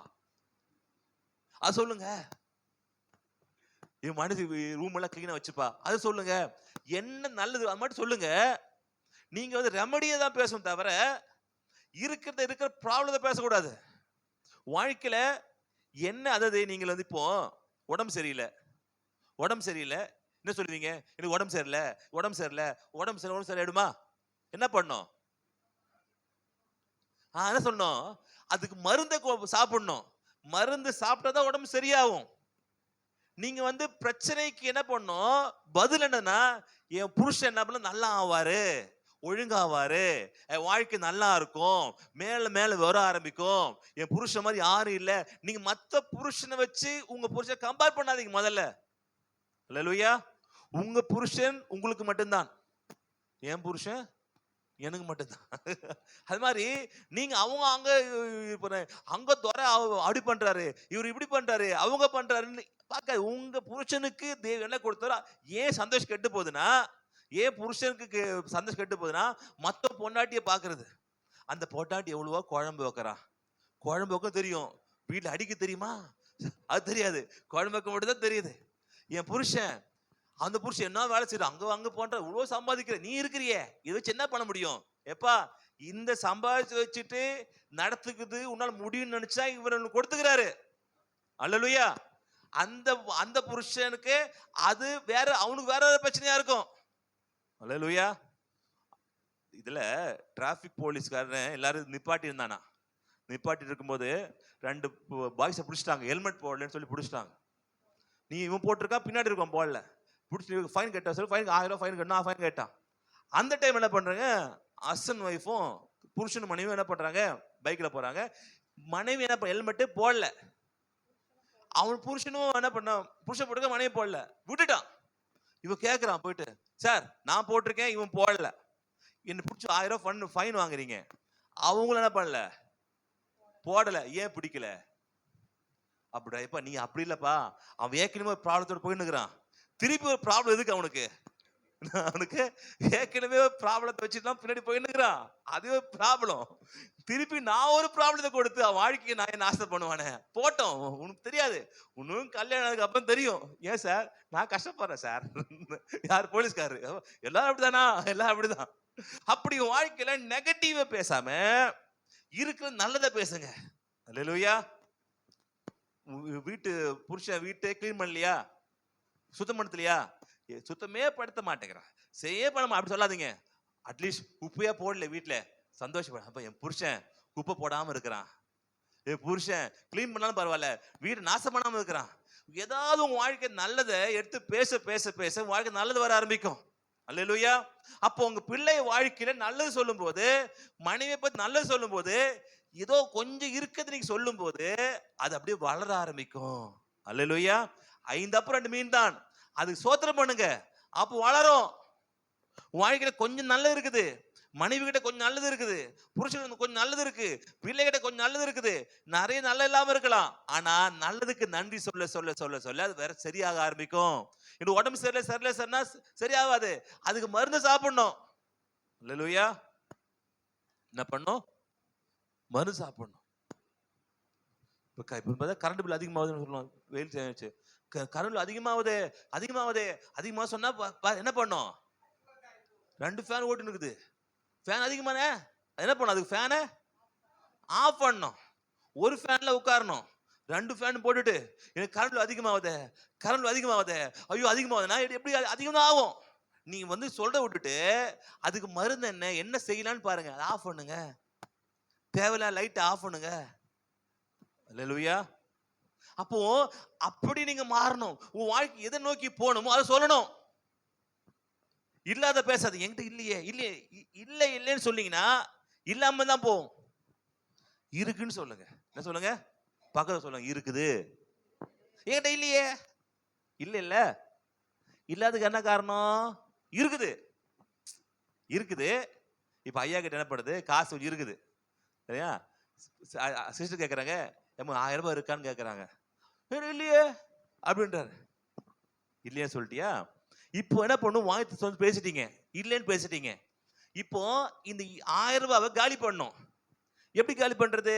அது சொல்லுங்க. என் மனைவி ரூம் எல்லாம் கிளீனா வச்சுப்பா, அது சொல்லுங்க. என்ன நல்லது அது மட்டும் சொல்லுங்க. நீங்க ரெமடியை தான் பேசணும் தவிர இருக்கிற ப்ராப்ளத்தை பேசக்கூடாது. வாழ்க்கையில என்ன, அதாவது நீங்கள் இப்போ உடம்பு சரியில்லை என்ன சொல்லுவீங்க, எனக்கு உடம்பு சரியில்லைடுமா, என்ன பண்ணும்? என்ன சொன்னோம், அதுக்கு மருந்தை சாப்பிடணும், மருந்து சாப்பிட்டாதான் உடம்பு சரியாகும். நீங்க பிரச்சனைக்கு என்ன பண்ணும், பதில் என்னன்னா, என் புருஷன் என்ன பண்ண நல்லா ஆவாரு, ஒழுங்காவாரு, என் வாழ்க்கை நல்லா இருக்கும், மேல வர ஆரம்பிக்கும், என் புருஷன் மாதிரி யாரும் இல்ல. நீங்க மத்த புருஷனை வச்சு உங்க புருஷனை கம்பேர் பண்ணாதீங்க முதல்ல. அல்லேலூயா. உங்க புருஷன் உங்களுக்கு மட்டும்தான், என் புருஷன் எனக்கு மட்டும்தான். அது மாதிரி நீங்க அவங்க அங்க துறை அப்படி பண்றாரு, இவர் இப்படி பண்றாரு, அவங்க பண்றாருன்னு பார்க்க, உங்க புருஷனுக்கு தேவன் என்ன கொடுத்தாரோ, ஏன் சந்தோஷம் கெட்டு போகுதுன்னா, ஏன் புருஷனுக்கு சந்தோஷம் கெட்டு போகுதுன்னா, மத்த பொண்டாட்டியை பாக்குறது. அந்த பொண்டாட்டி எவ்வளவோ குழம்பு வைக்க தெரியும், வீட்டுல அடிக்க தெரியுமா அது தெரியாது, குழம்பு வைக்க மட்டும் தான் தெரியுது. என் புருஷன், அந்த புருஷன் என்ன வேலை செய்யற, அங்க போன்ற இவ்வளவு சம்பாதிக்கிற, நீ இருக்கிறியே, இதை வச்சு என்ன பண்ண முடியும்? எப்பா இந்த சம்பாதிச்சு வச்சுட்டு நடத்துக்குது உன்னால முடியும்னு நினைச்சா இவர் கொடுத்துக்கிறாரு. அல்லேலூயா. அந்த புருஷனுக்கு அது வேற, அவனுக்கு வேற பிரச்சனையா இருக்கும். அல்லேலூயா. இதுல டிராபிக் போலீஸ்காரன் எல்லாரும் நிப்பாட்டி இருந்தானா, நிப்பாட்டி இருக்கும்போது 2 பாய்ஸை பிடிச்சிட்டாங்க, ஹெல்மெட் போடலன்னு சொல்லி பிடிச்சிட்டாங்க. நீ இவன் போட்டிருக்கா, பின்னாடி இருக்கும் போடல, பிடிச்சி ஃபைன் கட்ட சொல்லி ஃபைன் 1000 ஃபைன் கட்டணும், ஃபைன் கேட்டான். அந்த டைம் என்ன பண்றாங்க, ஹஸ்பண்ட் ஒய்ஃபும் புருஷன் மனைவியும் என்ன பண்றாங்க, பைக்ல போறாங்க. மனைவி என்ன ஹெல்மெட்டே போடல, அவன் புருஷனும் என்ன பண்ண, புருஷன் போட்டுக்க, மனைவி போடல, விட்டுட்டான். இவன் கேட்கறான் போயிட்டு, சார் நான் போட்டிருக்கேன், இவன் போடல, என்ன பிடிச்சி 1000 ஃபைன் வாங்குறீங்க. அவங்களும் என்ன பண்ணல, போடல, ஏன் பிடிக்கல? அப்படியா, இப்ப நீ அப்படி இல்லப்பா, அவன் ஏற்கனவே ப்ராப்ளத்தோட போயின்னு இருக்கிறான், திருப்பி ஒரு ப்ராப்ளம் எதுக்கு அவனுக்கு? அவனுக்கு ஏற்கனவே ப்ராப்ளத்தை வச்சுதான் பின்னாடி போயின்னுக்கிறான், அதுவே ப்ராப்ளம். திருப்பி நான் ஒரு ப்ராப்ளத்தை கொடுத்து அவன் வாழ்க்கையை நான் நாசம் பண்ணுவானே, போட்டோம். உனக்கு தெரியாது, உன்னும் கல்யாணத்துக்கு அப்புறம் தெரியும். ஏன் சார் நான் கஷ்டப்படுறேன் சார், யார் போலீஸ்காரு, எல்லாரும் அப்படிதானா, எல்லாம் அப்படிதான். அப்படி வாழ்க்கையில நெகட்டிவா பேசாம இருக்கிற நல்லதை பேசுங்க. அல்லேலூயா. புருஷன் வீட்டை கிளீன் பண்ணலையா, சுத்தம் படுத்தலையா, சுத்தமே படுத்த மாட்டேங்கிறான், செய்ய பண்ண, அப்படி சொல்லாதீங்க. அட்லீஸ்ட் குப்பையா போடல வீட்டுல, சந்தோஷப்பட. அப்ப என் புருஷன் குப்பை போடாம இருக்கிறான், என் புருஷன் கிளீன் பண்ணாலும் பரவாயில்ல, வீடு நாசம் பண்ணாம இருக்கிறான். ஏதாவது உங்க வாழ்க்கை நல்லதை எடுத்து பேச பேச பேச வாழ்க்கை நல்லது வர ஆரம்பிக்கும். அல்லேலூயா. அப்போ உங்க பிள்ளை வாழ்க்கையில நல்லது சொல்லும் போது, மனைவியை பத்தி நல்லது சொல்லும் போது, ஏதோ கொஞ்சம் இருக்குது நீங்க சொல்லும் போது அது அப்படியே வளர ஆரம்பிக்கும். அல்லேலூயா. 5 அப்பம் 2 மீன் தான், அதுக்கு சோத்திரம் பண்ணுங்க, அப்போ வளரும். உன் வாழ்க்கையில கொஞ்சம் நல்லது இருக்குது, மனைவி கிட்ட கொஞ்சம் நல்லது இருக்குது, புருஷன் கொஞ்சம் நல்லது இருக்கு, பிள்ளைகிட்ட கொஞ்சம் நல்லது இருக்குது, நிறைய நல்ல இல்லாம இருக்கலாம். ஆனா நல்லதுக்கு நன்றி சொல்ல சொல்ல சொல்ல சொல்ல அது வேற சரியாக ஆரம்பிக்கும். இது உடம்பு சரியில்லை சரியில்லை சொன்னா சரியாகாது, அதுக்கு மருந்து சாப்பிடணும். அல்லேலூயா. என்ன பண்ணும்? மருந்து சாப்பிடணும். இப்போ கரண்ட் பில் அதிகமாகுதுன்னு சொல்லுவாங்க, வெயில் சேமிச்சு கரண்ட் பில் அதிகமாகுது அதிகமாகுது அதிகமாக சொன்னா என்ன பண்ணும்? 2 ஃபேன் ஓட்டு இருக்குது. ஃபேன் அதிகமானே என்ன பண்ணும்? அதுக்கு ஃபேனை ஆஃப் பண்ணணும். ஒரு ஃபேன்ல உட்காரணும். 2 ஃபேன் போட்டுட்டு எனக்கு கரண்ட் பில் அதிகமாகுது கரண்ட் பில் அதிகமாகுது ஐயோ அதிகமாகுதுன்னா எப்படி அதிகமாக ஆகும்? நீ சொல்ற விட்டுட்டு அதுக்கு மருந்து என்ன செய்யலான்னு பாருங்க. அதை ஆஃப் பண்ணுங்க. தேவையில்ல லைட்டை ஆஃப் பண்ணுங்க. அல்லேலூயா. அப்போ அப்படி நீங்க மாறணும். உன் வாழ்க்கை எதை நோக்கி போகணுமோ அதை சொல்லணும். இல்லாத பேசாது. என்கிட்ட இல்லையே இல்லையே இல்லை இல்லைன்னு சொன்னீங்கன்னா இல்லாம தான் போகும். இருக்குன்னு சொல்லுங்க. என்ன சொல்லுங்க? பக்கத்துல சொல்லுங்க, இருக்குது. என்கிட்ட இல்லையே இல்ல இல்ல இல்லாததுக்கு என்ன காரணம்? இருக்குது இருக்குது. இப்ப ஐயா கிட்ட என்ன பண்ணுது? காசு இருக்குது சரியா? சிஸ்டர் கேட்கறாங்க, 1000 ரூபாய் இருக்கான்னு கேட்கறாங்க. இல்லையே அப்படின்றாரு. இல்லையா சொல்லிட்டியா? இப்போ என்ன பண்ணும்? வாங்கி பேசிட்டீங்க, இல்லைன்னு பேசிட்டீங்க. இப்போ இந்த 1000 ரூபாவை காலி பண்ணும். எப்படி காலி பண்றது?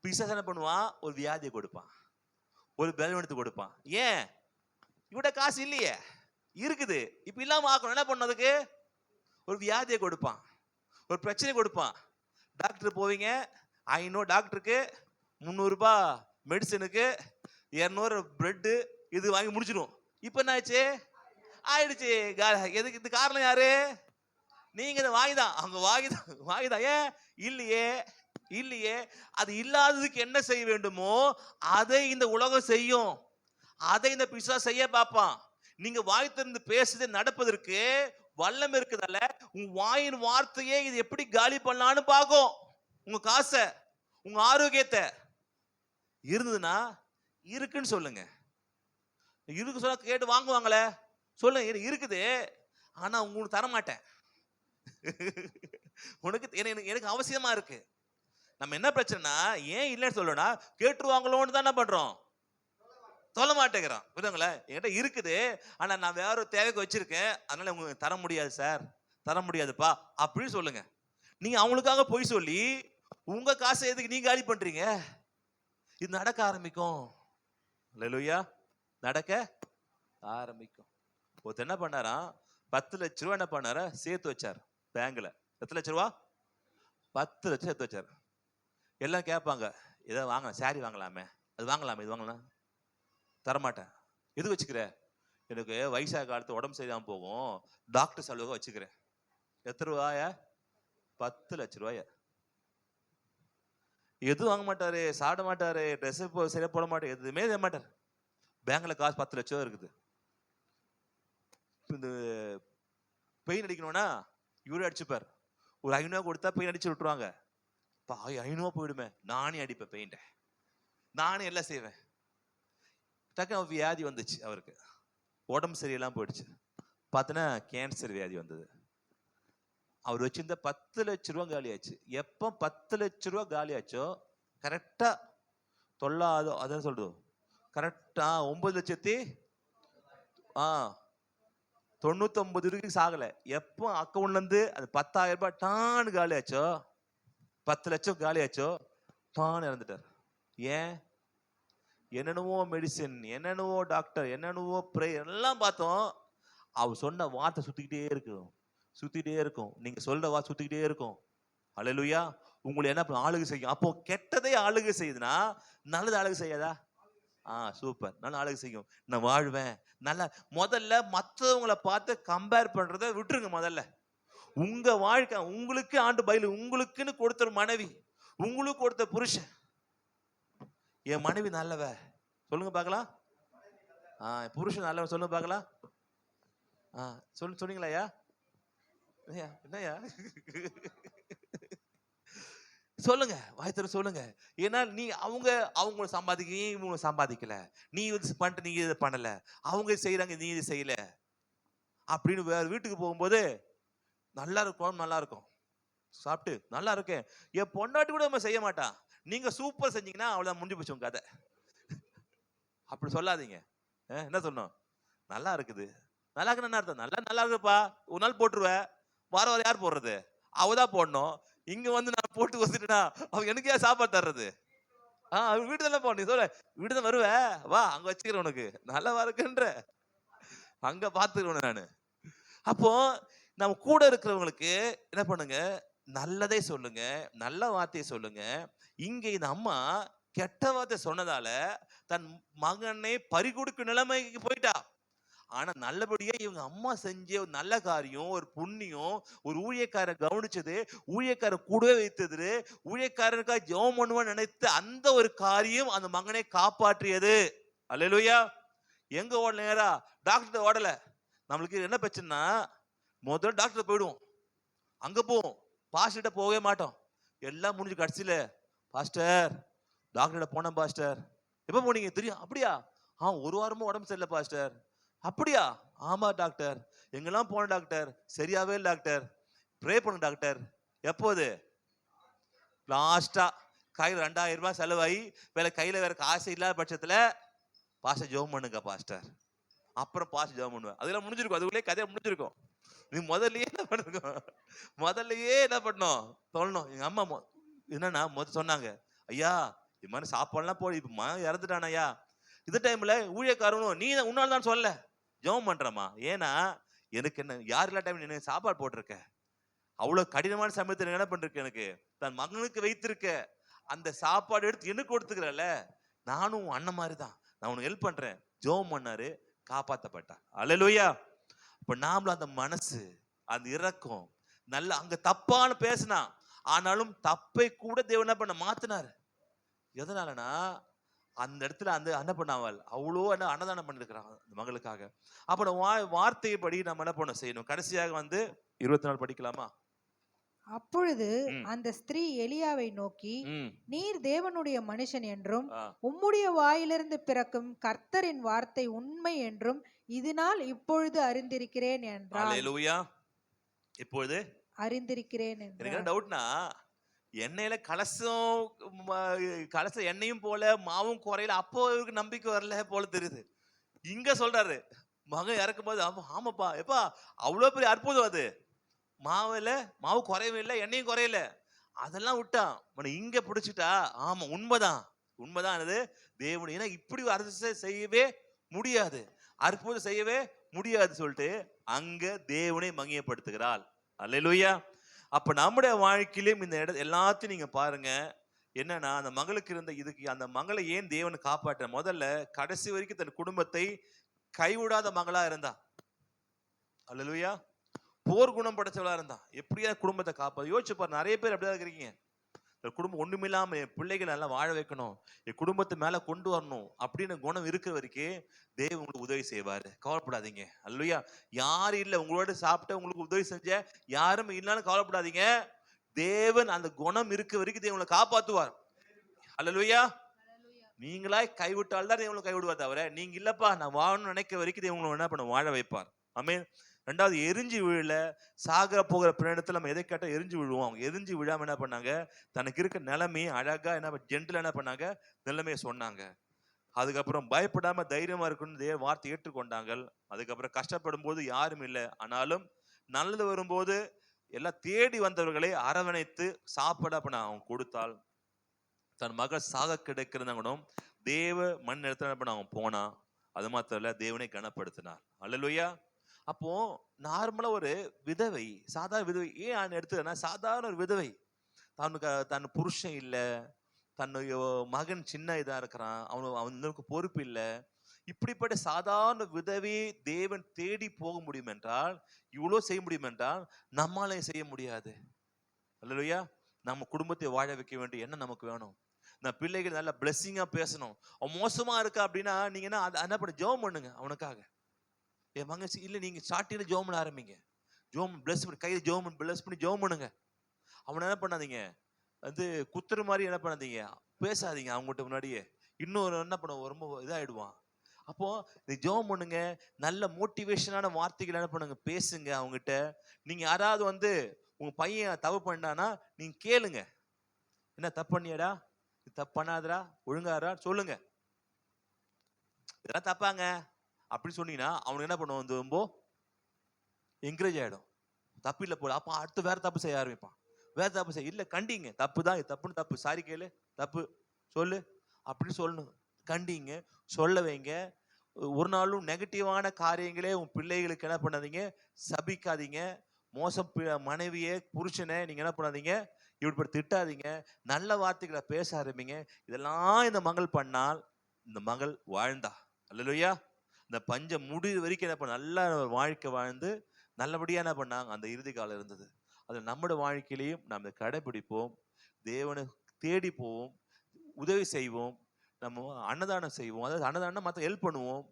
பிசாசு என்ன பண்ணுவான்? ஒரு வியாதியை கொடுப்பான், ஒரு பலவீனத்தை கொடுப்பான். ஏன்? இவட காசு இல்லையே, இருக்குது. இப்ப இல்லாம ஆக்கணும். என்ன பண்ணும்? அதுக்கு ஒரு வியாதியை கொடுப்பான், ஒரு பிரச்சனை கொடுப்பான். டாக்டர் போவீங்க, 500 டாக்டருக்கு, 300 ரூபாய் மெடிசனுக்கு, 200 பிரெட்டு, இது வாங்கி முடிச்சிடும். இப்ப என்ன ஆச்சு? ஆயிடுச்சு. எதுக்கு? இது காரணம் யாரு? நீங்க இதை வாங்கிதான். அவங்க வாங்கிதான். ஏன்? இல்லையே இல்லையே. அது இல்லாததுக்கு என்ன செய்ய வேண்டுமோ அதை இந்த உலகம் செய்யும். அதை இந்த பிசாசு செய்ய பார்ப்பான். நீங்க வாய் திறந்து பேசுறது நடப்பதற்கு வல்லம் இருக்குதல்ல, உங்க வாயின் வார்த்தையே இது எப்படி காலி பண்ணலான்னு பார்க்கும். உங்க காசை, உங்க ஆரோக்கியத்தை. இருந்ததுன்னா இருக்குன்னு சொல்லுங்க. இருக்கு சொன்னா கேட்டு வாங்குவாங்களே. சொல்லுங்க, இருக்குது, ஆனா உங்களுக்கு தர மாட்டேன். உனக்கு எனக்கு அவசியமா இருக்கு. நம்ம என்ன பிரச்சனைனா, ஏன் இல்லைன்னு சொல்லணும்னா கேட்டுருவாங்களோன்னு தான் என்ன பண்றோம்? சொல்ல மாட்டேங்கிறோம். புரியுதுங்களா? என்கிட்ட இருக்குது, ஆனா நான் வேற ஒரு தேவைக்கு வச்சிருக்கேன், அதனால உங்களுக்கு தர முடியாது சார், தர முடியாதுப்பா அப்படின்னு சொல்லுங்க. நீங்க அவங்களுக்காக போய் சொல்லி உங்க காசை எதுக்கு நீங்க காலி பண்றீங்க? இது நடக்க ஆரம்பிக்கும். அல்லேலூயா. நடக்க ஆரம்பிக்கும். ஒருத்தர் என்ன பண்ணாராம்? 10 லட்ச ரூபா என்ன பண்ணாரா? சேர்த்து வச்சார் பேங்க்ல. எத்தனை லட்ச ரூபா? 10 லட்சம் சேர்த்து வச்சார். எல்லாம் கேட்பாங்க, ஏதோ வாங்க, சாரி வாங்கலாமே, அது வாங்கலாமே, இது வாங்கலாம். தரமாட்டேன். எது வச்சுக்கிற? எனக்கு வயசாக காலத்து உடம்பு சரியாம போகும், டாக்டர் செலவுக்கு வச்சுக்கிறேன். எத்தனை ரூபாய? 10 லட்ச ரூபாய. எதுவும் வாங்க மாட்டாரு, சாப்பிட மாட்டாரு, ட்ரெஸ் சரியா போட மாட்டாரு, எதுவுமே செய்ய மாட்டார். பேங்க்ல காசு 10 லட்சம் ரூபா இருக்குது. இந்த பெயின் அடிக்கணும்னா இவரே அடிச்சுப்பார். ஒரு 500 ரூபா கொடுத்தா பெயின் அடிச்சு விட்டுருவாங்க. 500 ரூபா போயிடுமே, நானே அடிப்பேன் பெயிண்ட, நானே எல்லாம் செய்வேன். டக்குனு வியாதி வந்துச்சு அவருக்கு, உடம்பு சரியெல்லாம் போயிடுச்சு. பார்த்தனா கேன்சர் வியாதி வந்தது. அவர் வச்சிருந்த 10 லட்ச ரூபா காலி ஆச்சு. எப்போ 10 லட்ச ரூபா காலி ஆச்சோ கரெக்டா அதான் சொல்றது, கரெக்டா 9,99,000 சாகல. எப்போ அக்கௌண்ட்ல இருந்து அது 10,000 ரூபாய் டான்னு காலி ஆச்சோ, 10 லட்சம் காலி ஆச்சோ, டான்னு இறந்துட்டார். ஏன்? என்னென்னவோ மெடிசின், என்னென்னவோ டாக்டர், என்னென்னவோ ப்ரேயர் எல்லாம் பார்த்தோம். அவர் சொன்ன வார்த்தை சுத்திக்கிட்டே இருக்கும். நீங்க சொல்ற வார்த்தை சுத்திக்கிட்டே இருக்கும். அல்லேலூயா. உங்களை என்ன ஆளுகை செய்யும். அப்போ கெட்டதே ஆளுகை செய்யுதுன்னா நல்லது ஆளுகை செய்யாதா? சூப்பர், நல்ல ஆளுகை செய்யும். நான் வாழ்வேன் நல்லா. முதல்ல மற்றவங்களை பார்த்து கம்பேர் பண்றதை விட்டுருங்க. முதல்ல உங்க வாழ்க்கை, உங்களுக்கு ஆண்டு பயிலு, உங்களுக்குன்னு கொடுத்த மனைவி, உங்களுக்கு கொடுத்த புருஷன், என் மனைவி நல்லவ சொல்லுங்க பார்க்கலாம். புருஷன் நல்லவன் சொல்லுங்க பார்க்கலாம். சொன்னீங்களா? என்னையா சொல்லுங்க, வாய்த்தர சொல்லுங்க. ஏன்னா நீ அவங்க சம்பாதிக்க, இவங்க சம்பாதிக்கல, நீ பண்ணிட்டு நீ இதை பண்ணல, அவங்க செய்யறாங்க, நீ இது செய்யல. அப்படின்னு வேற வீட்டுக்கு போகும்போது நல்லா இருக்கும், நல்லா இருக்கும், சாப்பிட்டு நல்லா இருக்கேன், என் பொண்டாட்டி கூட நம்ம செய்ய மாட்டா, நீங்க சூப்பர் செஞ்சீங்கன்னா அவ்வளவு முடிஞ்சு போச்சு உங்க கதை. அப்படி சொல்லாதீங்க. என்ன சொன்னோம்? நல்லா இருக்குது. நல்லா இருக்குன்னு என்ன அர்த்தம்? நல்லா இருக்குப்பா, ஒரு நாள் போட்டுருவ, வாரம் யார் போடுறது? அவதான் போடணும். இங்க வந்து நான் போட்டு வச்சுட்டேன்னா அவங்க எனக்கு ஏன் சாப்பாடு தர்றது? வீடு தானே போ, நீ சொல்ல வீடு தான் வருவ, வா அங்க வச்சுக்கிறேன் உனக்கு, நல்லா இருக்குன்ற அங்க பாத்துக்கிறேன் நானு. அப்போ நம்ம கூட இருக்கிறவங்களுக்கு என்ன பண்ணுங்க, நல்லதே சொல்லுங்க, நல்ல வார்த்தையை சொல்லுங்க. இங்க இந்த அம்மா கெட்ட வார்த்தை சொன்னதால தன் மகனை பறிகொடுக்கும் நிலைமைக்கு போயிட்டா. ஆனா நல்லபடியா இவங்க அம்மா செஞ்ச ஒரு நல்ல காரியம், ஒரு புண்ணியம், ஒரு ஊழியக்கார கவனிச்சது, ஊழியக்கார கூடவே வைத்தது, ஊழியக்காரனுக்காக ஜெபம் பண்ணுவான்னு நினைத்து அந்த ஒரு காரியம் அந்த மகனை காப்பாற்றியது. அல்லேலூயா. எங்க ஓடல? நேரா டாக்டர் ஓடல. நம்மளுக்கு என்ன பிரச்சனைனா, முதல்ல டாக்டர் போயிடுவோம், அங்க போவோம், பாஸ்டர்கிட்ட போகவே மாட்டோம். எல்லாம் முடிஞ்சு கடைசியில, பாஸ்டர் டாக்டர்கிட்ட போனேன் பாஸ்டர். எப்ப போனீங்க? தெரியும். அப்படியா? ஒரு வாரமா உடம்பு சரியில்லை பாஸ்டர். அப்படியா? ஆமா டாக்டர், எங்கெல்லாம் போன டாக்டர், சரியாவே இல்லை டாக்டர், ப்ரே பண்ணு டாக்டர். எப்போது? லாஸ்டா கையில் 2000 ரூபாய் செலவாகி வேற கையில வேற காசு இல்லாத பட்சத்துல, பாஸ்டர் ஜெபம் பண்ணுங்க பாஸ்டர். அப்புறம் பாஸ்டர் ஜெபம் பண்ணுவேன். அதெல்லாம் முடிஞ்சிருக்கும், அதுக்குள்ளே கதையை முடிஞ்சிருக்கும். நீ முதல்லயே என்ன பண்ணுங்க, முதல்லயே என்ன பண்ணணும் சொல்லணும். எங்க அம்மா என்னன்னா முதல்ல சொன்னாங்க, ஐயா இது மாதிரி சாப்பாடுலாம் போய் இப்ப மகன் இறந்துட்டான் ஐயா. இந்த டைம்ல ஊழியக்காரனும் நீ உன்னால தான் சொல்ல ஜெபம் பண்றமா, ஏன்னா எனக்கு என்ன யார் இல்லா டைம் எனக்கு சாப்பாடு போட்டிருக்க, அவ்வளவு கடினமான சமயத்துல என்ன பண்றேன், எனக்கு தன் மகனுக்கு வைத்திருக்க அந்த சாப்பாடு எடுத்து எனக்கு கொடுத்துக்கிறல, நானும் அண்ணன் மாதிரி தான், நான் உனக்கு ஹெல்ப் பண்றேன். ஜெபம் பண்ணாரு, காப்பாத்தப்பட்டான். அல்லேலூயா. இப்ப நாமளும் அந்த மனசு, அந்த இரக்கம், நல்ல அங்க தப்பான பேசினா ஆனாலும் தப்பை கூட தேவன் என்ன பண்ண மாத்தினாரு. எதனாலனா அந்த இடத்துல அந்த என்ன பண்ணாவல் அவ்வளோ அன்னதானம் பண்ணிருக்கிறாங்க அந்த மகளுக்காக. அப்ப வார்த்தைப்படி நம்ம என்ன பண்ண செய்யணும். கடைசியாக 24 படிக்கலாமா? அப்பொழுது அந்த ஸ்திரீ எலியாவை நோக்கி, நீர் தேவனுடைய மனுஷன் என்றும் உம்முடைய வாயிலிருந்து பிறக்கும் கர்த்தரின் வார்த்தை உண்மை என்றும் இதனால் இப்பொழுது அறிந்திருக்கிறேன் என்றார். அல்லேலூயா. இப்பொழுது அறிந்திருக்கிறேன் என்றார். எனக்கு என்ன டவுட்னா, எண்ணெயில கலச எண்ணெயும் போல மாவும் குறையில, அப்போ இவருக்கு நம்பிக்கை வரல போல தெரியுது. இங்க சொல்றாரு மகன் இறக்கும் போது, ஆமாப்பா எப்பா அவ்வளவு பெரிய அற்புதம் அது, மாவு குறையவே இல்லை, எண்ணெயும் குறையல, அதெல்லாம் விட்டான் இங்க பிடிச்சிட்டா. ஆமா உண்மைதான் அது தேவன். ஏன்னா இப்படி அரசு செய்யவே முடியாது, அற்புதம் செய்யவே முடியாது சொல்லிட்டு அங்க தேவனை மகிமைப்படுத்துகிறாள். அல்லேலூயா. அப்ப நம்முடைய வாழ்க்கையிலும் இந்த எல்லாத்தையும் நீங்க பாருங்க. என்னன்னா அந்த மகளுக்கு இருந்த இதுக்கு அந்த மகளை ஏன் தேவன் காப்பாற்ற, முதல்ல கடைசி வரைக்கும் தன் குடும்பத்தை கைவிடாத மகளா இருந்தா. அல்லேலூயா. போர் குணம் படைச்சவளா இருந்தா. எப்படியா குடும்பத்தை காப்பா? யோசிச்சு பாரு, நிறைய பேர் அப்படிதான் இருக்கிறீங்க. குடும்பம் ஒண்ணுமில்லாம என் பிள்ளைகளை நல்லா வாழ வைக்கணும், என் குடும்பத்தை மேல கொண்டு வரணும் அப்படின்னு குணம் இருக்கிற வரைக்கும் தேவன் உங்களுக்கு உதவி செய்வாரு. கவலைப்படாதீங்க. அல்லேலூயா. யாரும் இல்லை உங்களோட சாப்பிட்ட உங்களுக்கு உதவி செஞ்ச யாரும் இல்லைன்னு கவலைப்படாதீங்க. தேவன் அந்த குணம் இருக்க வரைக்கும் தேவனை காப்பாத்துவார். அல்லேலூயா. நீங்களாய் கைவிட்டால் தான் தேவனை கைவிடுவார் தவிர, நீங்க இல்லப்பா நான் வாழணும்னு நினைக்க வரைக்கும் தேவனை என்ன பண்ண வாழ வைப்பார். ஆமென். ரெண்டாவது, எரிஞ்சு விழல. சாக போகிற பின்னத்துல நம்ம எதை கேட்டா எரிஞ்சு விழுவோம். அவங்க எரிஞ்சு விழாம என்ன பண்ணாங்க, தனக்கு இருக்க நிலைமையை அழகா ஜென்டிலா என்ன பண்ணாங்க, நிலைமையை சொன்னாங்க. அதுக்கப்புறம் பயப்படாம தைரியமா இருக்குன்னு வார்த்தை ஏற்றுக்கொண்டாங்க. அதுக்கப்புறம் கஷ்டப்படும் போது யாரும் இல்லை, ஆனாலும் நல்லது வரும்போது எல்லாம் தேடி வந்தவர்களை அரவணைத்து சாப்பிட அவங்க கொடுத்தால், தன் மகள் சாக கிடைக்கிறவங்களும் தேவ மண் இடத்துல என்ன பண்ண அவன் போனா. அது மாத்திரம் இல்ல, தேவனை கனப்படுத்தினார். அல்லேலூயா. அப்போ நார்மலா ஒரு விதவை, சாதாரண விதவை, ஏன் எடுத்துனா சாதாரண ஒரு விதவை, தன் புருஷன் இல்ல, தன்னுடைய மகன் சின்ன இதா இருக்கிறான், அவனுக்கு பொறுப்பு இல்லை, இப்படிப்பட்ட சாதாரண விதவை தேவன் தேடி போக முடியும் என்றால், இவ்வளவு செய்ய முடியும் என்றால் நம்மளால செய்ய முடியாது. அல்லேலூயா. நம்ம குடும்பத்தை வாழ வைக்க வேண்டிய என்ன நமக்கு வேணும். நான் பிள்ளைகள் நல்ல பிளெஸிங்கா பேசணும். அவன் மோசமா இருக்கா அப்படின்னா நீங்க என்ன பண்ண, ஜெபம் பண்ணுங்க அவனுக்காக. என் மகன் இல்ல, நீங்க ஸ்டார்டிங்ல ஜெபம் பண்ண ஆரம்பிங்க. ஜெபம் பிளஸ் பண்ணி கையில ஜெபம் பிளஸ் பண்ணி ஜெபம் பண்ணுங்க. அவனை என்ன பண்ணாதீங்க, குத்துற மாதிரி என்ன பண்ணாதீங்க, பேசாதீங்க அவங்ககிட்ட முன்னாடியே. இன்னொரு என்ன பண்ண ரொம்ப இதாயிடுவான். அப்போ நீ ஜெபம் பண்ணுங்க, நல்ல மோட்டிவேஷனான வார்த்தைகள் என்ன பண்ணுங்க, பேசுங்க அவங்ககிட்ட. நீங்க யாராவது வந்து உங்க பையன் தப்பு பண்ணானா நீங்க கேளுங்க, என்ன தப்பு பண்ணியாடா, தப்பு பண்ணாதடா, ஒழுங்காரா சொல்லுங்க, இதெல்லாம் தப்பாங்க அப்படின்னு சொன்னீங்கன்னா அவனுக்கு என்ன பண்ணுவான், வந்து ரொம்ப என்கரேஜ் ஆயிடும். தப்பு இல்லை போல, அப்ப அடுத்து வேற தப்பு செய்ய ஆரம்பிப்பான். வேற தப்பு செய்ய இல்ல, கண்டிங்க, தப்பு தான், தப்புன்னு தப்பு, சாரி கேளு, தப்பு சொல்லு அப்படின்னு சொல்லணும். கண்டிங்க, சொல்ல வைங்க. ஒரு நாளும் நெகட்டிவான காரியங்களே உன் பிள்ளைகளுக்கு என்ன பண்ணாதீங்க, சபிக்காதீங்க. மோசம் மனைவியே புருஷனை நீங்க என்ன பண்ணாதீங்க, இப்படி திட்டாதீங்க. நல்ல வார்த்தைகளை பேச ஆரம்பிங்க. இதெல்லாம் இந்த மகள் பண்ணால், இந்த மகள் வாழ்ந்தா, அல்லேலூயா, இந்த பஞ்சம் முடிவு வரைக்கும் என்ன பண்ண நல்ல வாழ்க்கை வாழ்ந்து நல்லபடியா என்ன பண்ணாங்க, அந்த இறுதி காலம் இருந்தது. அது நம்முடைய வாழ்க்கையிலையும் நம்ம கடைபிடிப்போம். தேவனை தேடி போவோம், உதவி செய்வோம், நம்ம அன்னதானம் செய்வோம். அதாவது அன்னதானம் மற்ற ஹெல்ப் பண்ணுவோம்.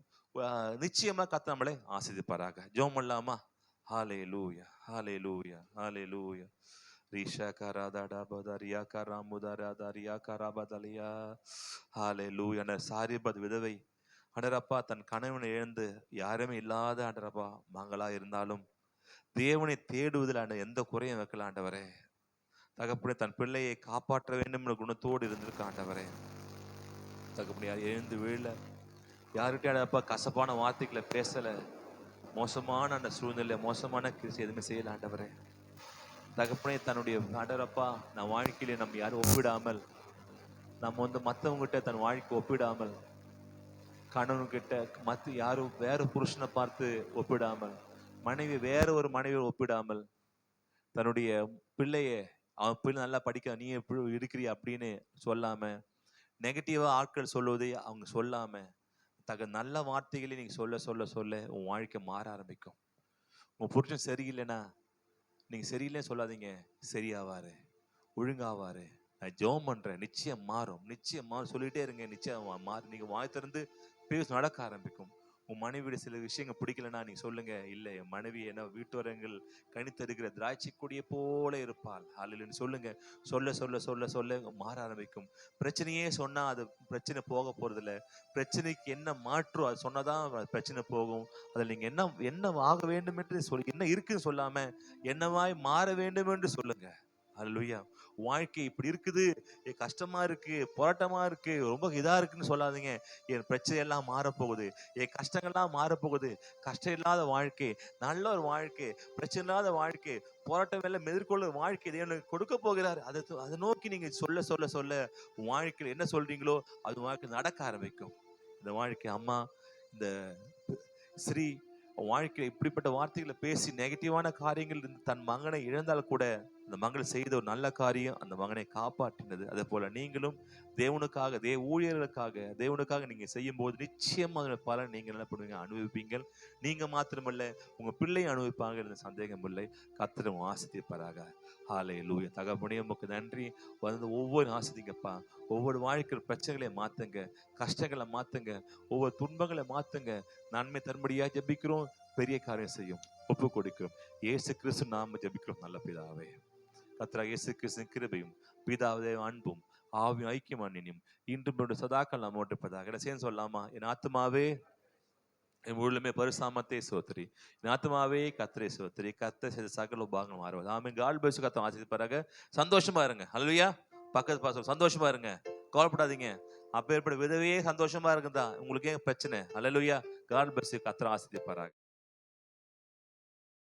நிச்சயமா கர்த்தர் நம்மளை ஆசீர்வதிப்பாராக. ஜெபம் பண்ணலாமா? ஹல்லேலூயா, ஹல்லேலூயா, ஹல்லேலூயா. ரிஷா கராதாடா பதரியா கராமுதாராதாரியா கராபதலியா. ஹல்லேலூயா. சாரிபத் விதவை ஆண்டவரப்பா தன் கணவனை இழந்து யாருமே இல்லாத ஆண்டவரப்பா மங்களா இருந்தாலும் தேவனை தேடுவதில் எந்த குறையும் வைக்கல ஆண்டவரே. தகப்பனே தன் பிள்ளையை காப்பாற்ற வேண்டும் என்ற குணத்தோடு இருந்திருக்க ஆண்டவரே. தகப்பனே எழுந்து வீழ யாருக்கிட்டே கசப்பான வார்த்தைகளை பேசல, மோசமான அந்த சூழ்நிலை, மோசமான கிரிசி எதுவுமே செய்யல ஆண்டவரே. தகப்பனே தன்னுடைய ஆண்டவரப்பா நான் வாழ்க்கையில நம்ம யாரும் ஒப்பிடாமல், நம்ம வந்து மற்றவங்ககிட்ட தன் வாழ்க்கை ஒப்பிடாமல், கணவன்கிட்ட மற்ற யாரும் வேற புருஷனை பார்த்து ஒப்பிடாமல், மனைவி வேற ஒரு மனைவியை ஒப்பிடாமல், தன்னுடைய பிள்ளைய அவன் பிள்ளை நல்லா படிக்க நீ எப்படி இருக்கிறிய அப்படின்னு சொல்லாம, நெகட்டிவா ஆட்கள் சொல்வதை அவங்க சொல்லாம, நல்ல வார்த்தைகளை நீங்க சொல்ல சொல்ல சொல்ல உன் வாழ்க்கை மாற ஆரம்பிக்கும். உன் புருஷன் சரியில்லைன்னா நீங்க சரியில்லைன்னு சொல்லாதீங்க, சரியாவாரு, ஒழுங்காவாரு, நான் ஜெபம் பண்றேன், நிச்சயம் மாறும், நிச்சயம் மாறும் சொல்லிட்டே இருங்க. நிச்சயம் மாறும். நீங்க வாய் திறந்து பேச நடக்க ஆரம்பிக்கும். உன் மனைவியோட சில விஷயங்கள் பிடிக்கலன்னா நீங்க சொல்லுங்க, இல்லை என் மனைவி என்ன வீட்டுவரங்கள் கணித்தருகிற திராட்சை கொடியை போல இருப்பாள் அல்ல சொல்லுங்க. சொல்ல சொல்ல சொல்ல சொல்ல மாற ஆரம்பிக்கும். பிரச்சனையே சொன்னா அது பிரச்சனை போக போறது இல்லை. பிரச்சனைக்கு என்ன மாற்றும் அது சொன்னதான் பிரச்சனை போகும். அதில் நீங்க என்ன என்ன ஆக வேண்டும் என்று சொல்லி, என்ன இருக்குன்னு சொல்லாம என்னவாய் மாற வேண்டும் என்று சொல்லுங்க. அல்லேலூயா. வாழ்க்கை இப்படி இருக்குது, கஷ்டமா இருக்கு, போராட்டமா இருக்கு, ரொம்ப இதா இருக்குன்னு சொல்லாதீங்க. என் பிரச்சனை எல்லாம் மாறப்போகுது, என் கஷ்டங்கள்லாம் மாறப்போகுது. கஷ்டம் இல்லாத வாழ்க்கை, நல்ல ஒரு வாழ்க்கை, பிரச்சனை இல்லாத வாழ்க்கை, போராட்டம் எல்லாம் எதிர்கொள்ள வாழ்க்கை எனக்கு கொடுக்க போகிறார். அதை நோக்கி நீங்க சொல்ல சொல்ல சொல்ல வாழ்க்கையில் என்ன சொல்றீங்களோ அது வாழ்க்கை நடக்க ஆரம்பிக்கும். இந்த வாழ்க்கை அம்மா இந்த ஸ்ரீ வாழ்க்கையில் இப்படிப்பட்ட வார்த்தைகளை பேசி நெகட்டிவான காரியங்கள் தன் மகனை இழந்தால் கூட அந்த மகள் செய்த ஒரு நல்ல காரியம் அந்த மகனை காப்பாற்றினது. அதே போல நீங்களும் தேவனுக்காக ஊழியர்களுக்காக தேவனுக்காக நீங்க செய்யும் போது நிச்சயமா அதோட பலன் நீங்க என்ன பண்ணுவீங்க, அனுபவிப்பீங்கள். நீங்க மாத்திரமல்ல உங்க பிள்ளையும் அனுபவிப்பாங்க, என்ற சந்தேகம் இல்லை. கர்த்தர் ஆசீர்வதிப்பாராக. ஹல்லேலூயா. தகப்பனே உமக்கு நன்றி. வந்து ஒவ்வொரு ஆசீர்வதிங்கப்பா. ஒவ்வொரு வாழ்க்கை பிரச்சனைகளை மாத்துங்க, கஷ்டங்களை மாத்துங்க, ஒவ்வொரு துன்பங்களை மாத்துங்க. நன்மை தரும்படியா ஜெபிக்கிறோம். பெரிய காரியம் செய்யும் ஒப்பு கொடுக்கிறோம். இயேசு கிறிஸ்து நாம ஜெபிக்கிறோம் நல்ல பிதாவே. கர்த்தராகிய இயேசு கிறிஸ்துவின் கிருபையும் பிதாவே அன்பும் ஆவியும் ஐக்கியம் அன்னியும் இன்றும் சதாக்கள் நம்ம ஒன்றுப்பதாக. சேர்ந்து சொல்லலாமா? என் ஆத்துமாவே என் முழுமே பரிசுத்தத்தை சோத்திரி, என் ஆத்துமாவே கர்த்தரை சோத்திரி, கர்த்தர் செய்த சகல உபகாரங்களும் மாறுவது. ஆமென். God bless you. கர்த்தர் ஆசீர்வதிப்பாராக. சந்தோஷமா இருங்க. ஹல்லேலூயா. பக்கத்து பாசம் சந்தோஷமா இருங்க, கவலைப்படாதீங்க. அப்பேற்பட்ட விதவையே சந்தோஷமா இருக்குதா உங்களுக்கு ஏன் பிரச்சனை? ஹல்லேலூயா. God bless you. கர்த்தர் ஆசீர்வதிப்பாராக.